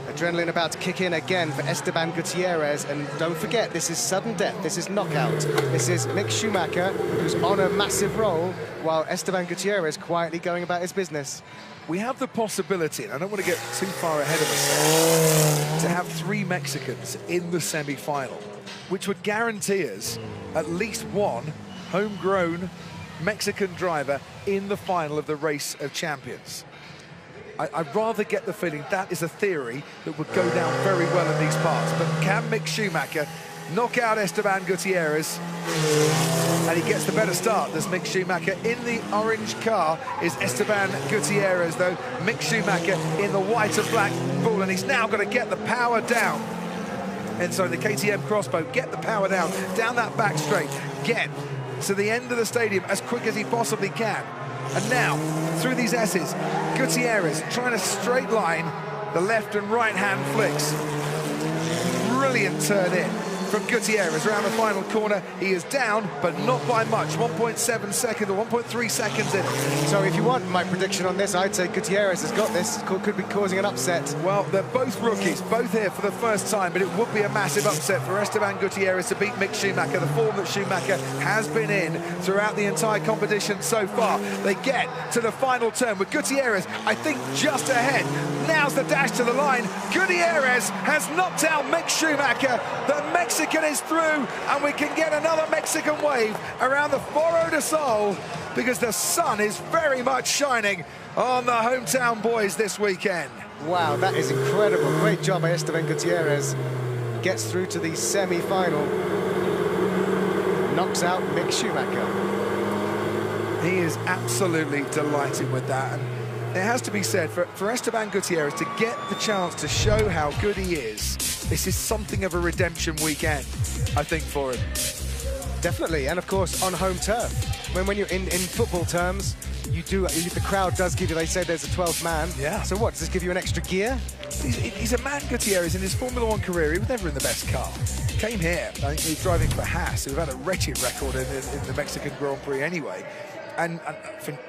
Adrenaline about to kick in again for Esteban Gutierrez, and don't forget, this is sudden death, this is knockout. This is Mick Schumacher, who's on a massive roll, while Esteban Gutierrez quietly going about his business. We have the possibility, and I don't want to get too far ahead of us, to have 3 Mexicans in the semi-final, which would guarantee us at least one homegrown Mexican driver in the final of the Race of Champions. I'd rather get the feeling that is a theory that would go down very well in these parts. But can Mick Schumacher knock out Esteban Gutierrez? And he gets the better start, does Mick Schumacher. In the orange car is Esteban Gutierrez, though. Mick Schumacher in the white and black bull, and he's now got to get the power down. And so the KTM Crossbow, get the power down that back straight, get to the end of the stadium as quick as he possibly can. And now, through these S's, Gutierrez trying to straight line the left and right hand flicks. Brilliant turn in. from Gutierrez around the final corner. He is down, but not by much. 1.7 seconds or 1.3 seconds in. So if you want my prediction on this, I'd say Gutierrez has got this. Could be causing an upset. Well, they're both rookies, both here for the first time, but it would be a massive upset for Esteban Gutierrez to beat Mick Schumacher, the form that Schumacher has been in throughout the entire competition so far. They get to the final turn with Gutierrez, I think, just ahead. Now's the dash to the line. Gutierrez has knocked out Mick Schumacher. The Mexican is through, and we can get another Mexican wave around the Foro de Sol because the sun is very much shining on the hometown boys this weekend. Wow, that is incredible. Great job by Esteban Gutierrez. Gets through to the semi-final. Knocks out Mick Schumacher. He is absolutely delighted with that. And it has to be said, for Esteban Gutierrez to get the chance to show how good he is, this is something of a redemption weekend, I think, for him. Definitely, and of course, on home turf. When you're in football terms, the crowd does give you, they say there's a 12th man. Yeah. So what, does this give you an extra gear? He's a man, Gutierrez, in his Formula One career. He was never in the best car. Came here, I think he was driving for Haas, who've had a wretched record in the Mexican Grand Prix anyway, and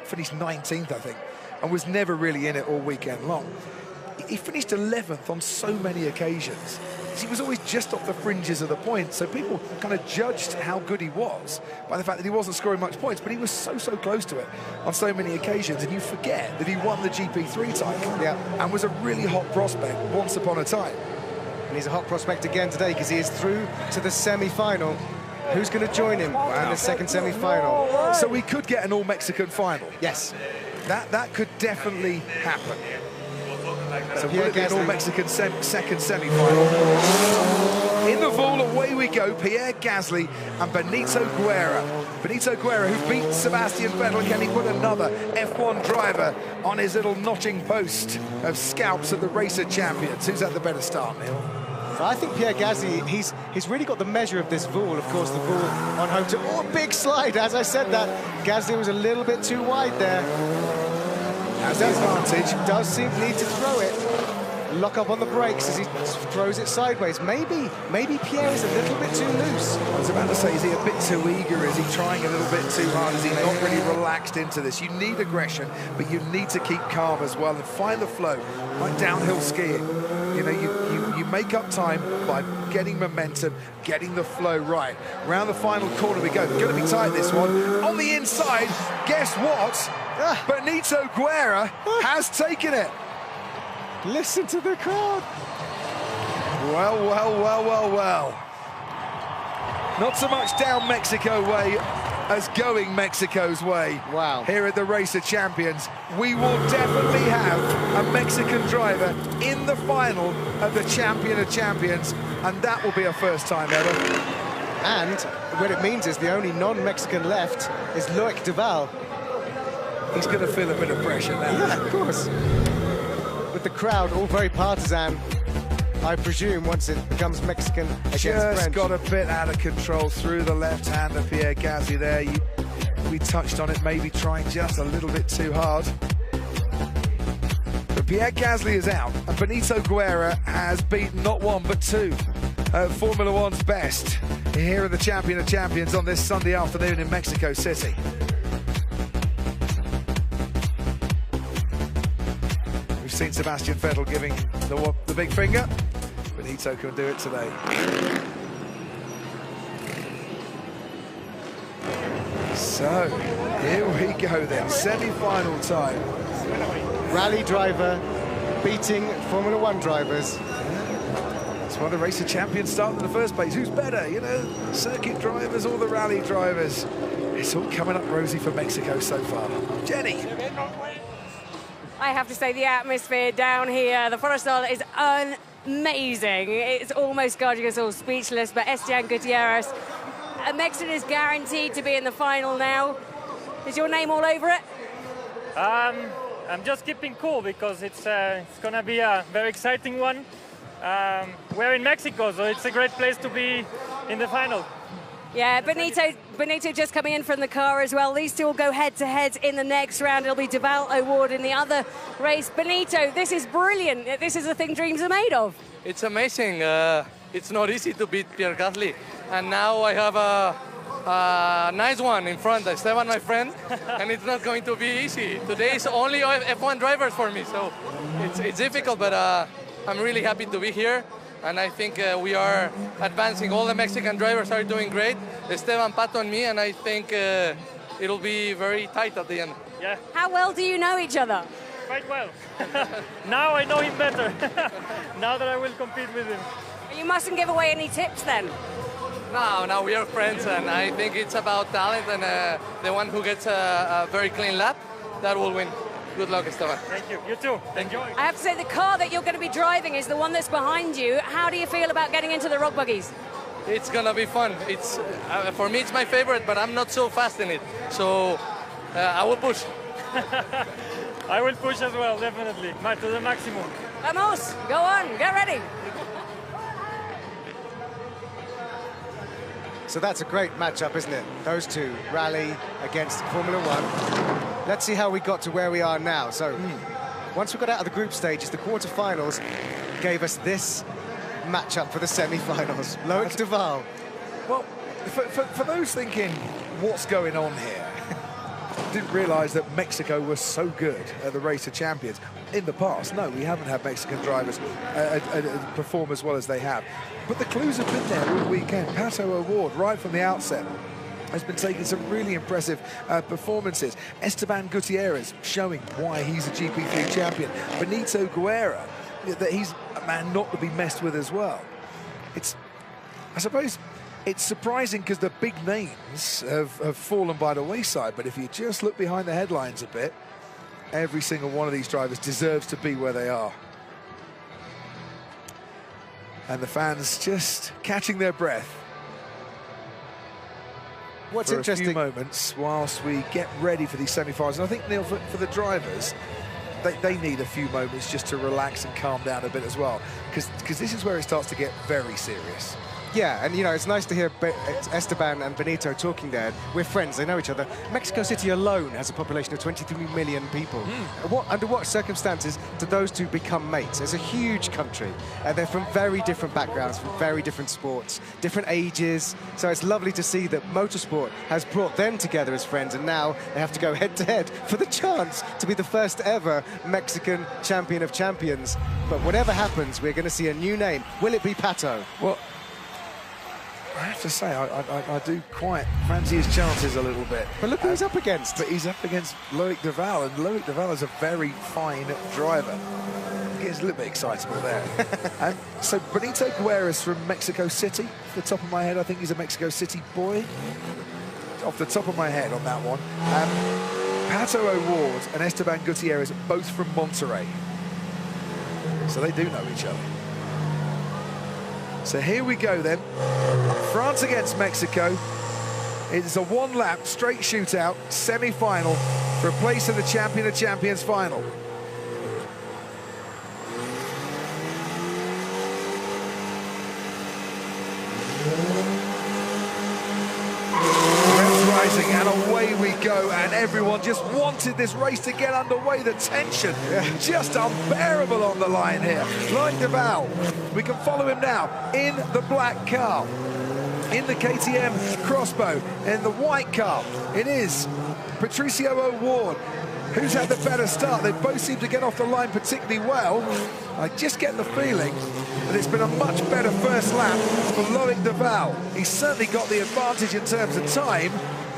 finished 19th, I think, and was never really in it all weekend long. He finished 11th on so many occasions. He was always just off the fringes of the points, so people kind of judged how good he was by the fact that he wasn't scoring much points, but he was so close to it on so many occasions, and you forget that he won the GP3 title and was a really hot prospect once upon a time. And he's a hot prospect again today because he is through to the semi-final. Who's going to join him in the second semi-final? So we could get an all-Mexican final. Yes. That could definitely happen. So we'll get an all-Mexican second semi-final. In the Vaul, away we go. Pierre Gasly and Benito Guerra. Benito Guerra, who beat Sebastian Vettel. Can he put another F1 driver on his little notching post of scalps at the Racer Champions? Who's had the better start, Neil? I think Pierre Gasly, he's really got the measure of this Vaul. Of course, the Vaul on home to... Oh, big slide. As I said that, Gasly was a little bit too wide there. Has the advantage. Does need to throw it. Lock up on the brakes as he throws it sideways. Maybe Pierre is a little bit too loose. I was about to say, is he a bit too eager? Is he trying a little bit too hard? Is he not really relaxed into this? You need aggression, but you need to keep calm as well and find the flow, like downhill skiing. You know, you make up time by getting momentum, getting the flow right. Round the final corner we go. Going to be tight, this one. On the inside, guess what? Benito Guerra has taken it. Listen to the crowd. Well. Not so much down Mexico way as going Mexico's way. Wow. Here at the Racer Champions, we will definitely have a Mexican driver in the final of the Champion of Champions, and that will be a first time ever. And what it means is the only non-Mexican left is Loic Duval. He's going to feel a bit of pressure now. Yeah, of course. With the crowd all very partisan, I presume, once it becomes Mexican against French. Just got a bit out of control through the left hand of Pierre Gasly there. We touched on it, maybe trying just a little bit too hard. But Pierre Gasly is out, and Benito Guerra has beaten not one but two Formula One's best here at the Champion of Champions on this Sunday afternoon in Mexico City. Seen Sebastian Vettel giving the big finger. Benito can do it today. So, here we go then, semi-final time. Rally driver beating Formula One drivers. That's why the Racer Champions started in the first place. Who's better, you know, circuit drivers or the rally drivers? It's all coming up rosy for Mexico so far. Jenny. I have to say, the atmosphere down here, the Foro de Sol is amazing. It's almost guarding us all speechless, but Esteban Gutierrez, a Mexican is guaranteed to be in the final now. Is your name all over it? I'm just keeping cool because it's going to be a very exciting one. We're in Mexico, so it's a great place to be in the final. Yeah, Benito just coming in from the car as well. These two will go head-to-head in the next round. It'll be Duval Award in the other race. Benito, this is brilliant. This is the thing dreams are made of. It's amazing. it's not easy to beat Pierre Gasly. And now I have a nice one in front, Esteban, my friend, and it's not going to be easy. Today is only F1 drivers for me, so it's difficult, but I'm really happy to be here. And I think we are advancing. All the Mexican drivers are doing great. Esteban, Pato, and me, and I think it'll be very tight at the end. Yeah. How well do you know each other? Quite well. Now I know him better. Now that I will compete with him. You mustn't give away any tips then. No, we are friends, and I think it's about talent, and the one who gets a very clean lap, that will win. Good luck, Esteban. Thank you. You too. Enjoy. I have to say, the car that you're going to be driving is the one that's behind you. How do you feel about getting into the rock buggies? It's gonna be fun. It's for me, it's my favorite, but I'm not so fast in it, so I will push. I will push as well, definitely, to the maximum. Vamos, go on, get ready. So that's a great matchup, isn't it? Those two, Rally against Formula One. Let's see how we got to where we are now. So once we got out of the group stages, the quarterfinals gave us this matchup for the semi-finals. Loic Duval. Well, for those thinking, what's going on here? Didn't realise that Mexico was so good at the Race of Champions. In the past, no, we haven't had Mexican drivers perform as well as they have. But the clues have been there all weekend. Pato O'Ward, right from the outset, has been taking some really impressive performances. Esteban Gutierrez showing why he's a GP3 champion. Benito Guerra, that he's a man not to be messed with as well. I suppose, it's surprising because the big names have fallen by the wayside, but if you just look behind the headlines a bit, every single one of these drivers deserves to be where they are. And the fans just catching their breath. What's for interesting, a few moments whilst we get ready for these semi-finals. And I think, Neil, for the drivers, they need a few moments just to relax and calm down a bit as well, because this is where it starts to get very serious. Yeah, and you know, it's nice to hear Esteban and Benito talking there. We're friends, they know each other. Mexico City alone has a population of 23 million people. Under what circumstances do those two become mates? It's a huge country, and they're from very different backgrounds, from very different sports, different ages. So it's lovely to see that motorsport has brought them together as friends, and now they have to go head-to-head for the chance to be the first ever Mexican champion of champions. But whatever happens, we're going to see a new name. Will it be Pato? Well, I have to say, I do quite fancy his chances a little bit. But look who he's up against. But he's up against Loic Duval, and Loic Duval is a very fine driver. He gets a little bit excitable there. So Benito Guerres from Mexico City. Off the top of my head, I think he's a Mexico City boy. Off the top of my head on that one. Pato O'Ward and Esteban Gutierrez, both from Monterrey. So they do know each other. So here we go then. France against Mexico. It's a one-lap straight shootout semi-final for a place in the Champion of Champions final. Rising, and away we go, and everyone just wanted this race to get underway. The tension just unbearable on the line here. Loic Duval, we can follow him now in the black car, in the KTM Crossbow, in the white car. It is Patricio O'Ward who's had the better start. They both seem to get off the line particularly well. I just get the feeling that it's been a much better first lap for Loic Duval. He's certainly got the advantage in terms of time,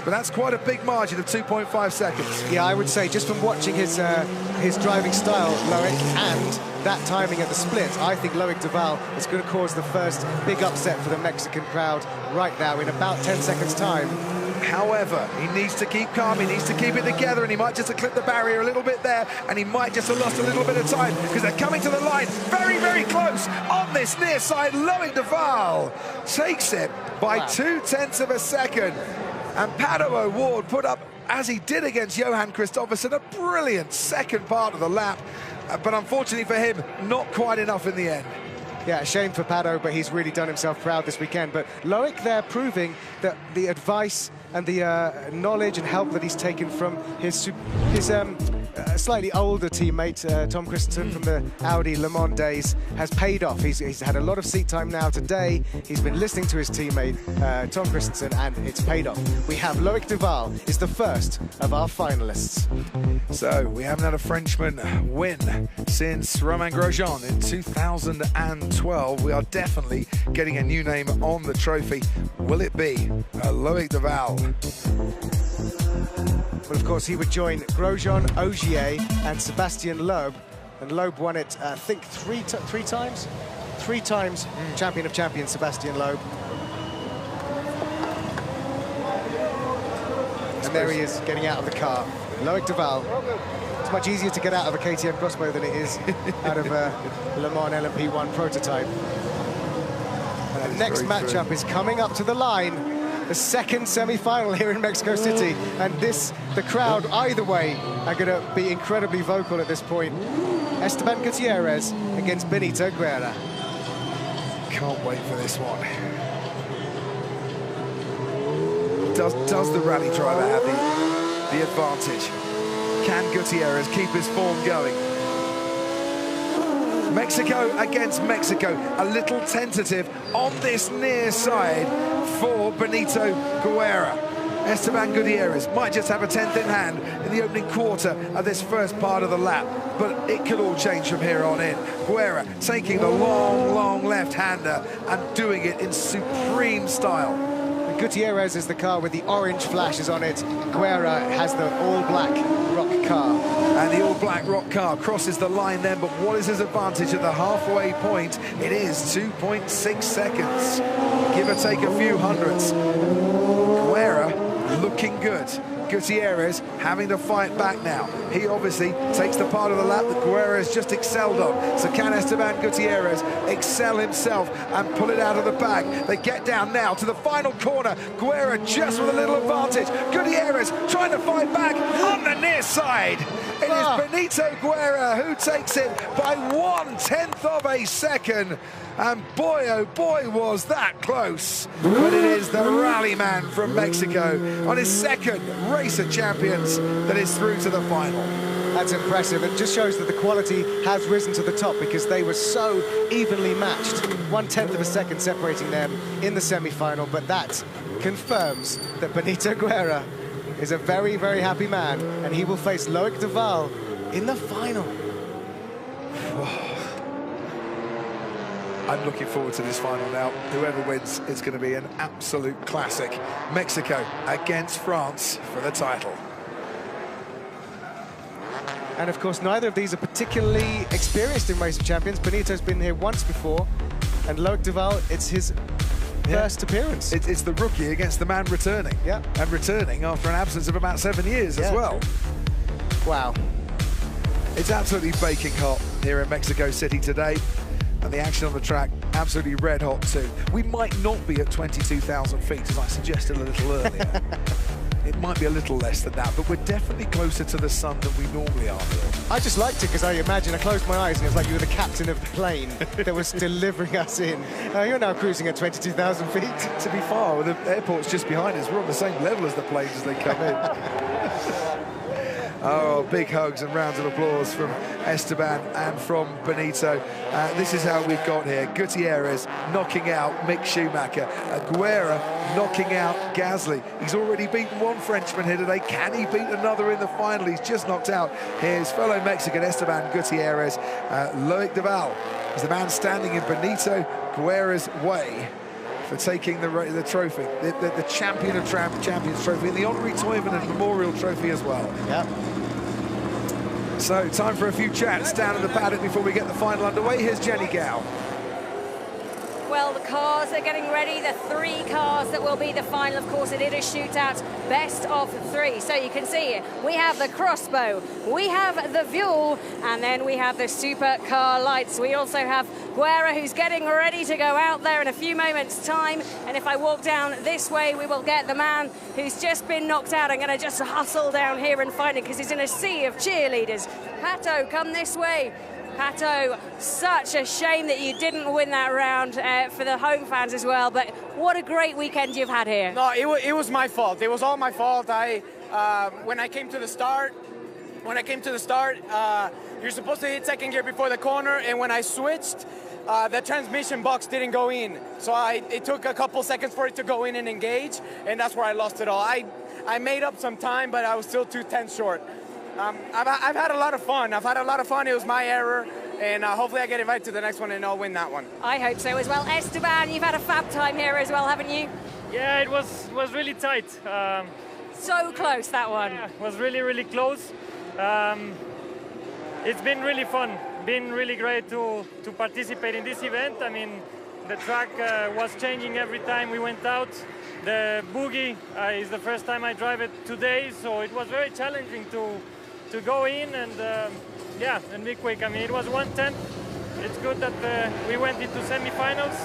but that's quite a big margin of 2.5 seconds. Yeah, I would say, just from watching his driving style, Loic, and that timing at the splits, I think Loic Duval is going to cause the first big upset for the Mexican crowd right now in about 10 seconds' time. However, he needs to keep calm, he needs to keep it together, and he might just have clipped the barrier a little bit there, and he might just have lost a little bit of time, because they're coming to the line very, very close on this near side. Loic Duval takes it by 0.2 of a second, and Pato O'Ward put up, as he did against Johan Kristoffersson, a brilliant second part of the lap, but unfortunately for him, not quite enough in the end. Yeah, shame for Pato, but he's really done himself proud this weekend. But Loic there proving that the advice and the knowledge and help that he's taken from his slightly older teammate, Tom Christensen from the Audi Le Mans days, has paid off. He's had a lot of seat time now today. He's been listening to his teammate, Tom Christensen, and it's paid off. We have Loic Duval is the first of our finalists. So we haven't had a Frenchman win since Romain Grosjean in 2012. We are definitely getting a new name on the trophy. Will it be Loic Duval? Well, of course, he would join Grosjean, Ogier, and Sébastien Loeb. And Loeb won it, I think, three times? Three times champion of champions, Sébastien Loeb. And there he is, getting out of the car. Loic Duval. It's much easier to get out of a KTM Crossbow than it is out of a Le Mans LMP1 prototype. And the next matchup is coming up to the line. The second semi-final here in Mexico City, and the crowd either way are going to be incredibly vocal at this point. Esteban Gutierrez against Benito Guerra. Can't wait for this one. Does the rally driver have the advantage? Can Gutierrez keep his form going? Mexico against Mexico, a little tentative on this near side for Benito Guerra. Esteban Gutierrez might just have a 10th in hand in the opening quarter of this first part of the lap, but it could all change from here on in. Guerra taking the long left-hander and doing it in supreme style. Gutierrez is the car with the orange flashes on it. Guerra has the all-black rock car. And the all-black rock car crosses the line then, but what is his advantage at the halfway point? It is 2.6 seconds, give or take a few hundredths. Guerra looking good. Gutierrez having to fight back now. He obviously takes the part of the lap that Guerra has just excelled on. So can Esteban Gutierrez excel himself and pull it out of the bag? They get down now to the final corner. Guerra just with a little advantage. Gutierrez trying to fight back on the near side. It is Benito Guerra who takes it by 1/10 of a second. And boy, oh boy, was that close. But it is the rally man from Mexico on his second race of champions that is through to the final. That's impressive. It just shows that the quality has risen to the top because they were so evenly matched. 1/10 of a second separating them in the semi-final, but that confirms that Benito Guerra is a very, very happy man, and he will face Loic Duval in the final. I'm looking forward to this final now. Whoever wins, it's going to be an absolute classic. Mexico against France for the title. And of course, neither of these are particularly experienced in Race of Champions. Benito's been here once before, and Loic Duval, it's his first appearance. It's the rookie against the man returning. Yeah. And returning after an absence of about 7 years as well. Wow. It's absolutely baking hot here in Mexico City today. And the action on the track, absolutely red hot too. We might not be at 22,000 feet, as I suggested a little earlier. It might be a little less than that, but we're definitely closer to the sun than we normally are, Phil. I just liked it because I closed my eyes and it was like you were the captain of the plane that was delivering us in. You're now cruising at 22,000 feet. To be fair, the airport's just behind us. We're on the same level as the planes as they come in. Oh, big hugs and rounds of applause from Esteban and from Benito. This is how we've got here. Gutierrez knocking out Mick Schumacher. Guerra knocking out Gasly. He's already beaten one Frenchman here today. Can he beat another in the final? He's just knocked out his fellow Mexican Esteban Gutierrez. Loic Duval is the man standing in Benito Guerra's way for taking the trophy, the champion of champions trophy, and the honorary Toivonen Memorial Trophy as well. Yep. So time for a few chats down in the paddock before we get the final underway. Here's Jenny Gow. Well, the cars are getting ready, the 3 cars that will be the final. Of course, it is a shootout, best of 3. So you can see we have the Crossbow, we have the Vuel, and then we have the Supercar Lights. We also have Guerra, who's getting ready to go out there in a few moments' time. And if I walk down this way, we will get the man who's just been knocked out. I'm going to just hustle down here and find him because he's in a sea of cheerleaders. Pato, come this way. Pato, such a shame that you didn't win that round for the home fans as well, but what a great weekend you've had here. No, it was my fault. It was all my fault. When I came to the start, when I came to the start, you're supposed to hit second gear before the corner, and when I switched, the transmission box didn't go in. So it took a couple seconds for it to go in and engage, and that's where I lost it all. I made up some time, but I was still 2/10 short. I've had a lot of fun. It was my error, and hopefully I get invited to the next one and I'll win that one. I hope so as well. Esteban, you've had a fab time here as well, haven't you? Yeah, it was really tight. So close, that one. Yeah, it was really, really close. It's been really fun. Been really great to participate in this event. I mean, the track was changing every time we went out. The boogie is the first time I drive it today, so it was very challenging to go in and and be quick. I mean, it was 1:10. It's good that we went into semifinals.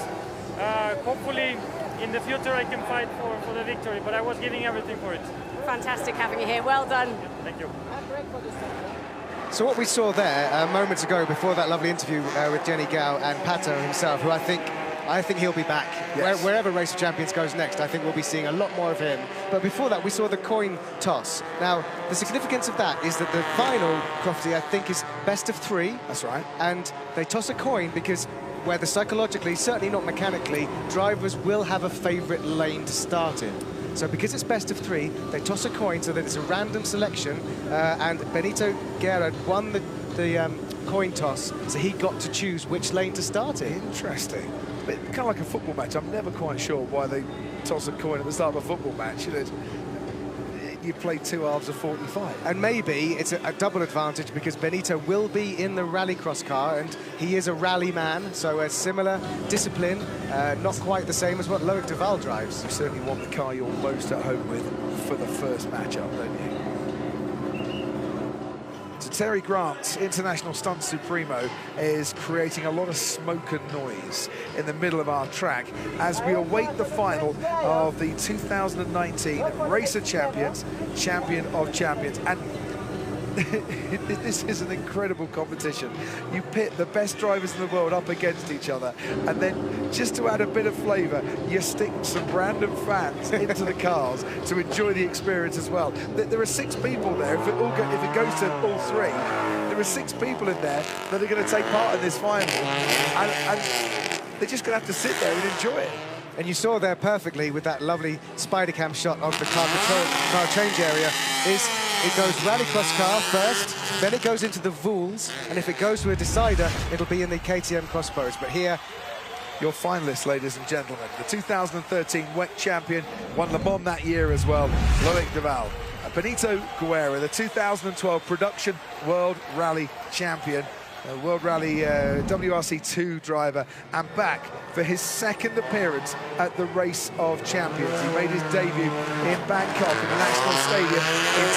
Hopefully, in the future, I can fight for the victory, but I was giving everything for it. Fantastic having you here. Well done. Thank you. So what we saw there moments ago, before that lovely interview with Jenny Gao and Pato himself, who I think he'll be back. Yes. Wherever Race of Champions goes next, I think we'll be seeing a lot more of him. But before that, we saw the coin toss. Now, the significance of that is that the final, Crofty, I think, is best of 3. That's right. And they toss a coin because whether psychologically, certainly not mechanically, drivers will have a favourite lane to start in. So because it's best of 3, they toss a coin so that it's a random selection, and Benito Guerra won the coin toss, so he got to choose which lane to start in. Interesting. But kind of like a football match. I'm never quite sure why they toss a coin at the start of a football match. You know, you play 2 halves of 45. And maybe it's a double advantage because Benito will be in the rallycross car, and he is a rally man, so a similar discipline, not quite the same as what Loic Duval drives. You certainly want the car you're most at home with for the first matchup, don't you? So Terry Grant, International Stunt Supremo, is creating a lot of smoke and noise in the middle of our track as we await the final of the 2019 Race of Champions, Champion of Champions. And this is an incredible competition. You pit the best drivers in the world up against each other, and then just to add a bit of flavour, you stick some random fans into the cars to enjoy the experience as well. There are 6 people there. If it goes to all 3, there are 6 people in there that are going to take part in this final, and they're just going to have to sit there and enjoy it. And you saw there perfectly with that lovely spider cam shot of the car change area is it goes rallycross car first, then it goes into the Voules, and if it goes to a decider, it'll be in the KTM Crossbows. But here, your finalists, ladies and gentlemen, the 2013 WEC champion, won Le Mans that year as well, Loic Duval. Benito Guerra, the 2012 Production World Rally champion, World Rally WRC2 driver, and back for his 2nd appearance at the Race of Champions. He made his debut in Bangkok in the National Stadium in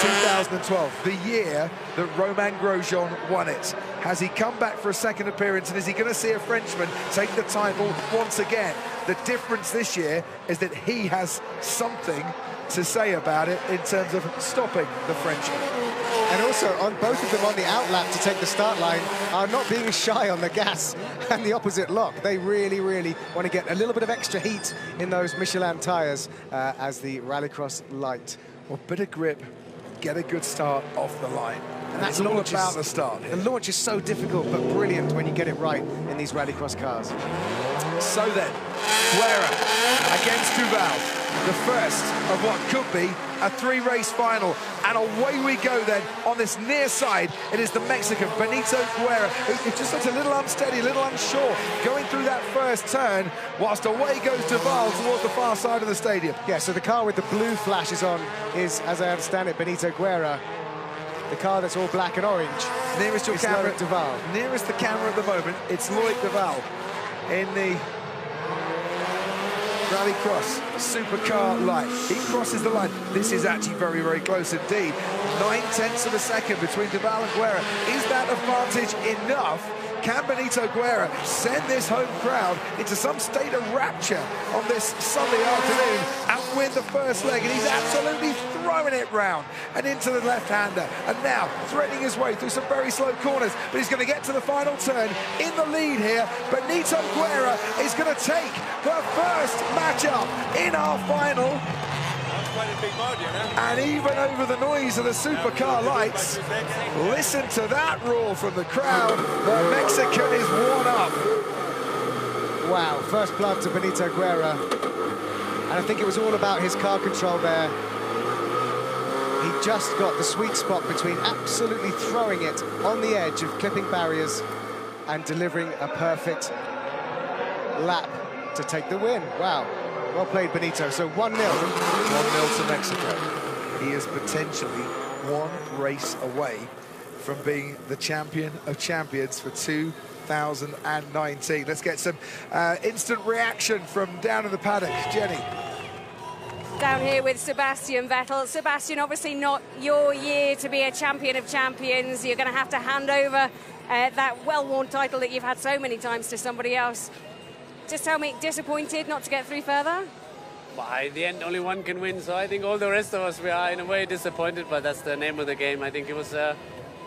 2012, the year that Romain Grosjean won it. Has he come back for a 2nd appearance, and is he going to see a Frenchman take the title once again? The difference this year is that he has something to say about it in terms of stopping the Frenchman. And also, on both of them on the outlap to take the start line are not being shy on the gas and the opposite lock. They really, really want to get a little bit of extra heat in those Michelin tyres as the Rallycross light. Well, bit of grip, get a good start off the line. And that's all about the start here. The launch is so difficult, but brilliant when you get it right in these Rallycross cars. So then, Guerra against Duval. The first of what could be a 3-race final. And away we go then on this near side. It is the Mexican, Benito Guerra, who just looks a little unsteady, a little unsure, going through that first turn, whilst away goes Duval towards the far side of the stadium. Yeah, so the car with the blue flashes on is, as I understand it, Benito Guerra. The car that's all black and orange. Nearest your camera, Duval. Nearest the camera at the moment, it's Loic Duval in the Rallycross Supercar light. He crosses the line. This is actually very, very close indeed. 9/10 of a second between Duval and Guerra. Is that advantage enough? Can Benito Guerra send this home crowd into some state of rapture on this Sunday afternoon and win the first leg? And he's absolutely throwing it round and into the left-hander. And now threading his way through some very slow corners, but he's going to get to the final turn in the lead here. Benito Guerra is going to take the first matchup in our final. quite a big margin, huh? And even over the noise of the supercar lights, listen to that roar from the crowd. The Mexican is worn up. Wow, first blood to Benito Guerra. And I think it was all about his car control there. He just got the sweet spot between absolutely throwing it on the edge of clipping barriers and delivering a perfect lap to take the win. Wow, well played, Benito. So 1-0. 1-0 to Mexico. He is potentially one race away from being the champion of champions for 2019. Let's get some instant reaction from down in the paddock. Jenny. Down here with Sebastian Vettel. Sebastian, obviously not your year to be a champion of champions. You're going to have to hand over that well-worn title that you've had so many times to somebody else. Just tell me, disappointed not to get through further? Well, in the end, only one can win, so I think all the rest of us, we are in a way disappointed, but that's the name of the game. I think it was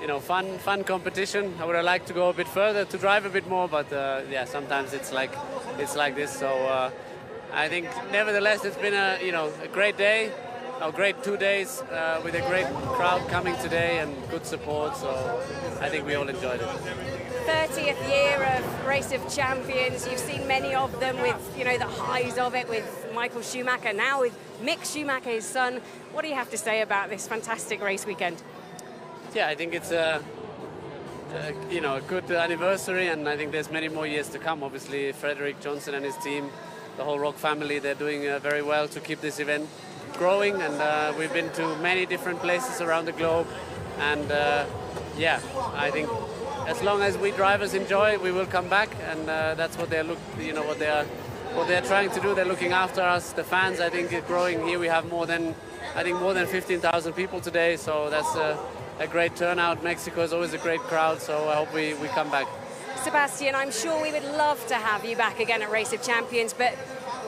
you know, fun competition. I would have liked to go a bit further, to drive a bit more, but yeah, sometimes it's like this. So I think, nevertheless, it's been a great day, a great 2 days with a great crowd coming today and good support. So I think we all enjoyed it. 30th year of Race of Champions. You've seen many of them with, you know, the highs of it with Michael Schumacher, now with Mick Schumacher, his son. What do you have to say about this fantastic race weekend? Yeah, I think it's a good anniversary, and I think there's many more years to come. Obviously, Frederick Johnson and his team, the whole Rock family, they're doing very well to keep this event growing, and we've been to many different places around the globe, and yeah, I think as long as we drivers enjoy, we will come back, and that's what they're what they're trying to do. They're looking after us. The fans, I think, are growing here. We have more than 15,000 people today, so that's a great turnout. Mexico is always a great crowd, so I hope we come back. Sebastian, I'm sure we would love to have you back again at Race of Champions, but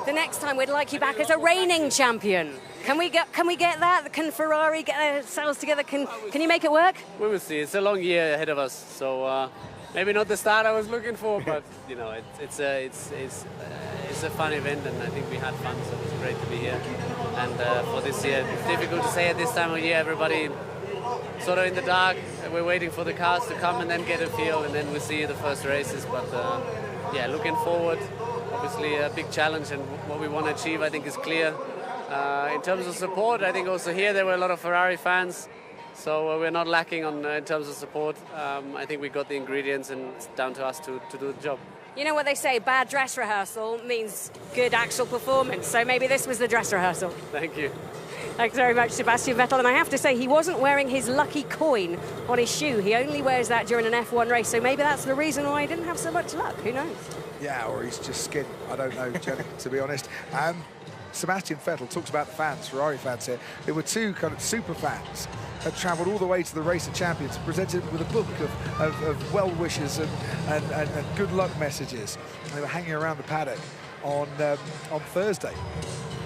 the next time we'd like you back as a reigning champion. Can we get that? Can Ferrari get themselves together? Can you make it work? We will see. It's a long year ahead of us, so maybe not the start I was looking for, but you know, it's a fun event, and I think we had fun, so it was great to be here. And for this year, it's difficult to say at this time of year. Everybody sort of in the dark. We're waiting for the cars to come and then get a feel, and then we'll see the first races. But yeah, looking forward. Obviously a big challenge, and what we want to achieve, I think, is clear. In terms of support, I think also here there were a lot of Ferrari fans, so we're not lacking in terms of support. I think we got the ingredients, and it's down to us to do the job. You know what they say, bad dress rehearsal means good actual performance, so maybe this was the dress rehearsal. Thank you. Thanks very much, Sebastian Vettel. And I have to say, he wasn't wearing his lucky coin on his shoe. He only wears that during an F1 race, so maybe that's the reason why he didn't have so much luck. Who knows? Yeah, or he's just skinned. I don't know, Jenny, to be honest. Sebastian Vettel talks about the fans, Ferrari fans here. There were two kind of super fans that travelled all the way to the Race of Champions, presented with a book of well wishes and good luck messages. And they were hanging around the paddock on Thursday.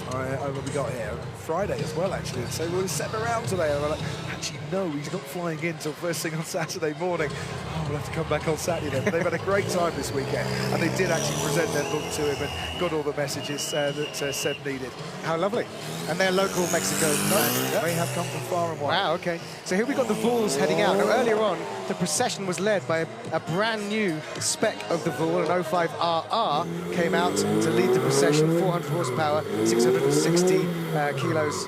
When we got here, Friday as well, actually, and so we'll set around today. And we're like, actually, no, he's not flying in till first thing on Saturday morning. Oh, we'll have to come back on Saturday then. But they've had a great time this weekend, and they did actually present their book to him and got all the messages that Seb needed. How lovely. And they're local Mexico. They have come from far and wide. Wow, okay. So here we got the Vols heading out. Now, earlier on, the procession was led by a brand new spec of the Vol, an 05RR, came out to lead the procession, 400 horsepower, 660 kilos,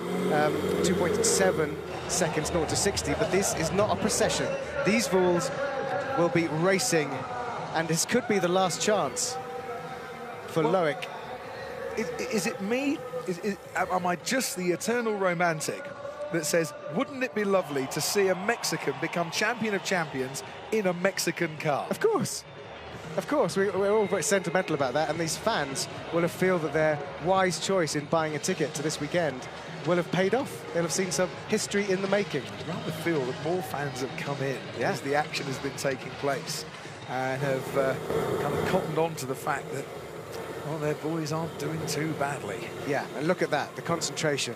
2.7 seconds 0 to 60, but this is not a procession. These Vols will be racing, and this could be the last chance for Loic. Is it me? Am I just the eternal romantic that says, wouldn't it be lovely to see a Mexican become champion of champions in a Mexican car? Of course. Of course, we're all very sentimental about that, and these fans will have feel that their wise choice in buying a ticket to this weekend will have paid off. They'll have seen some history in the making. I'd rather feel that more fans have come in as the action has been taking place and have kind of cottoned on to the fact that, well, their boys aren't doing too badly. Yeah, and look at that, the concentration.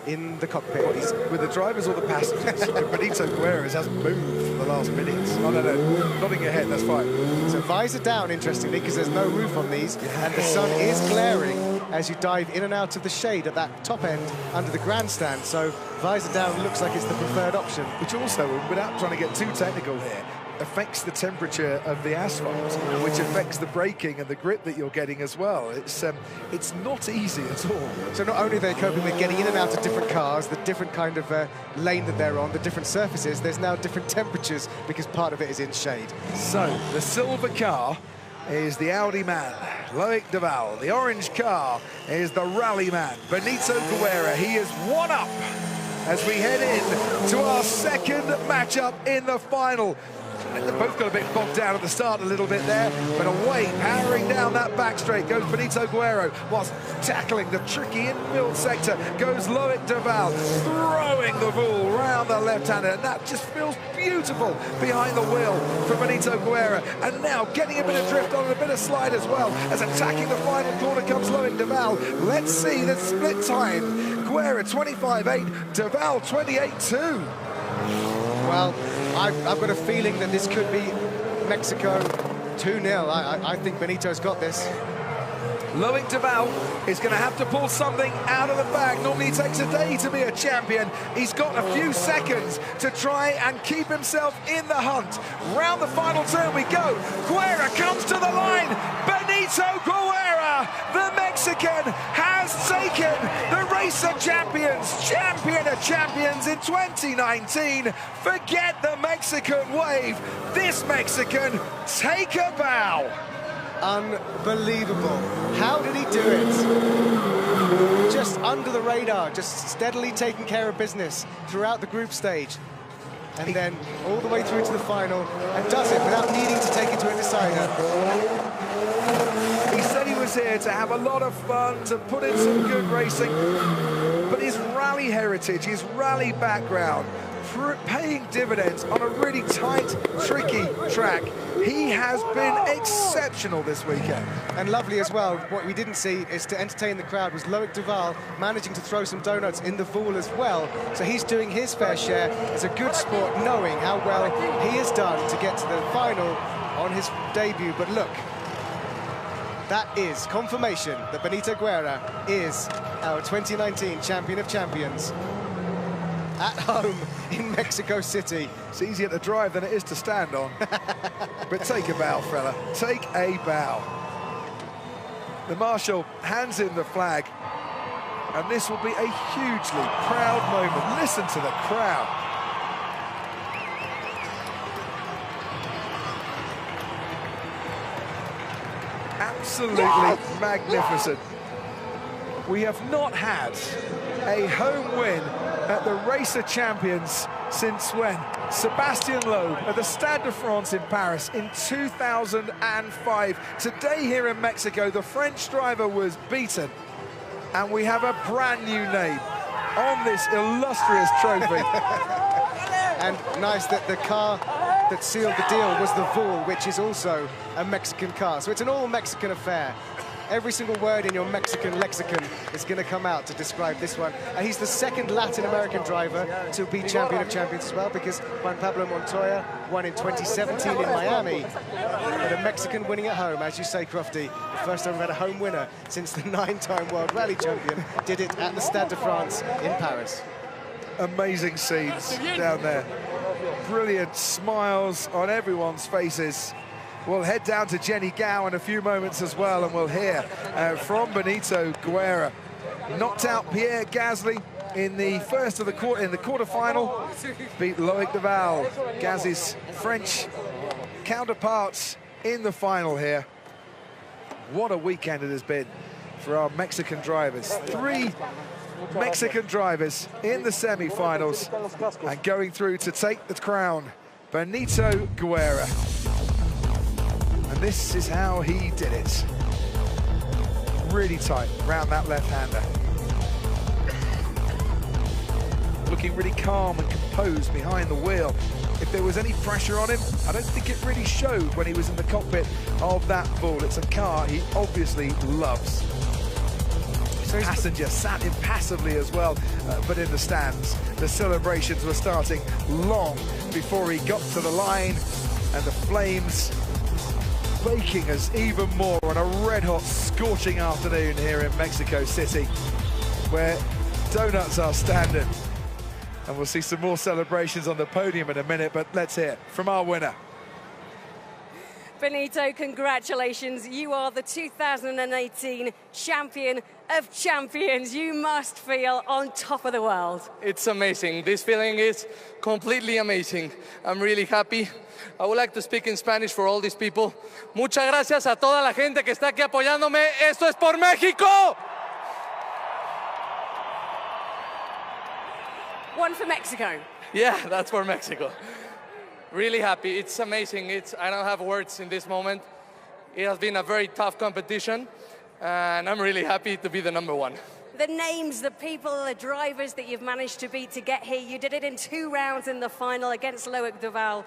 in the cockpit. With the drivers or the passengers? Benito Guerra hasn't moved for the last minutes. Oh, no, nodding your head, that's fine. So visor down, interestingly, because there's no roof on these, and the sun is glaring as you dive in and out of the shade at that top end under the grandstand. So visor down looks like it's the preferred option. Which also, without trying to get too technical here, affects the temperature of the asphalt, which affects the braking and the grip that you're getting as well. It's not easy at all. So not only are they coping with getting in and out of different cars, the different kind of lane that they're on, the different surfaces, there's now different temperatures because part of it is in shade. So the silver car is the Audi man, Loic Duval. The orange car is the rally man, Benito Guerra. He is one up as we head in to our second matchup in the final. They both got a bit bogged down at the start a little bit there, but away, powering down that back straight goes Benito Guerra, whilst tackling the tricky infield sector goes Loic Duval, throwing the ball round the left-hander, and that just feels beautiful behind the wheel for Benito Guerra. And now getting a bit of drift on and a bit of slide as well, as attacking the final corner comes Loic Duval. Let's see the split time. Guerra 25.8, Duval 28.2. Well, I've got a feeling that this could be Mexico 2-0. I think Benito's got this. Loic Duval is going to have to pull something out of the bag. Normally it takes a day to be a champion. He's got a few seconds to try and keep himself in the hunt. Round the final turn we go. Guerra comes to the line. Benito Guerra, the Mexican, has taken the Race of Champions, champion of champions in 2019. Forget the Mexican wave. This Mexican, take a bow. Unbelievable. How did he do it? Just under the radar, just steadily taking care of business throughout the group stage. And then all the way through to the final, and does it without needing to take it to a decider. He said he was here to have a lot of fun, to put in some good racing, but his rally heritage, his rally background, paying dividends on a really tight, tricky track. He has been exceptional this weekend. And lovely as well. What we didn't see is, to entertain the crowd, was Loic Duval managing to throw some donuts in the Voul as well. So he's doing his fair share as a good sport, knowing how well he has done to get to the final on his debut. But look, that is confirmation that Benito Guerra is our 2019 champion of champions. At home in Mexico City. It's easier to drive than it is to stand on. But take a bow, fella. Take a bow. The marshal hands in the flag, and this will be a hugely proud moment. Listen to the crowd. Absolutely magnificent. We have not had a home win at the Race of Champions since when? Sébastien Loeb at the Stade de France in Paris in 2005. Today here in Mexico, the French driver was beaten, and we have a brand new name on this illustrious trophy. And nice that the car that sealed the deal was the Voul, which is also a Mexican car. So it's an all-Mexican affair. Every single word in your Mexican lexicon is going to come out to describe this one. And he's the second Latin American driver to be champion of champions as well, because Juan Pablo Montoya won in 2017 in Miami. But a Mexican winning at home, as you say, Crofty, the first time we've had a home winner since the 9-time World Rally champion did it at the Stade de France in Paris. Amazing scenes down there. Brilliant smiles on everyone's faces. We'll head down to Jenny Gow in a few moments as well, and we'll hear from Benito Guerra. Knocked out Pierre Gasly in the first of the quarterfinal, beat Loic Duval, Gasly's French counterparts in the final here. What a weekend it has been for our Mexican drivers. 3 Mexican drivers in the semi-finals and going through to take the crown. Benito Guerra. And this is how he did it. Really tight round that left-hander. Looking really calm and composed behind the wheel. If there was any pressure on him, I don't think it really showed when he was in the cockpit of that Voul. It's a car he obviously loves. passenger, sat impassively as well, but in the stands. The celebrations were starting long before he got to the line, and the flames baking us even more on a red-hot, scorching afternoon here in Mexico City, where donuts are standard. And we'll see some more celebrations on the podium in a minute, but let's hear from our winner. Benito, congratulations. You are the 2018 champion of champions. You must feel on top of the world. It's amazing. This feeling is completely amazing. I'm really happy. I would like to speak in Spanish for all these people. Muchas gracias a toda la gente que está aquí apoyándome. Esto es por México. One for Mexico. Yeah, that's for Mexico. Really happy. It's amazing. I don't have words in this moment. It has been a very tough competition, and I'm really happy to be the #1. The names, the people, the drivers that you've managed to beat to get here. You did it in 2 rounds in the final against Loic Duval.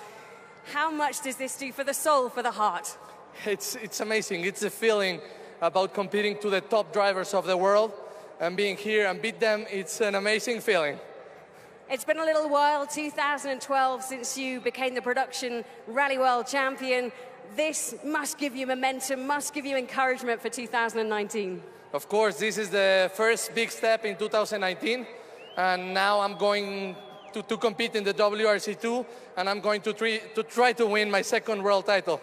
How much does this do for the soul, for the heart? It's amazing. It's a feeling about competing to the top drivers of the world and being here and beat them. It's an amazing feeling. It's been a little while, 2012, since you became the production Rally World Champion. This must give you momentum, must give you encouragement for 2019. Of course, this is the first big step in 2019, and now I'm going to compete in the WRC2, and I'm going to try to win my 2nd world title.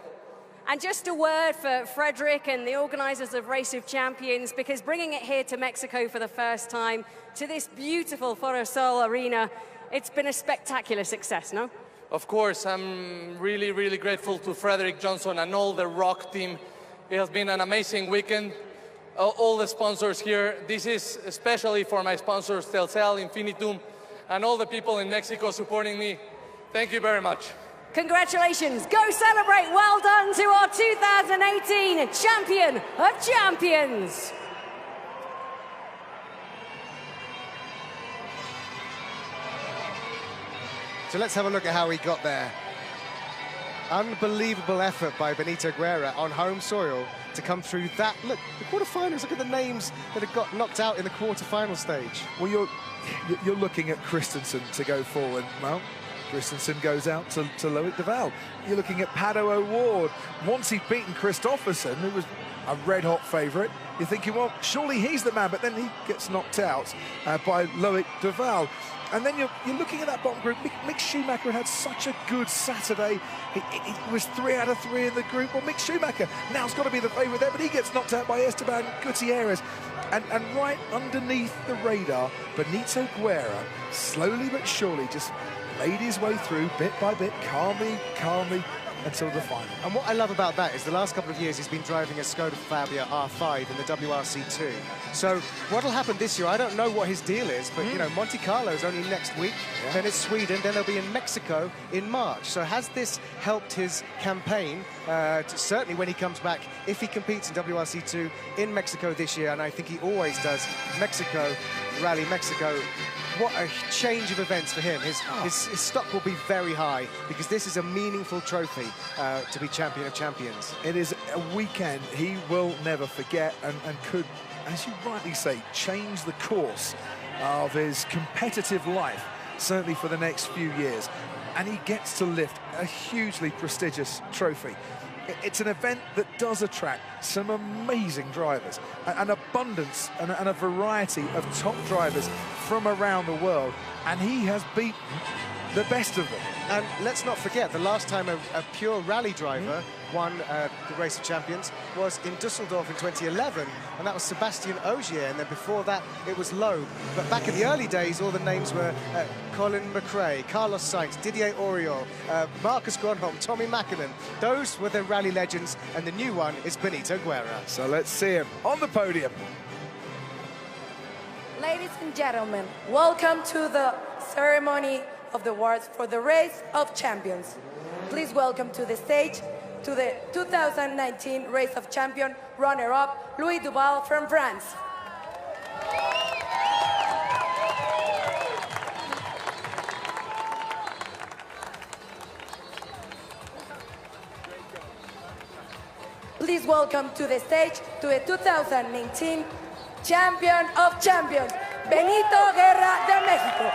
And just a word for Frederick and the organisers of Race of Champions, because bringing it here to Mexico for the first time, to this beautiful Foro Sol arena, it's been a spectacular success, no? Of course, I'm really, really grateful to Frederick Johnson and all the ROK team. It has been an amazing weekend. All the sponsors here. This is especially for my sponsors, Telcel, Infinitum, and all the people in Mexico supporting me. Thank you very much. Congratulations. Go celebrate. Well done to our 2018 champion of champions. So let's have a look at how he got there. Unbelievable effort by Benito Guerra on home soil to come through that. Look, the quarterfinals, look at the names that have got knocked out in the quarterfinal stage. Well, you're looking at Christensen to go forward, Well, Christensen goes out to Loic Duval. You're looking at Pato O'Ward. Once he'd beaten Christopherson, who was a red-hot favourite, you're thinking, well, surely he's the man, but then he gets knocked out by Loic Duval. And then you're looking at that bottom group. Mick Schumacher had such a good Saturday. He was 3 out of 3 in the group. Well, Mick Schumacher now's got to be the favourite there, but he gets knocked out by Esteban Gutierrez. And right underneath the radar, Benito Guerra, slowly but surely, just made his way through bit by bit, calmly, until the final. And what I love about that is the last couple of years he's been driving a Skoda Fabia R5 in the WRC2. So what'll happen this year, I don't know what his deal is, but you know, Monte Carlo's only next week, then it's Sweden, then they'll be in Mexico in March. So has this helped his campaign, certainly when he comes back, if he competes in WRC2 in Mexico this year, and I think he always does, Mexico, Rally Mexico, what a change of events for him. His stock will be very high because this is a meaningful trophy to be champion of champions. It is a weekend he will never forget and could, as you rightly say, change the course of his competitive life, certainly for the next few years. And he gets to lift a hugely prestigious trophy. It's an event that does attract some amazing drivers, an abundance and a variety of top drivers from around the world, and he has beaten the best of them. And let's not forget, the last time a pure rally driver won the Race of Champions was in Dusseldorf in 2011, and that was Sebastian Ogier, and then before that it was Loeb. But back in the early days, all the names were Colin McRae, Carlos Sainz, Didier Auriol, Marcus Grönholm, Tommy Mäkinen. Those were the rally legends, and the new one is Benito Guerra. So let's see him on the podium. Ladies and gentlemen, welcome to the ceremony of the awards for the Race of Champions. Please welcome to the stage to the 2019 Race of Champion runner-up, Loic Duval from France. Please welcome to the stage to the 2019 champion of champions, Benito Guerra de Mexico.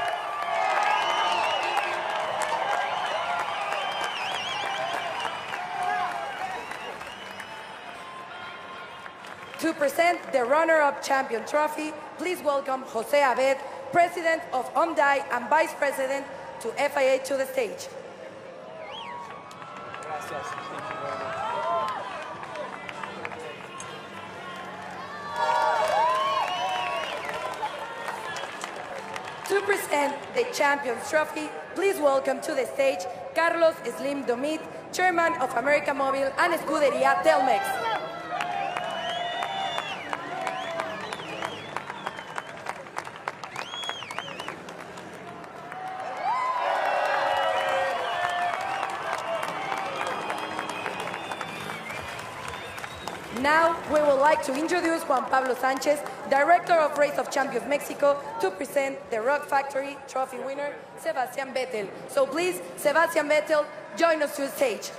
To present the runner-up champion trophy, please welcome Jose Abed, President of Hyundai and Vice President to FIA, to the stage. Gracias. To present the Champions Trophy, please welcome to the stage Carlos Slim Domit, Chairman of América Móvil and Scuderia Telmex. Now, we would like to introduce Juan Pablo Sanchez, Director of Race of Champions Mexico, to present the Rock Factory Trophy winner, Sebastian Vettel. So please, Sebastian Vettel, join us to the stage.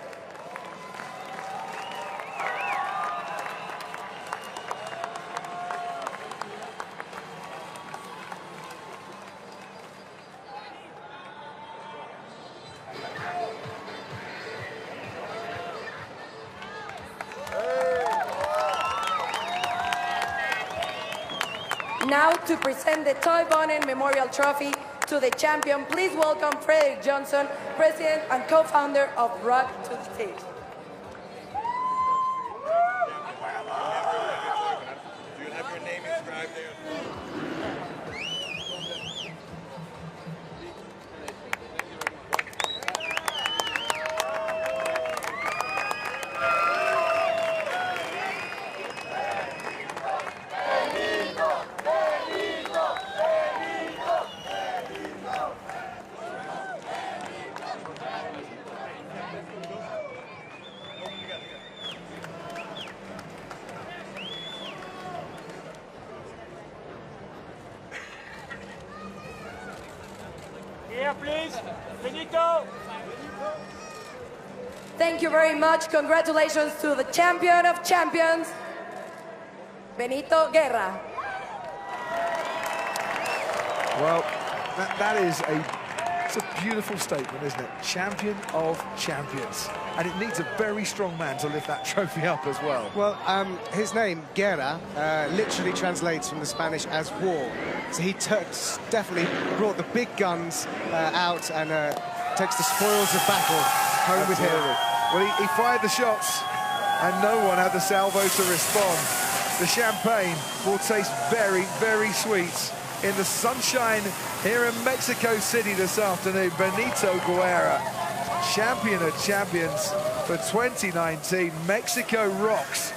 Now to present the Toy Bonnen Memorial Trophy to the champion, please welcome Frederick Johnson, President and co-founder of Rock, to the stage. Do you have your name inscribed there? Here, please. Benito. Thank you very much. Congratulations to the champion of champions, Benito Guerra. Well, that is it's a beautiful statement, isn't it? Champion of champions. And it needs a very strong man to lift that trophy up as well. Well, his name, Guerra, literally translates from the Spanish as war. So he definitely brought the big guns out and takes the spoils of battle home with him. Well, he fired the shots and no one had the salvo to respond. The champagne will taste very, very sweet in the sunshine here in Mexico City this afternoon. Benito Guerra, champion of champions for 2019. Mexico rocks.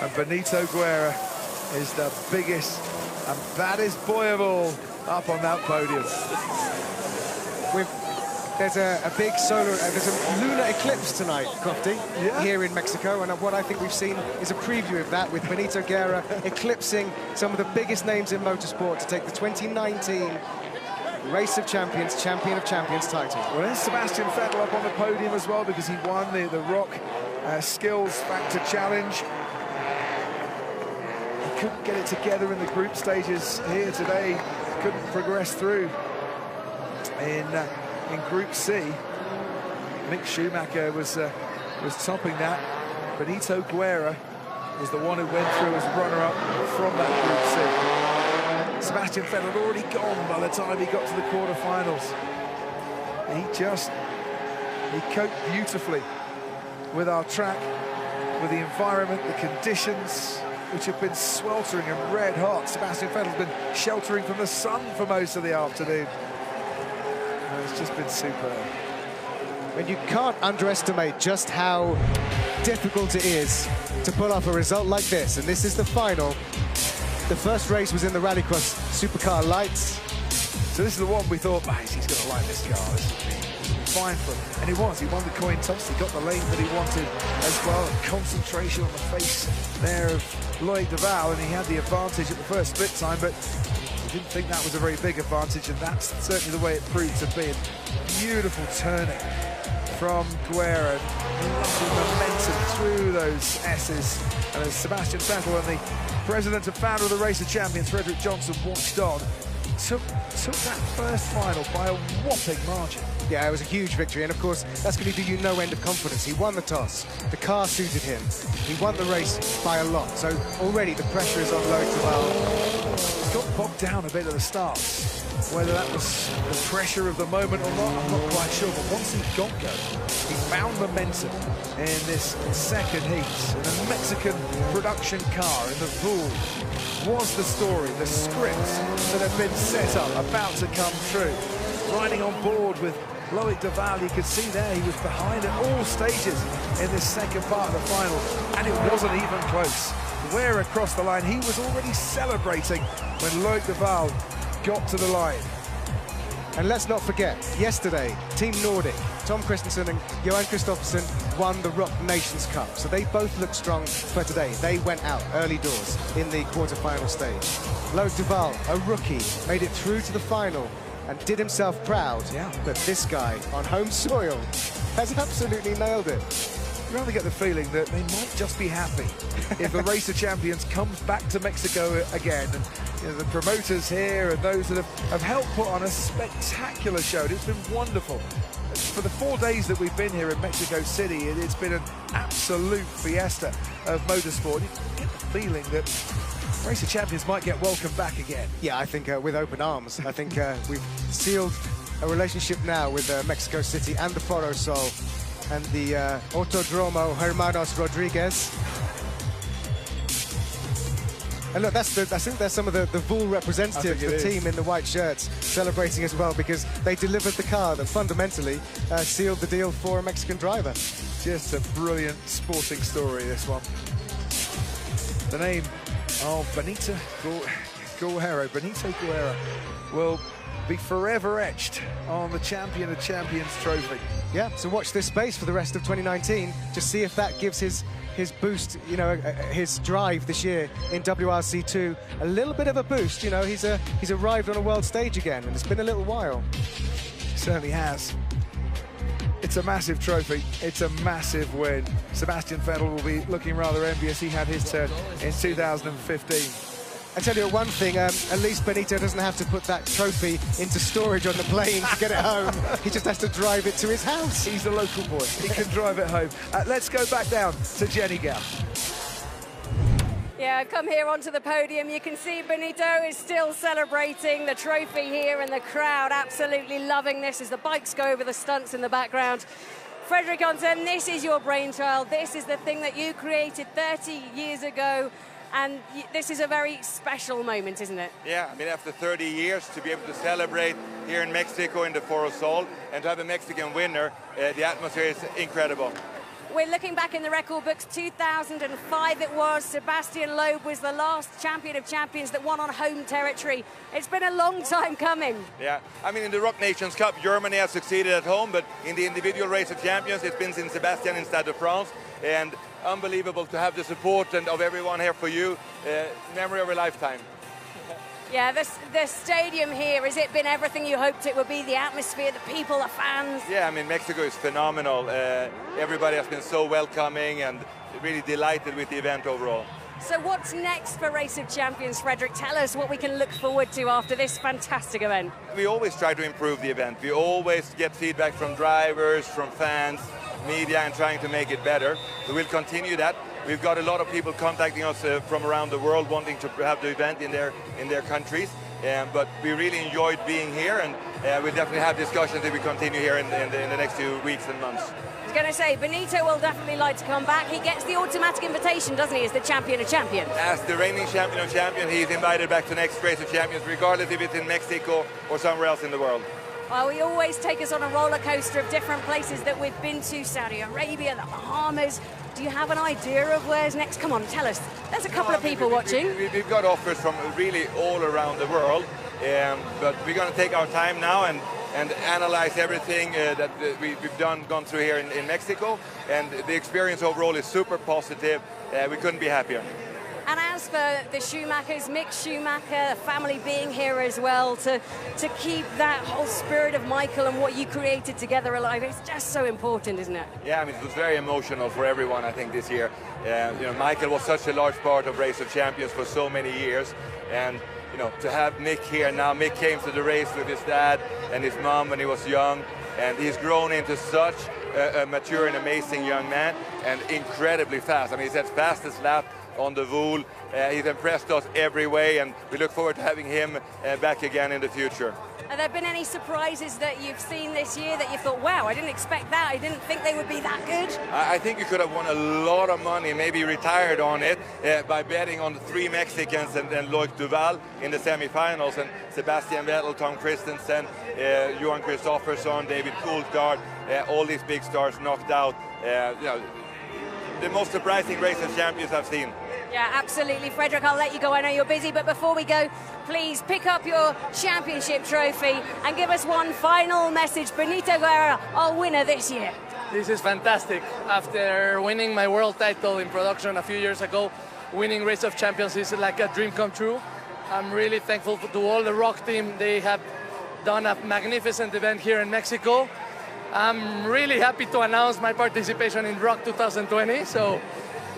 And Benito Guerra is the biggest and baddest boy of all up on that podium. There's a big there's a lunar eclipse tonight, Crofty, here in Mexico, and what I think we've seen is a preview of that, with Benito Guerra eclipsing some of the biggest names in motorsport to take the 2019 Race of Champions, Champion of Champions title. Well, there's Sebastian Vettel up on the podium as well, because he won the Rock Skills Factor Challenge. He couldn't get it together in the group stages here today. Couldn't progress through in Group C. Mick Schumacher was topping that. Benito Guerra was the one who went through as runner-up from that Group C. Sebastian Vettel had already gone by the time he got to the quarterfinals. He coped beautifully with our track, with the environment, the conditions, which have been sweltering and red hot. Sebastian Vettel's been sheltering from the sun for most of the afternoon. It's just been superb. And you can't underestimate just how difficult it is to pull off a result like this. And this is the final. The first race was in the Rallycross Supercar Lights. So this is the one we thought, he's going to like this car. This will be fine for him. And he was. He won the coin toss. He got the lane that he wanted as well. And concentration on the face there of Loic Duval. And he had the advantage at the first split time, but didn't think that was a very big advantage, and that's certainly the way it proved to be. Beautiful turning from Guerra. Lovely momentum through those S's. And as Sebastian Vettel and the president and founder of the Race of Champions, Frederick Johnson, watched on, took that first final by a whopping margin. Yeah, it was a huge victory, and of course, that's going to do you no end of confidence. He won the toss, the car suited him, he won the race by a lot, so already the pressure is on Loic Duval. Got bogged down a bit at the start. Whether that was the pressure of the moment or not, I'm not quite sure, but once he got going, he found momentum in this second heat. And the Mexican production car in the Voul was the story, the script that had been set up, about to come true. Riding on board with Loic Duval, you could see there he was behind at all stages in this second part of the final, and it wasn't even close. Where across the line, he was already celebrating when Loic Duval got to the line. And let's not forget, yesterday, Team Nordic, Tom Christensen and Johan Kristoffersen won the Rock Nations Cup. So they both looked strong for today. They went out early doors in the quarter-final stage. Loic Duval, a rookie, made it through to the final and did himself proud. Yeah. But this guy, on home soil, has absolutely nailed it. You rather get the feeling that they might just be happy if the Race of Champions comes back to Mexico again. And you know, the promoters here and those that have helped put on a spectacular show. It's been wonderful. For the 4 days that we've been here in Mexico City, it's been an absolute fiesta of motorsport. You get the feeling that Race of Champions might get welcomed back again. Yeah, I think with open arms. I think we've sealed a relationship now with Mexico City and the Foro Sol and the Autodromo Hermanos Rodriguez. And look, I think that's some of the Voul representatives, the team in the white shirts, celebrating as well, because they delivered the car that fundamentally sealed the deal for a Mexican driver. Just a brilliant sporting story, this one. The name of Benito Guerra will be forever etched on the Champion of Champions trophy. Yeah, so watch this space for the rest of 2019. Just see if that gives his boost, you know, his drive this year in WRC2 a little bit of a boost. You know, he's arrived on a world stage again, and it's been a little while. Certainly has. It's a massive trophy. It's a massive win. Sebastian Vettel will be looking rather envious. He had his turn in 2015. I tell you one thing, at least Benito doesn't have to put that trophy into storage on the plane to get it home. He just has to drive it to his house. He's a local boy. He can drive it home. Let's go back down to Jenny Gow. Yeah, I've come here onto the podium. You can see Benito is still celebrating the trophy here, and the crowd absolutely loving this as the bikes go over the stunts in the background. Frederick Johnson, this is your brainchild. This is the thing that you created 30 years ago. And this is a very special moment, isn't it? Yeah, I mean, after 30 years, to be able to celebrate here in Mexico in the Foro Sol and to have a Mexican winner, the atmosphere is incredible. We're looking back in the record books, 2005 it was. Sebastian Loeb was the last champion of champions that won on home territory. It's been a long time coming. Yeah, I mean, in the Rock Nations Cup, Germany has succeeded at home, but in the individual Race of Champions, it's been since Sebastian in Stade de France, and unbelievable to have the support and of everyone here for you. Memory of a lifetime. Yeah, the stadium here, has it been everything you hoped it would be? The atmosphere, the people, the fans? Yeah, I mean, Mexico is phenomenal. Everybody has been so welcoming and really delighted with the event overall. So what's next for Race of Champions, Frederick? Tell us what we can look forward to after this fantastic event. We always try to improve the event. We always get feedback from drivers, from fans, media, and trying to make it better. So we'll continue that. We've got a lot of people contacting us from around the world wanting to have the event in their countries. But we really enjoyed being here, and we'll definitely have discussions if we continue here in the next few weeks and months. I was going to say, Benito will definitely like to come back. He gets the automatic invitation, doesn't he, as the champion of champions? As the reigning champion of champions, he's invited back to next Race of Champions, regardless if it's in Mexico or somewhere else in the world. Well, we always take us on a roller coaster of different places that we've been to, Saudi Arabia, the Bahamas. Do you have an idea of where's next? Come on, tell us. There's a couple of people watching. We've got offers from really all around the world, but we're going to take our time now and analyze everything that we've gone through here in Mexico, and the experience overall is super positive. We couldn't be happier. And as for the Schumachers, Mick Schumacher, the family being here as well, to keep that whole spirit of Michael and what you created together alive, it's just so important, isn't it? Yeah, I mean, it was very emotional for everyone, I think, this year. You know, Michael was such a large part of Race of Champions for so many years, and you know, to have Mick here now. Mick came to the race with his dad and his mom when he was young, and he's grown into such a mature and amazing young man, and incredibly fast. I mean, he's at fastest lap on the Voul. He's impressed us every way, and we look forward to having him back again in the future. Have there been any surprises that you've seen this year that you thought, wow, I didn't expect that, I didn't think they would be that good? I think you could have won a lot of money, maybe retired on it, by betting on the 3 Mexicans and Loic Duval in the semi-finals, and Sebastian Vettel, Tom Christensen, Johan Kristoffersson, David Coulthard, all these big stars knocked out. You know, the most surprising Race of Champions I've seen. Yeah, absolutely. Fredrik, I'll let you go. I know you're busy, but before we go, please pick up your championship trophy and give us one final message. Benito Guerra, our winner this year. This is fantastic. After winning my world title in production a few years ago, winning Race of Champions is like a dream come true. I'm really thankful to all the ROK team. They have done a magnificent event here in Mexico. I'm really happy to announce my participation in ROK 2020. So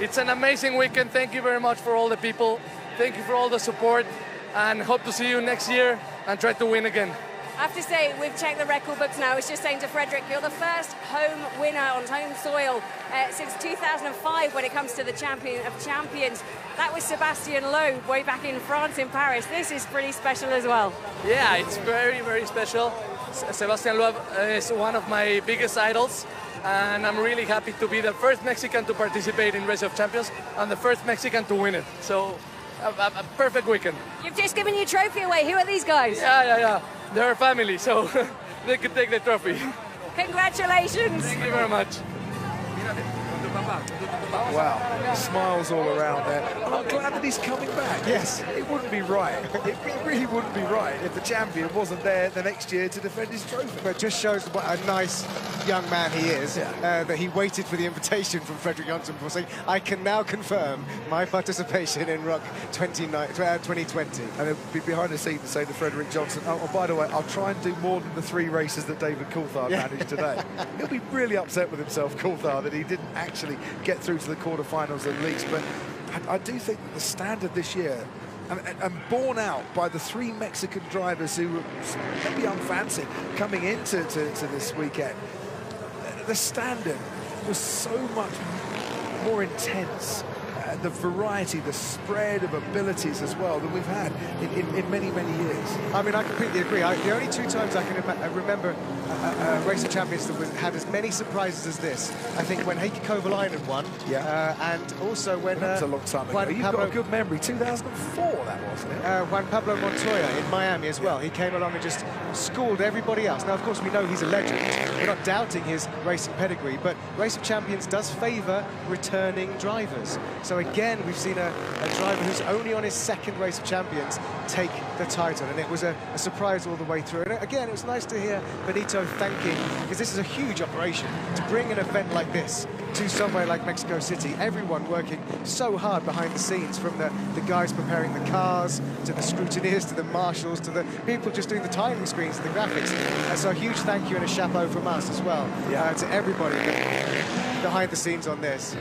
it's an amazing weekend. Thank you very much for all the people. Thank you for all the support, and hope to see you next year and try to win again. I have to say, we've checked the record books now. I was just saying to Fredrik, you're the first home winner on home soil since 2005 when it comes to the Champion of Champions. That was Sébastien Loeb way back in France, in Paris. This is pretty special as well. Yeah, it's very, very special. Sébastien Loeb is one of my biggest idols, and I'm really happy to be the first Mexican to participate in Race of Champions and the first Mexican to win it. So, a perfect weekend. You've just given your trophy away. Who are these guys? Yeah. They're a family, so they could take the trophy. Congratulations. Thank you very much. Wow, smiles all around there. And I'm glad that he's coming back. Yes, it wouldn't be right. It really wouldn't be right if the champion wasn't there the next year to defend his trophy. But it just shows what a nice young man he is, that he waited for the invitation from Fredrik Jonsson before saying, I can now confirm my participation in ROK 2020. And he'll be behind the scenes saying to Fredrik Jonsson, oh, by the way, I'll try and do more than the 3 races that David Coulthard managed today. He'll be really upset with himself, Coulthard, that he didn't actually get through to the quarterfinals at least. But I do think that the standard this year, and borne out by the 3 Mexican drivers who were maybe unfancy coming into this weekend, the standard was so much more intense. The variety, the spread of abilities as well that we've had in many, many years. I mean, I completely agree. The only 2 times I can remember a Race of Champions that had as many surprises as this, I think when Heikki Kovalainen won, and also when... That was a long time ago. You've got a good memory. 2004 that was, wasn't it? Juan Pablo Montoya in Miami as well. He came along and just schooled everybody else. Now, of course, we know he's a legend. We're not doubting his racing pedigree, but Race of Champions does favour returning drivers. So again, we've seen a driver who's only on his 2nd Race of Champions take the title, and it was a surprise all the way through. And again, it was nice to hear Benito thanking, because this is a huge operation, to bring an event like this to somewhere like Mexico City. Everyone working so hard behind the scenes, from the guys preparing the cars, to the scrutineers, to the marshals, to the people just doing the timing screens and the graphics. And so a huge thank you and a chapeau from us as well to everybody behind the scenes on this.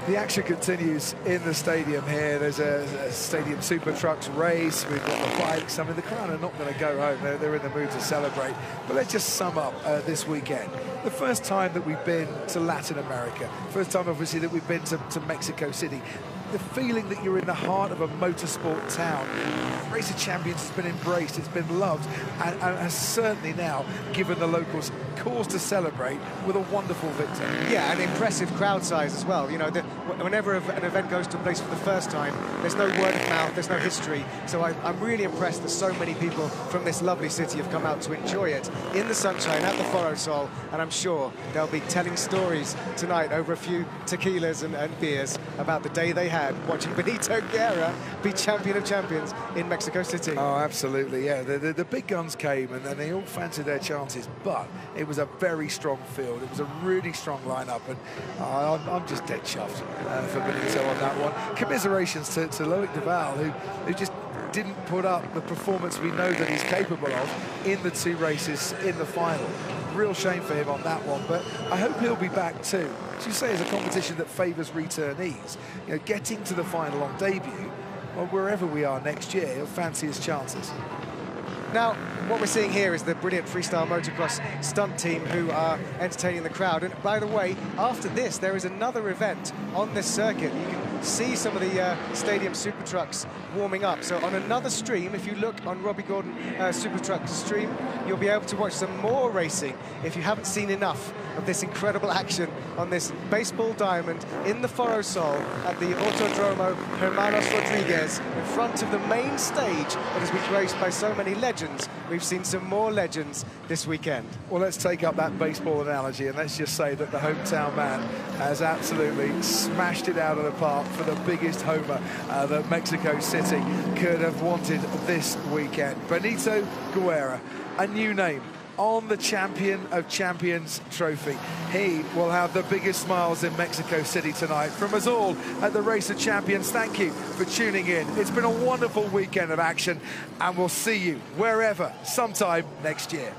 The action continues in the stadium here. There's a stadium super trucks race. We've got the bikes. I mean, the crowd are not going to go home. They're in the mood to celebrate. But let's just sum up this weekend. The first time that we've been to Latin America. First time, obviously, that we've been to Mexico City. The feeling that you're in the heart of a motorsport town. Race of Champions has been embraced, it's been loved, and has certainly now given the locals cause to celebrate with a wonderful victory. Yeah, an impressive crowd size as well. You know, whenever an event goes to place for the first time, there's no word of mouth, there's no history. So I'm really impressed that so many people from this lovely city have come out to enjoy it in the sunshine at the Foro Sol, and I'm sure they'll be telling stories tonight over a few tequilas and beers about the day they had watching Benito Guerra be champion of champions in Mexico City. Oh, absolutely, yeah. The big guns came and they all fancied their chances, but it was a very strong field. It was a really strong lineup, and I'm just dead chuffed for Benito on that one. Commiserations to Loic Duval, who just didn't put up the performance we know that he's capable of in the 2 races in the final. Real shame for him on that one, but I hope he'll be back too. As you say, it's a competition that favours returnees. You know, getting to the final on debut, or wherever we are next year, he'll fancy his chances. Now, what we're seeing here is the brilliant freestyle motocross stunt team who are entertaining the crowd. And by the way, after this, there is another event on this circuit. You can see some of the Stadium Super Trucks warming up. So on another stream, if you look on Robbie Gordon Super Trucks stream, you'll be able to watch some more racing if you haven't seen enough of this incredible action on this baseball diamond in the Foro Sol at the Autodromo Hermanos Rodriguez in front of the main stage that has been graced by so many legends. We've seen some more legends this weekend. Well, let's take up that baseball analogy and let's just say that the hometown man has absolutely smashed it out of the park for the biggest homer that Mexico City could have wanted this weekend. Benito Guerra, a new name on the Champion of Champions trophy. He will have the biggest smiles in Mexico City tonight. From us all at the Race of Champions, thank you for tuning in. It's been a wonderful weekend of action, and we'll see you wherever sometime next year.